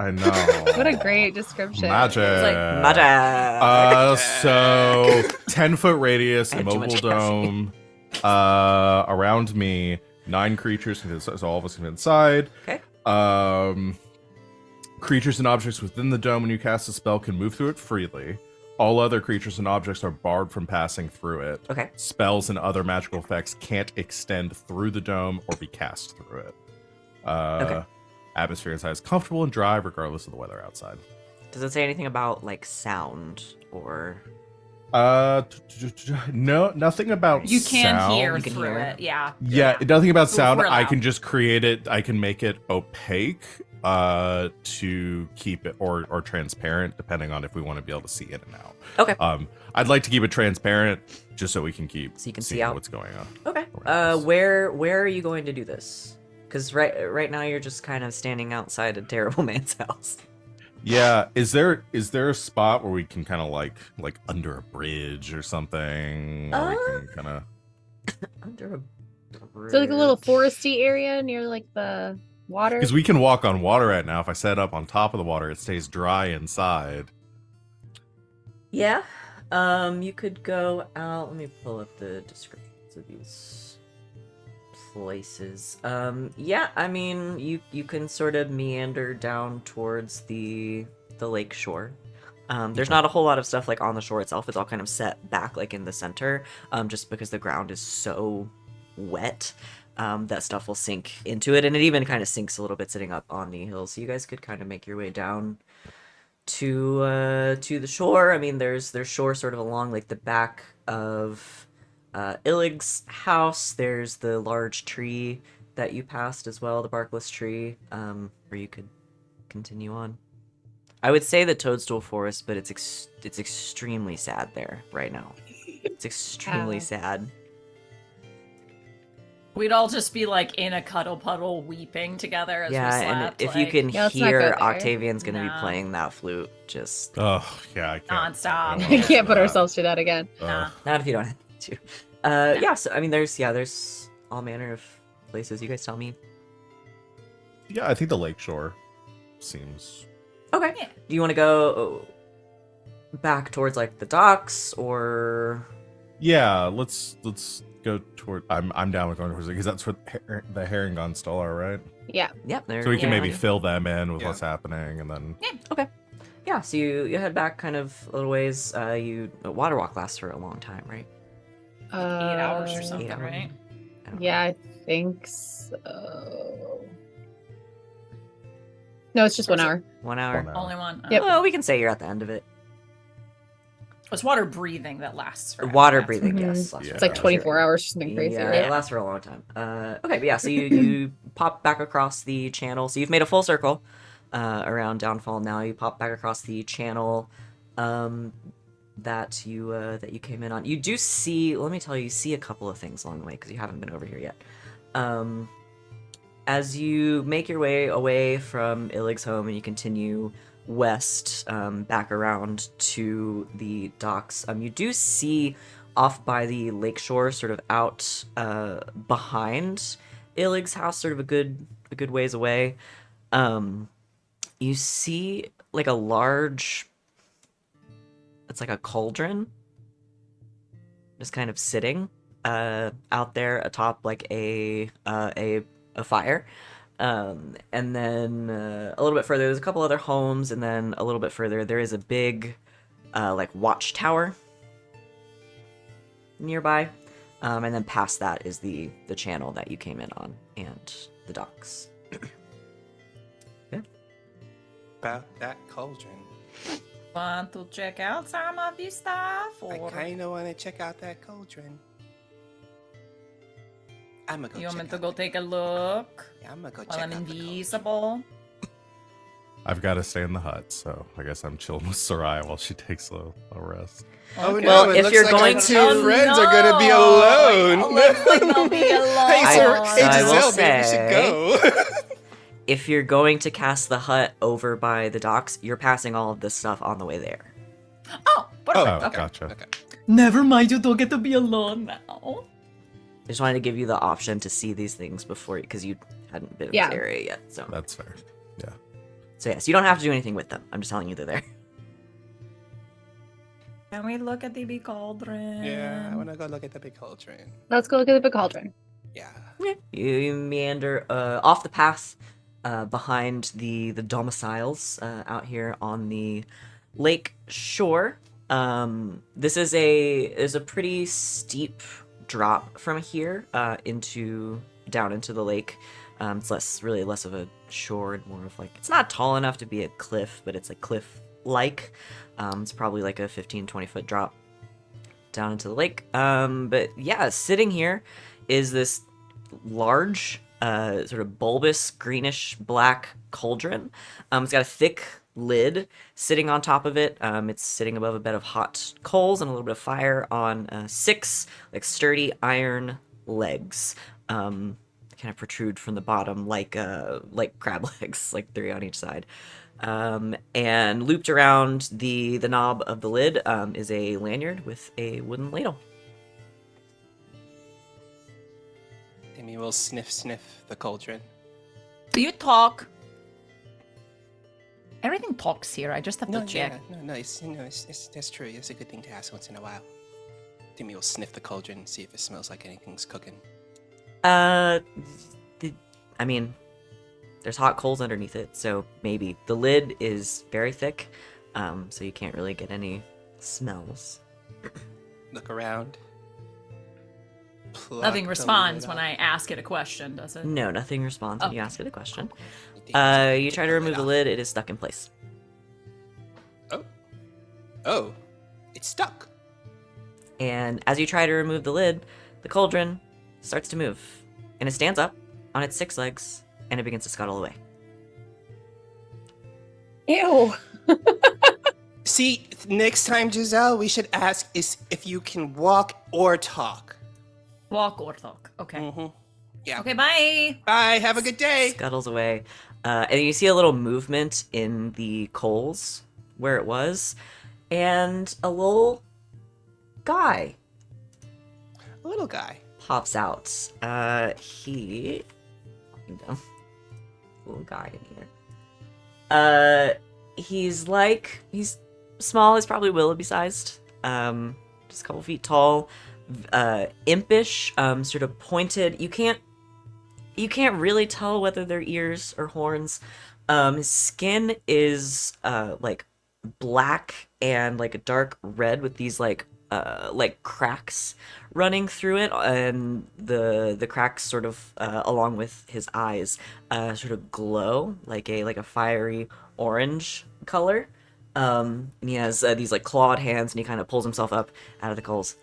I know. What a great description. Magic. It's like, Magic. So 10-foot radius, I had too immobile much dome. Around me, 9 creatures, so all of us can be inside. Okay. Creatures and objects within the dome when you cast a spell can move through it freely. All other creatures and objects are barred from passing through it. Okay. Spells and other magical effects can't extend through the dome or be cast through it. Okay. Atmosphere inside is comfortable and dry regardless of the weather outside. Does it say anything about like sound or? No, nothing about You can sound. hear You can through hear it. Yeah. Yeah, nothing about So sound. we're I allowed. can just create it. I can make it opaque to keep it or transparent, depending on if we want to be able to see in and out. Okay. I'd like to keep it transparent just so we can keep So you can see seeing out. what's going on. Okay. Around us. Where are you going to do this? Because right now you're just kind of standing outside a terrible man's house. Yeah, is there a spot where we can kind of like under a bridge or something, or we can kind of Under a bridge. So like a little foresty area near like the water. because we can walk on water right now. If I set up on top of the water, it stays dry inside. Yeah. You could go out. Let me pull up the descriptions of these places. Yeah, I mean, you can sort of meander down towards the lake shore. There's not a whole lot of stuff like on the shore itself. It's all kind of set back like in the center, just because the ground is so wet. That stuff will sink into it, and it even kind of sinks a little bit sitting up on the hill. So you guys could kind of make your way down to the shore. I mean, there's shore sort of along like the back of Illig's house. There's the large tree that you passed as well, the barkless tree, where you could continue on. I would say the toadstool forest, but it's extremely sad there right now. It's extremely sad. We'd all just be like in a cuddle puddle weeping together as we Yeah, and slept. if you like, can Yeah, let's not go hear there. Octavian's gonna be No. playing that flute, just Oh yeah, I can't. Nonstop. I don't We wanna can't do put that. ourselves through that again. Nah. not if you don't have to. Yeah, so I mean, there's all manner of places. You guys tell me. Yeah, I think the lakeshore seems. Okay. Yeah. Do you want to go back towards like the docks or? Yeah, let's go toward. I'm down with going towards it because that's where the herringon stall are, right? Yeah. Yep. There. So we can Yeah. maybe fill them in with Yeah. what's happening, and then Yeah. So you head back kind of a little ways. Water walk lasts for a long time, right? 8 hours or something, 8 hours. right? I don't know. Yeah, I think so. No, it's just 1 hour. 1 hour. 1 hour. Only one. Yep. Well, we can say you're at the end of it. It's water breathing that lasts for Water breathing, Mhm. yes. Yeah. It's like 24 hours or something crazy, Yeah, right? it lasts for a long time. Okay, but yeah, so you pop back across the channel. So you've made a full circle around Downfall. Now you pop back across the channel that you came in on. You do see. Let me tell you, you see a couple of things along the way because you haven't been over here yet. As you make your way away from Illig's home and you continue west, back around to the docks, you do see off by the lakeshore, sort of out behind Illig's house, sort of a good ways away. You see like a large, it's like a cauldron, just kind of sitting out there atop like a fire. And then a little bit further, there's a couple other homes, and then a little bit further, there is a big, like watchtower nearby. And then past that is the channel that you came in on, and the docks. About that cauldron. Want to check out some of this stuff? I Or kind of want to check out that cauldron. I'm gonna go you want me check to out go that- take a look Yeah, I'm gonna go while check I'm out the cauldron. invisible? I've got to stay in the hut, so I guess I'm chilling with Sereia while she takes a rest. Oh Okay. no! Well, it if looks you're like going our to- two friends are gonna be no. alone. It looks like they'll be Hey, alone. hey I will Giselle, maybe we say- should go. If you're going to cast the hut over by the docks, you're passing all of this stuff on the way there. Oh, perfect. Oh, okay. gotcha. Okay. Never mind, you don't get to be alone now. I just wanted to give you the option to see these things before, because you hadn't been in Yeah. this area yet. So That's fair. yes, you don't have to do anything with them. I'm just telling you they're there. Can we look at the big cauldron? Yeah, I want to go look at the big cauldron. Let's go look at the big cauldron. Yeah. You meander off the path behind the domiciles out here on the lake shore. This is a pretty steep drop from here down into the lake. It's less of a shore and more of like, it's not tall enough to be a cliff, but it's like cliff-like. It's probably like a 15-20 foot drop down into the lake. But yeah, sitting here is this large, sort of bulbous, greenish black cauldron. It's got a thick lid sitting on top of it. It's sitting above a bed of hot coals and a little bit of fire on 6 like sturdy iron legs. Kind of protrude from the bottom like crab legs, like 3 on each side. And looped around the knob of the lid is a lanyard with a wooden ladle. Amy will sniff the cauldron. Do you talk? Everything talks here. I just have to check. That's true. It's a good thing to ask once in a while. Timmy will sniff the cauldron and see if it smells like anything's cooking. I mean, there's hot coals underneath it, so maybe. The lid is very thick, so you can't really get any smells. Look around. Nothing responds when I ask it a question, does it? No, nothing responds when you Okay. ask it a question. You You try to remove the lid, it is stuck in place. Oh, it's stuck. And as you try to remove the lid, the cauldron starts to move, and it stands up on its 6 legs, and it begins to scuttle away. Ew. See, next time, Giselle, we should ask is if you can walk or talk. Walk or talk. Okay. Mm-hmm. Yeah. Okay, bye. Bye. Have a good day. Scuttles away. And you see a little movement in the coals where it was, and a little guy A little guy. pops out. Little guy in here. He's small. He's probably Willoughby sized. Just a couple feet tall. Impish. Sort of pointed. You can't really tell whether they're ears or horns. His skin is like black and like a dark red with these like cracks running through it, and the cracks sort of along with his eyes sort of glow like a fiery orange color. And he has these like clawed hands, and he kind of pulls himself up out of the coals.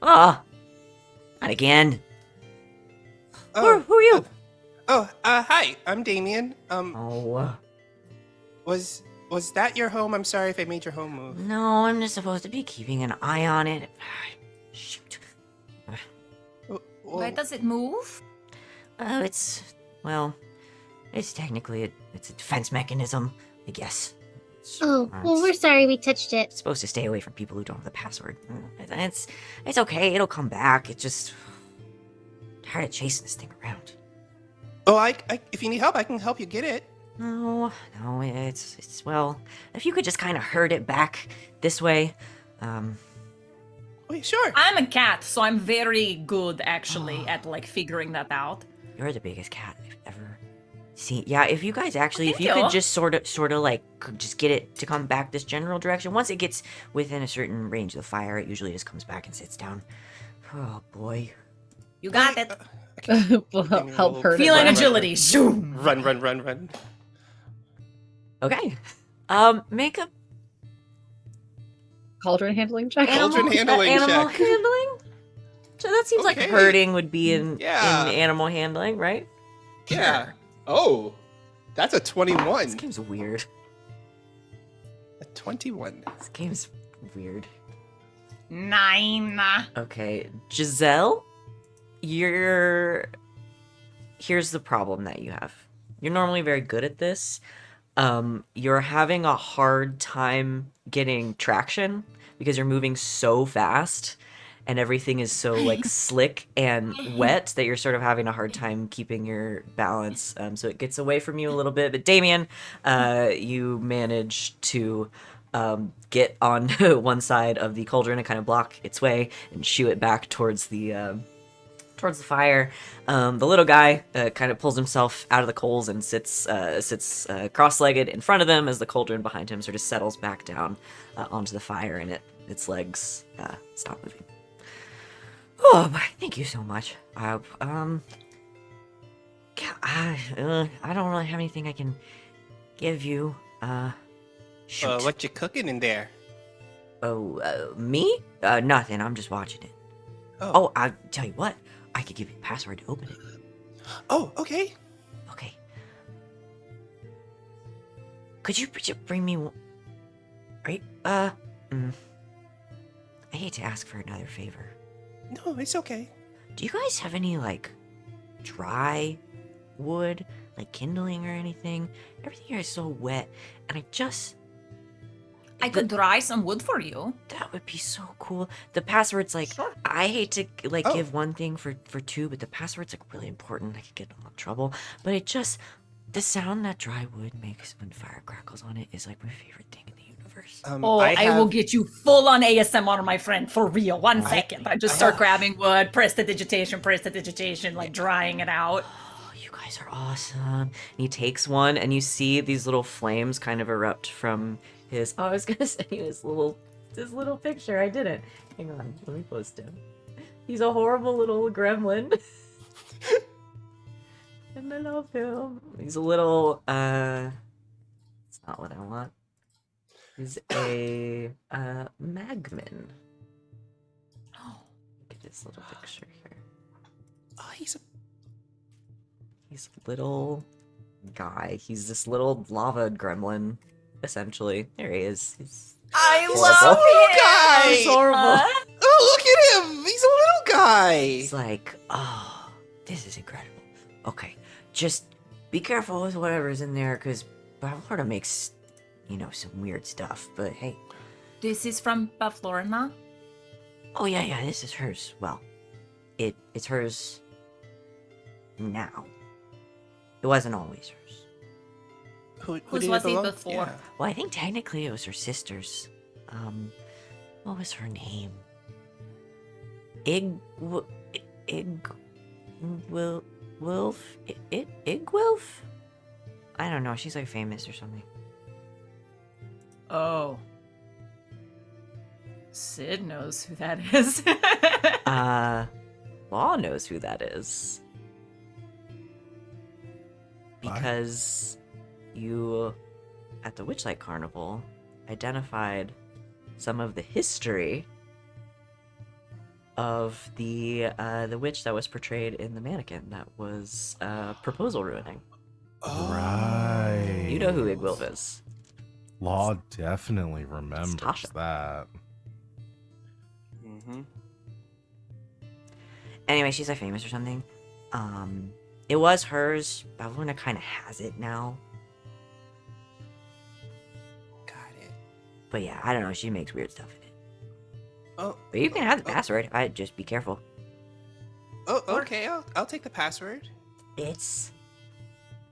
Not again. Who are you? Hi, I'm Damian. Oh. Was that your home? I'm sorry if I made your home move. No, I'm just supposed to be keeping an eye on it. Shoot. Why does it move? It's technically it's a defense mechanism, I guess. Oh, well, we're sorry we touched it. It's supposed to stay away from people who don't have the password. It's okay. It'll come back. It just tired of chasing this thing around. Oh, if you need help, I can help you get it. No, it's well, if you could just kind of herd it back this way. Wait, sure. I'm a cat, so I'm very good actually at like figuring that out. You're the biggest cat I've ever seen. Yeah, if you guys actually, if Thank you you. could just sort of like just get it to come back this general direction. Once it gets within a certain range of the fire, it usually just comes back and sits down. Oh boy. You got it. We'll help her. Feline run, agility. Zoom. Run. Okay. Make a Cauldron handling check. Cauldron handling animal check. handling. So that seems like Okay. herding would be in Yeah. animal handling, right? Yeah. Oh, that's a This 21. game's weird. A 21. This game's weird. 9. Okay, Giselle, here's the problem that you have. You're normally very good at this. You're having a hard time getting traction because you're moving so fast and everything is so like slick and wet that you're sort of having a hard time keeping your balance. So it gets away from you a little bit. But Damian, you manage to get on one side of the cauldron and kind of block its way and shoo it back towards the towards the fire. The little guy kind of pulls himself out of the coals and sits cross-legged in front of them as the cauldron behind him sort of settles back down onto the fire, and its legs stop moving. Oh, but thank you so much. I don't really have anything I can give you. Shoot. What you cooking in there? Oh, me? Nothing. I'm just watching it. Oh. I'll tell you what. I could give you a password to open it. Oh, okay. Okay. Could you bring me one? Right? I hate to ask for another favor. No, it's okay. Do you guys have any, like, dry wood? Like kindling or anything? Everything here is so wet, and I could dry some wood for you. that would be so cool. The password's like, Sure. I hate to like Oh. give one thing for two, but the password's like really important. I could get in a lot of trouble. But the sound that dry wood makes when fire crackles on it is like my favorite thing in the universe. I will get you full on ASMR, my friend, for real. One second. I just I start have- grabbing wood, prestidigitation, like drying it out. Oh, you guys are awesome. And he takes one, and you see these little flames kind of erupt from his. Oh, I was gonna send you his little picture. I didn't. Hang on, let me post him. He's a horrible little gremlin. And I love him. He's a little, it's not what I want. He's a, magman. Look at this little picture here. Oh, he's a Little guy. He's this little lava gremlin, essentially. There he is. He's I Horrible. love guy. him. He's horrible. Oh, look at him! He's a little guy. It's like, oh, this is incredible. Okay, just be careful with whatever's in there, because Bavlorna makes, some weird stuff. But hey, This is from Bavlorna. oh yeah, this is hers. Well, it's hers now. It wasn't always hers. Who Whose did was he belong- before? Yeah. Well, I think technically it was her sister's. What was her name? Igwilf? Igwilf? I don't know. She's like famous or something. Oh. Sid knows who that is. Law knows who that is. Why? Because you, at the Witchlight Carnival, identified some of the history of the witch that was portrayed in the mannequin that was proposal ruining. Oh. Right. You know who Igwilf is. Law definitely remembers Tasha. that. Mm-hmm. Anyway, she's like famous or something. It was hers. Bavlorna kind of has it now. Got it. But yeah, I don't know. She makes weird stuff in it. Oh. But you can have the password. I just be careful. Oh, okay. I'll take the password. It's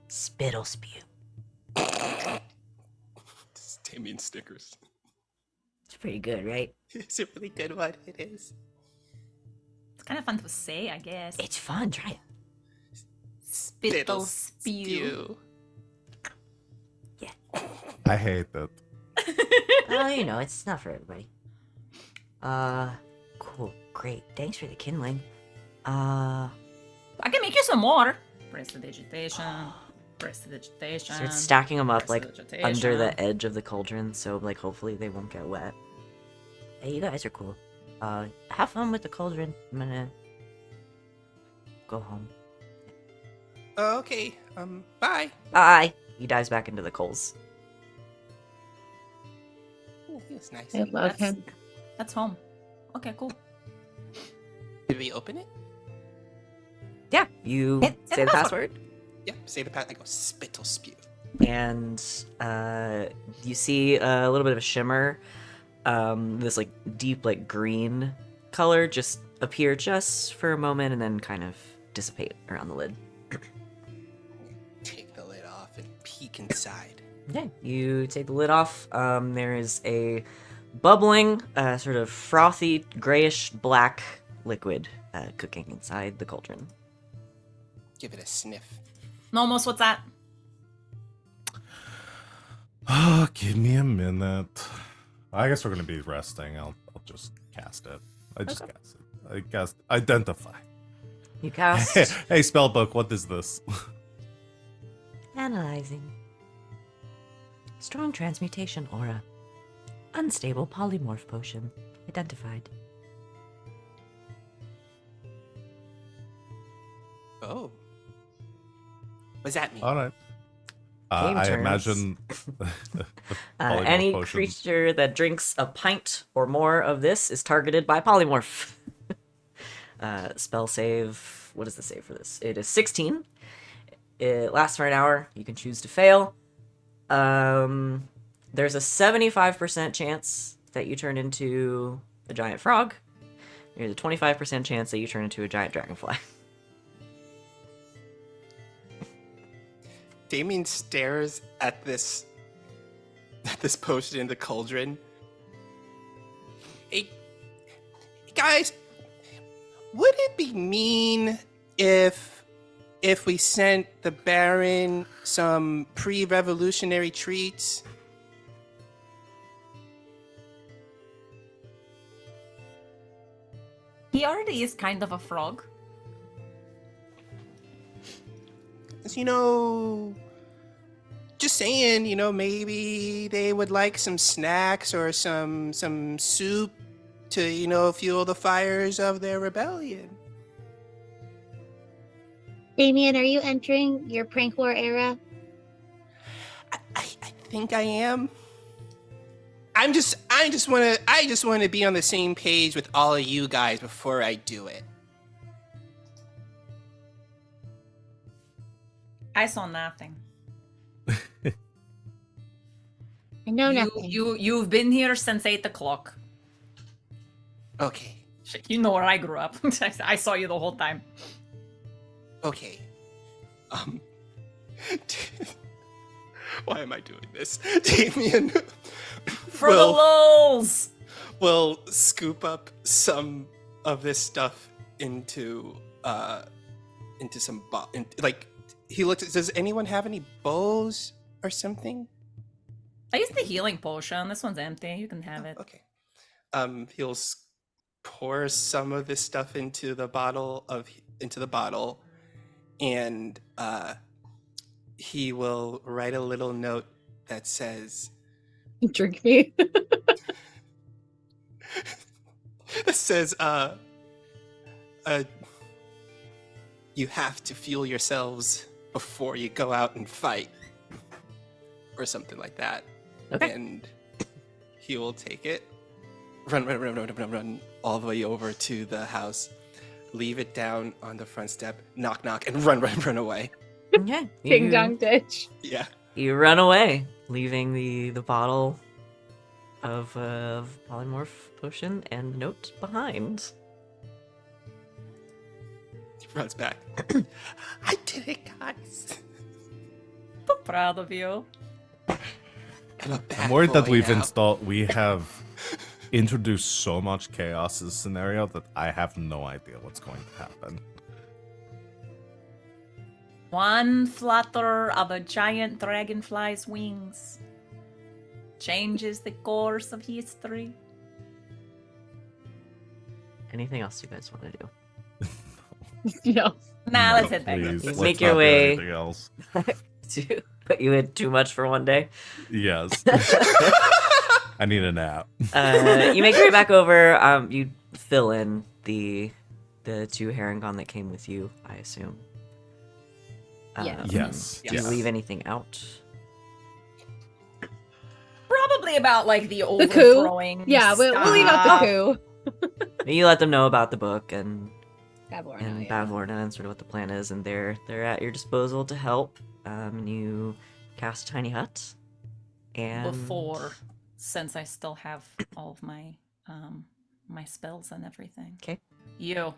spittle spew. It's Damian stickers. It's pretty good, right? It's a really good one. It is. It's kind of fun to say, I guess. It's fun. Try it. Spittle spew. I hate that. Well, it's not for everybody. Cool. Great. Thanks for the kindling. I can make you some more. Prestidigitation. Prestidigitation. Start stacking them up like Prestidigitation. under the edge of the cauldron, so like hopefully they won't get wet. Hey, you guys are cool. Have fun with the cauldron. I'm gonna go home. Okay. Bye. Bye. He dives back into the coals. Ooh, it's nice. I love him. That's home. Okay, cool. Did we open it? Yeah, you Hit say the the password, Yeah. Say the password. I go spittle spew. and you see a little bit of a shimmer. This like deep like green color just appear just for a moment and then kind of dissipate around the lid. Take the lid off and peek inside. Okay, you take the lid off. There is a bubbling, sort of frothy, grayish black liquid cooking inside the cauldron. Give it a sniff. Nomos, what's that? Oh, give me a minute. I guess we're gonna be resting. I'll just cast it. I just cast it. I cast identify. You cast Hey, spellbook, what is this? analyzing. Strong transmutation aura. Unstable polymorph potion. Identified. Oh. What does that mean? All right. Game I turns. imagine polymorph Any potion. creature that drinks a pint or more of this is targeted by polymorph. Spell save. What is the save for this? It is 16. It lasts for an hour. You can choose to fail. There's a 75% chance that you turn into a giant frog. There's a 25% chance that you turn into a giant dragonfly. Damian stares at this potion in the cauldron. Hey guys, would it be mean if we sent the Baron some pre-revolutionary treats? He already is kind of a frog. 'Cause, just saying, maybe they would like some snacks or some soup to, fuel the fires of their rebellion. Damian, are you entering your prank war era? I think I am. I just want to be on the same page with all of you guys before I do it. I saw nothing. I know nothing. You've been here since 8 o'clock. Okay. You know where I grew up. I saw you the whole time. Okay. Why am I doing this? Damian For the lulz! will scoop up some of this stuff into some he looks at, does anyone have any bows or something? I used the healing potion. This one's empty. You can have it. Okay. He'll pour some of this stuff into the bottle, and he will write a little note that says, Drink me. you have to fuel yourselves before you go out and fight, or something like that. Okay. And he will take it, run all the way over to the house, leave it down on the front step, knock, and run away. Okay. Ding dong ditch. Yeah. You run away, leaving the bottle of polymorph potion and note behind. He runs back. I did it, guys. So proud of you. I'm worried that we have introduced so much chaos to this scenario that I have no idea what's going to happen. One flutter of a giant dragonfly's wings changes the course of history. Anything else you guys want to do? No. Nah, let's head back. Please, You let's make not your do way. anything else. But you had too much for one day. Yes. I need a nap. You make your way back over. You fill in the two Harangon that came with you, I assume. Yeah. Yes. Do you leave anything out? Probably about like the coup. overthrowing. Yeah, we'll leave out the coup. You let them know about the book and Bavlorna, yeah. Bavlorna and sort of what the plan is, and they're at your disposal to help. And you cast a tiny hut. And Before, since I still have all of my my spells and everything. Okay. You.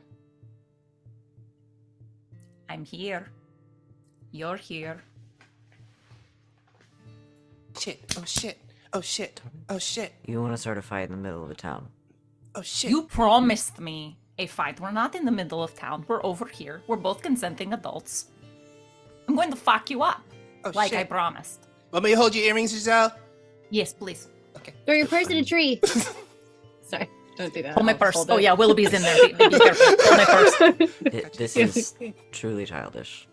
I'm here. You're here. Shit. Oh shit. Oh shit. Oh shit. You want to start a fight in the middle of the town. Oh shit. You promised me a fight. We're not in the middle of town. We're over here. We're both consenting adults. I'm going to fuck you up, Oh, like I shit. promised. Want me to hold your earrings, Giselle? Yes, please. Throw your purse in a tree. Sorry, don't do that. Hold my I'll purse. hold Oh it. yeah, Willoughby's in there. Be careful. Hold my purse. This is truly childish.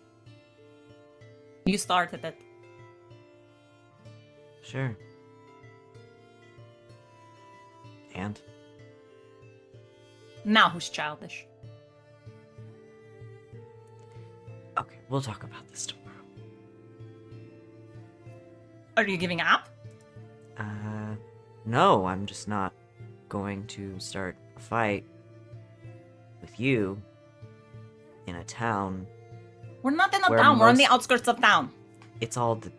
You started it. Sure. And? Now who's childish? Okay, we'll talk about this tomorrow. Are you giving up? No, I'm just not going to start a fight with you in a town. We're not in a Where town. We're on the most- outskirts of town. It's all the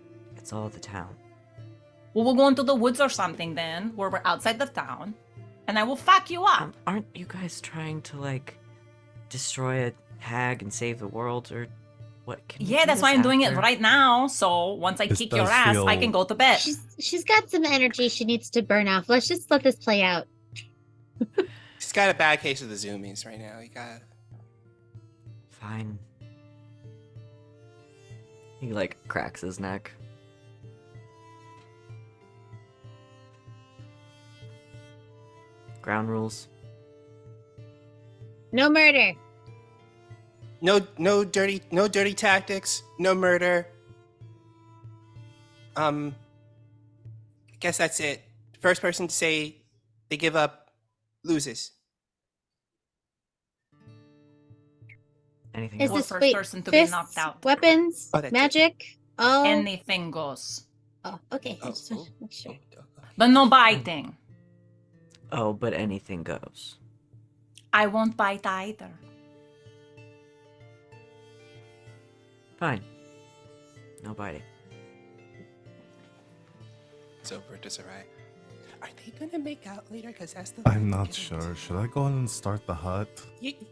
town. Well, we'll go into the woods or something then, where we're outside the town, and I will fuck you up. Aren't you guys trying to like destroy a hag and save the world, or what? Can we Yeah, do that's this why I'm doing it after? right now. So once I This kick your does ass, I feel- can go to bed. She's got some energy she needs to burn off. Let's just let this play out. She's got a bad case of the zoomies right now. You got. Fine. He like cracks his neck. Ground rules. No murder. No dirty tactics. No murder. I guess that's it. First person to say they give up loses. Anything Is Or else? this first wait, person to be fists, knocked out. weapons, Oh, that's it. magic? Oh, Anything goes. oh, okay. I Oh, just want to make sure. But no biting. Oh, but anything goes. I won't bite either. Fine. No biting. It's over to Sereia. Are they gonna make out later? Because that's the. I'm not sure. Should I go in and start the hut?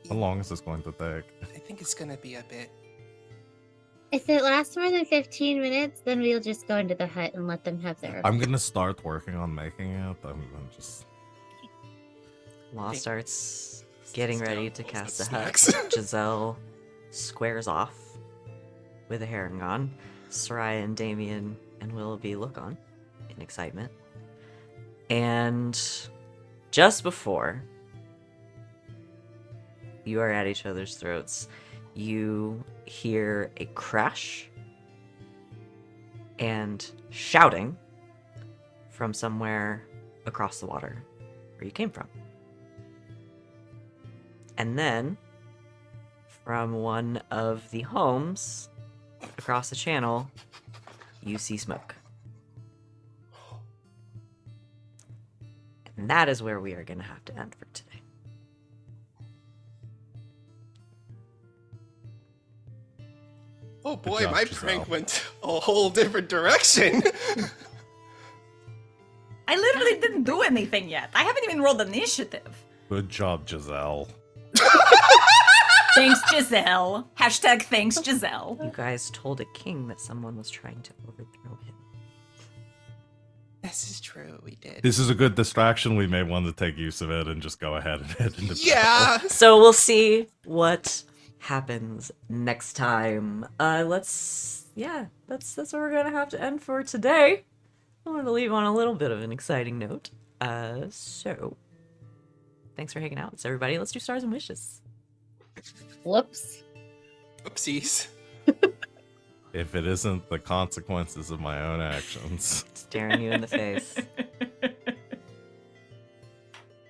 How long is this going to take? I think it's gonna be a bit. If it lasts more than 15 minutes, then we'll just go into the hut and let them have their. I'm gonna start working on making it. I'm just. Law Okay. starts getting ready to cast the hut. Snacks. Giselle squares off with a herring on. Sereia and Damian and Willoughby look on in excitement. And just before you are at each other's throats, you hear a crash and shouting from somewhere across the water where you came from. And then, from one of the homes across the channel, you see smoke. And that is where we are going to have to end for today. Oh boy, job, my Giselle. prank went a whole different direction. I literally didn't do anything yet. I haven't even rolled initiative. Good job, Giselle. Thanks, Giselle. Hashtag thanks, Giselle. You guys told a king that someone was trying to overthrow him. This is true. We did. This is a good distraction. We may want to take use of it and just go ahead and head into battle. Yeah. So we'll see what happens next time. That's where we're gonna have to end for today. I wanted to leave on a little bit of an exciting note. So thanks for hanging out, everybody. Let's do stars and wishes. Whoops. Oopsies. If it isn't the consequences of my own actions. Staring you in the face.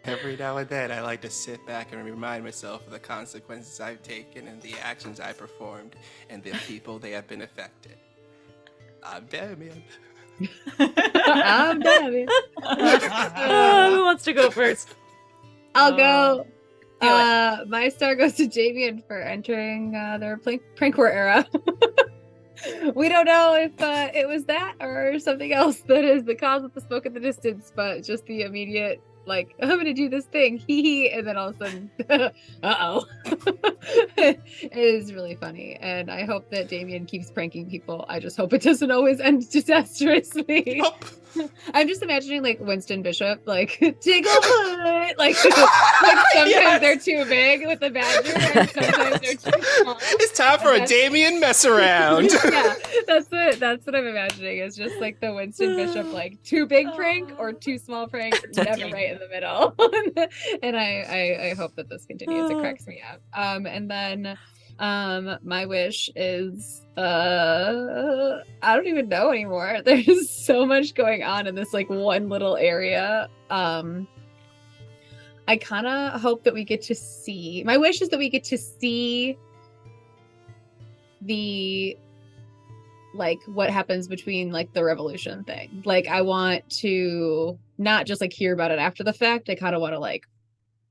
Every now and then, I like to sit back and remind myself of the consequences I've taken and the actions I performed and the people they have been affected. I'm Damian. I'm Damian. Who wants to go first? I'll go. Do it. My star goes to Damian for entering their prank war era. We don't know if it was that or something else that is the cause of the smoke in the distance, but just the immediate like, I'm gonna do this thing, hee hee, and then all of a sudden, uh-oh. It is really funny, and I hope that Damian keeps pranking people. I just hope it doesn't always end disastrously. Yup. I'm just imagining like Winston Bishop, like Tigglefoot, like sometimes Yes. they're too big with the badger, and sometimes they're too small. It's time for a Damian mess around. Yeah, that's what I'm imagining. Is just like the Winston Bishop, like too big prank or too small prank, never right in the middle. And I hope that this continues. It cracks me up. And then my wish is I don't even know anymore. There's so much going on in this like one little area. I kind of hope that we get to see, my wish is that we get to see the like what happens between like the revolution thing. Like I want to not just like hear about it after the fact. I kind of want to like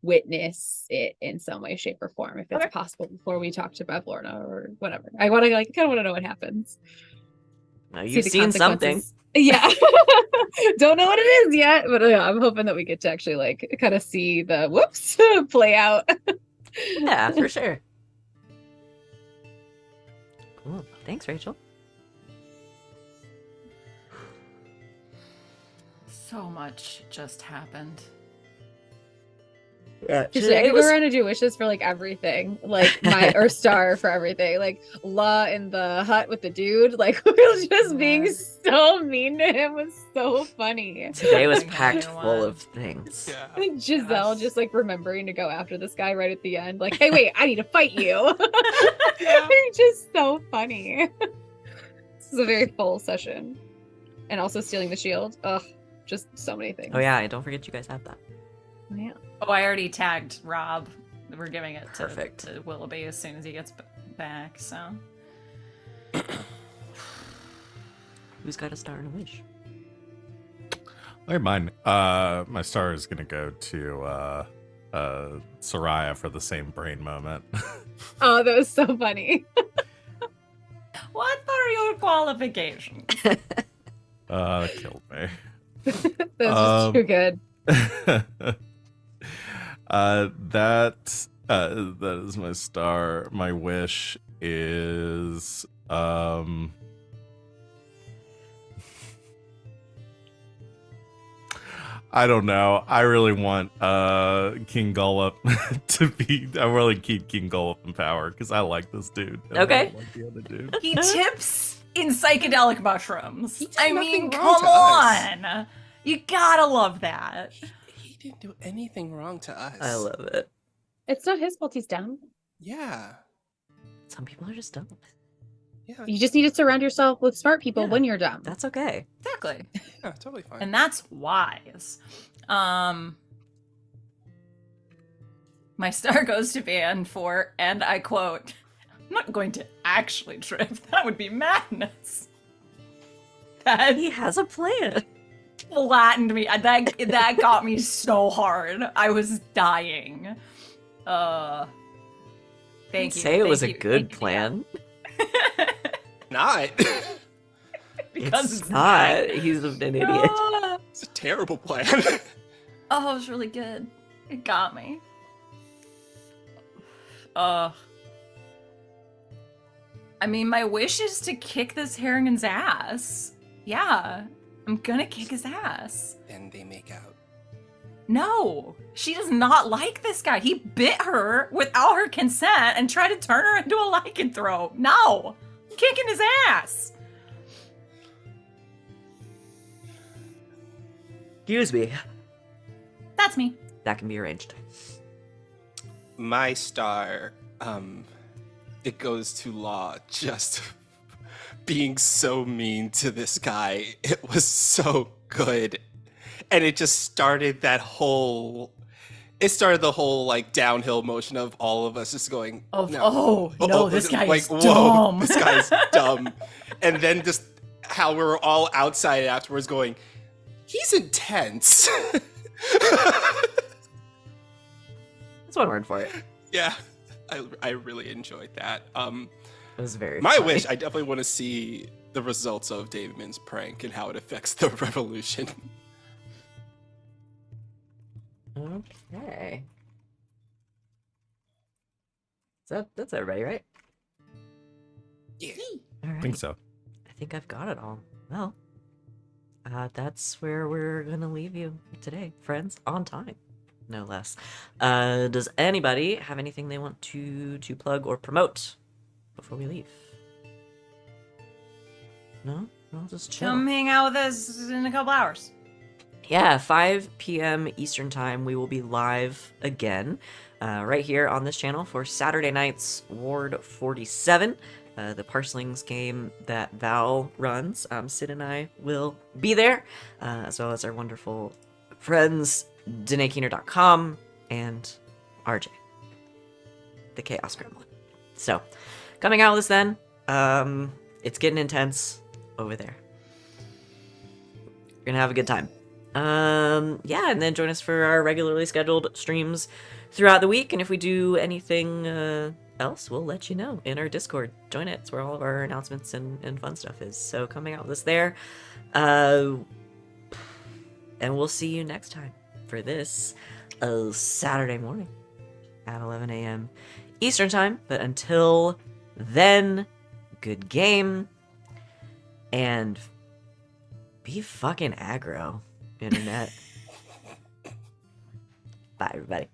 witness it in some way, shape, or form if it's possible before we talk to Bev Lorna or whatever. I want to like kind of want to know what happens. Now, See you've the seen something. consequences. Yeah. Don't know what it is yet, but I'm hoping that we get to actually like kind of see the whoops play out. Yeah, for sure. Cool. Thanks, Rachel. So much just happened. Yeah, Just I could go around and do wishes for like everything, like my or star for everything, like La in the hut with the dude, like we were just being so mean to him. Was so funny. Today was I packed know full one. of things. Yeah. And Giselle just like remembering to go after this guy right at the end, like, hey, wait, I need to fight you. Just so funny. This is a very full session, and also stealing the shield. Ugh, just so many things. Oh yeah, don't forget you guys have that. Yeah. Oh, I already tagged Rob. We're giving it Perfect. to Willoughby as soon as he gets back, so. Who's got a star and a wish? I mine. My star is gonna go to Sereia for the same brain moment. Oh, that was so funny. What are your qualifications? Killed me. That was just too good. That is my star. My wish is I don't know. I really want King Gullop to be. I really keep King Gullop in power because I like this dude. And I Okay. don't like the other dude. He tips in psychedelic mushrooms. He did I nothing mean, wrong come to us. on. You gotta love that. He didn't do anything wrong to us. I love it. It's not his fault he's down. Yeah. Some people are just dumb. Yeah. You just need to surround yourself with smart people Yeah. when you're dumb. That's okay. Exactly. Yeah, totally fine. And that's wise. My star goes to Van for, and I quote, I'm not going to actually trip. That would be madness. That He has a plan. flattened me. That got me so hard. I was dying. Thank you. Say it was a Thank you. good Thank you, plan. Not. Because It's not. He's an idiot. Ah. It's a terrible plan. Oh, it was really good. It got me. I mean, my wish is to kick this Harrigan's ass. Yeah, I'm gonna kick his ass. And they make out. No, she does not like this guy. He bit her without her consent and tried to turn her into a lycanthrope. No, I'm kicking his ass. Excuse me. That's me. That can be arranged. My star, it goes to Law just being so mean to this guy. It was so good. And it just started the whole like downhill motion of all of us just going, This guy like, is whoa, dumb. this guy's dumb. And then just how we were all outside afterwards going, he's intense. That's one word for it. Yeah, I really enjoyed that. It was very My funny. wish, I definitely want to see the results of Damian's prank and how it affects the revolution. Okay. That's everybody, right? Yeah. All right. I think so. I think I've got it all. Well, that's where we're gonna leave you today, friends, on time, no less. Does anybody have anything they want to plug or promote before we leave? No, I'll just chill. Come hang out with us in a couple hours. Yeah, 5 p.m. Eastern Time, we will be live again, right here on this channel for Saturday night's Ward 47, the Parslings game that Val runs. Sid and I will be there, as well as our wonderful friends, DanaeKeener.com and RJ, the Chaos Gremlin. So, coming out with us then, it's getting intense over there. We're gonna have a good time. Yeah, and then join us for our regularly scheduled streams throughout the week. And if we do anything else, we'll let you know in our Discord. Join it. It's where all of our announcements and fun stuff is. So coming out with us there. And we'll see you next time for this Saturday morning at 11 a.m. Eastern Time. But until then, good game. And be fucking aggro, internet. Bye, everybody.